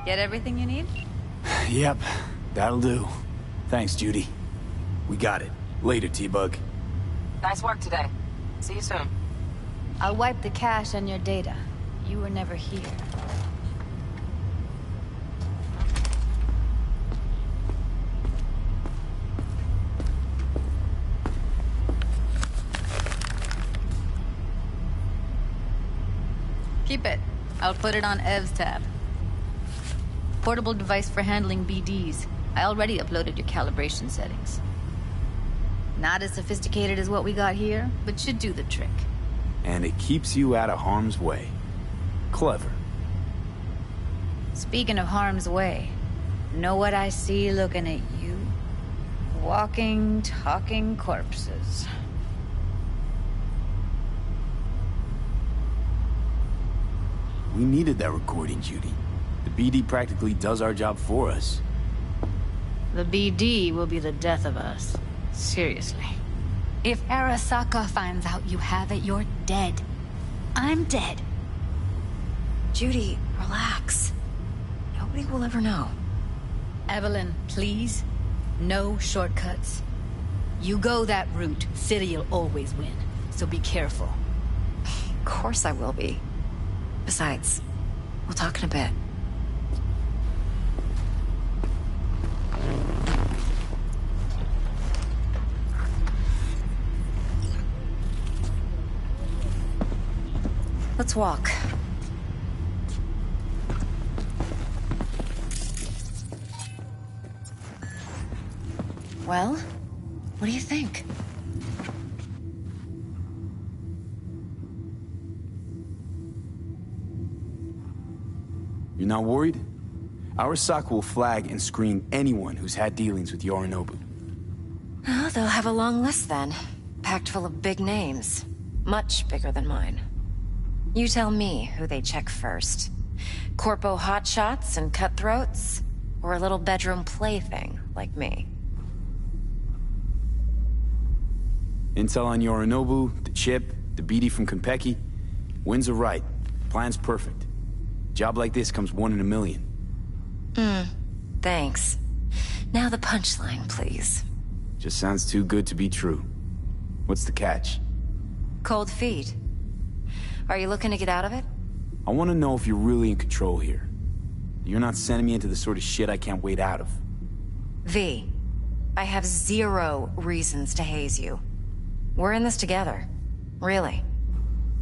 Get everything you need? Yep, that'll do. Thanks, Judy. We got it. Later, T-Bug. Nice work today. See you soon. I'll wipe the cache on your data. You were never here. Keep it. I'll put it on Ev's tab. Portable device for handling BDs. I already uploaded your calibration settings. Not as sophisticated as what we got here, but should do the trick. And it keeps you out of harm's way. Clever. Speaking of harm's way, know what I see looking at you? Walking, talking corpses. We needed that recording, Judy. The BD practically does our job for us. The BD will be the death of us. Seriously. If Arasaka finds out you have it, you're dead. I'm dead. Judy, relax. Nobody will ever know. Evelyn, please. No shortcuts. You go that route, City'll always win. So be careful. Of course I will be. Besides, we'll talk in a bit. Let's walk. Well, what do you think? You're not worried? Arasaka will flag and screen anyone who's had dealings with Yorinobu. Oh, they'll have a long list then. Packed full of big names. Much bigger than mine. You tell me who they check first. Corpo hotshots and cutthroats? Or a little bedroom plaything like me? Intel on Yorinobu, the chip, the BD from Konpeki. Winds are right. Plan's perfect. Job like this comes 1 in a million. Thanks. Now the punchline, please. Just sounds too good to be true. What's the catch? Cold feet. Are you looking to get out of it? I want to know if you're really in control here. You're not sending me into the sort of shit I can't wait out of. V, I have 0 reasons to haze you. We're in this together. Really.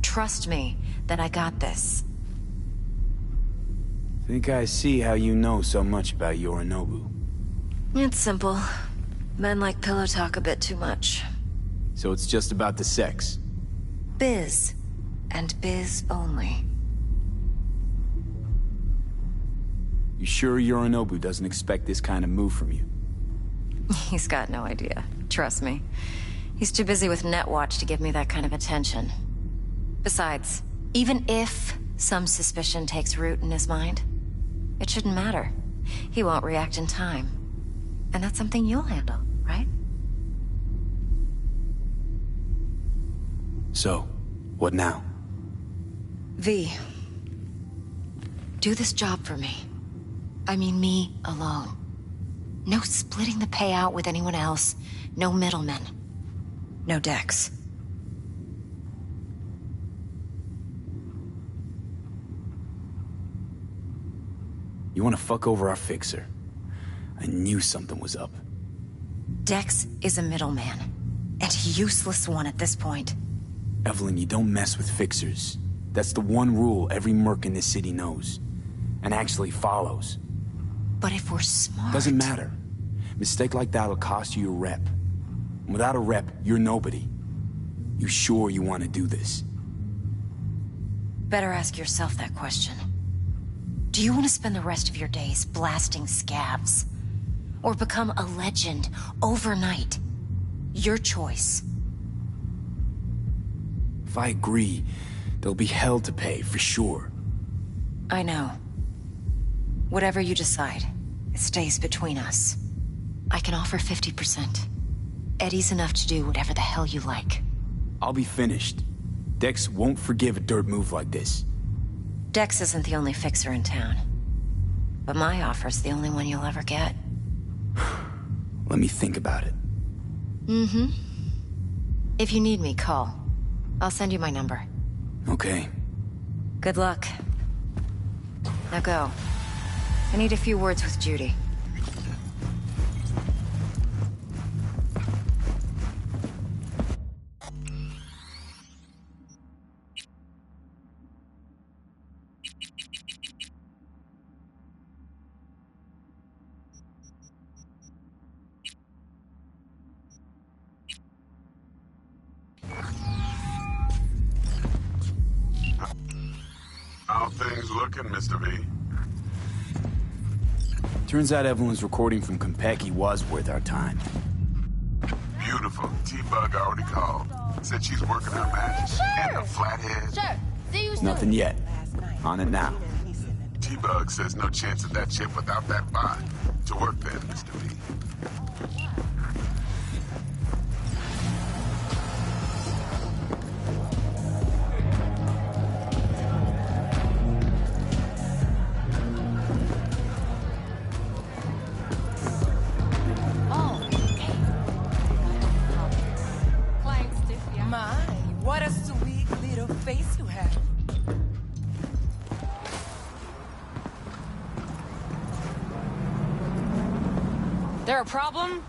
Trust me that I got this. Think I see how you know so much about Yorinobu. It's simple. Men like pillow talk a bit too much. So it's just about the sex? Biz. And biz only. You sure Yorinobu doesn't expect this kind of move from you? He's got no idea. Trust me. He's too busy with Netwatch to give me that kind of attention. Besides, even if some suspicion takes root in his mind, it shouldn't matter. He won't react in time. And that's something you'll handle, right? So, what now? V. Do this job for me. I mean me alone. No splitting the payout with anyone else. No middlemen. No Dex. You want to fuck over our fixer? I knew something was up. Dex is a middleman. And a useless one at this point. Evelyn, you don't mess with fixers. That's the one rule every merc in this city knows. And actually follows. But if we're smart... Doesn't matter. Mistake like that'll cost you your rep. And without a rep, you're nobody. You sure you want to do this? Better ask yourself that question. Do you want to spend the rest of your days blasting scabs? Or become a legend overnight? Your choice. If I agree, there'll be hell to pay, for sure. I know. Whatever you decide, it stays between us. I can offer 50%. Eddie's enough to do whatever the hell you like. I'll be finished. Dex won't forgive a dirt move like this. Dex isn't the only fixer in town. But my offer's the only one you'll ever get. Let me think about it. Mm-hmm. If you need me, call. I'll send you my number. Okay. Good luck. Now go. I need a few words with Judy. How things looking, Mr. V? Turns out Evelyn's recording from Konpeki was worth our time. Beautiful. T-Bug already called. Said she's working her magic. And the flathead. Sure. See you soon. Nothing yet. On it now. T-Bug says no chance of that chip without that bot. To work then, Mr. V. What a sweet little face you have. There a problem?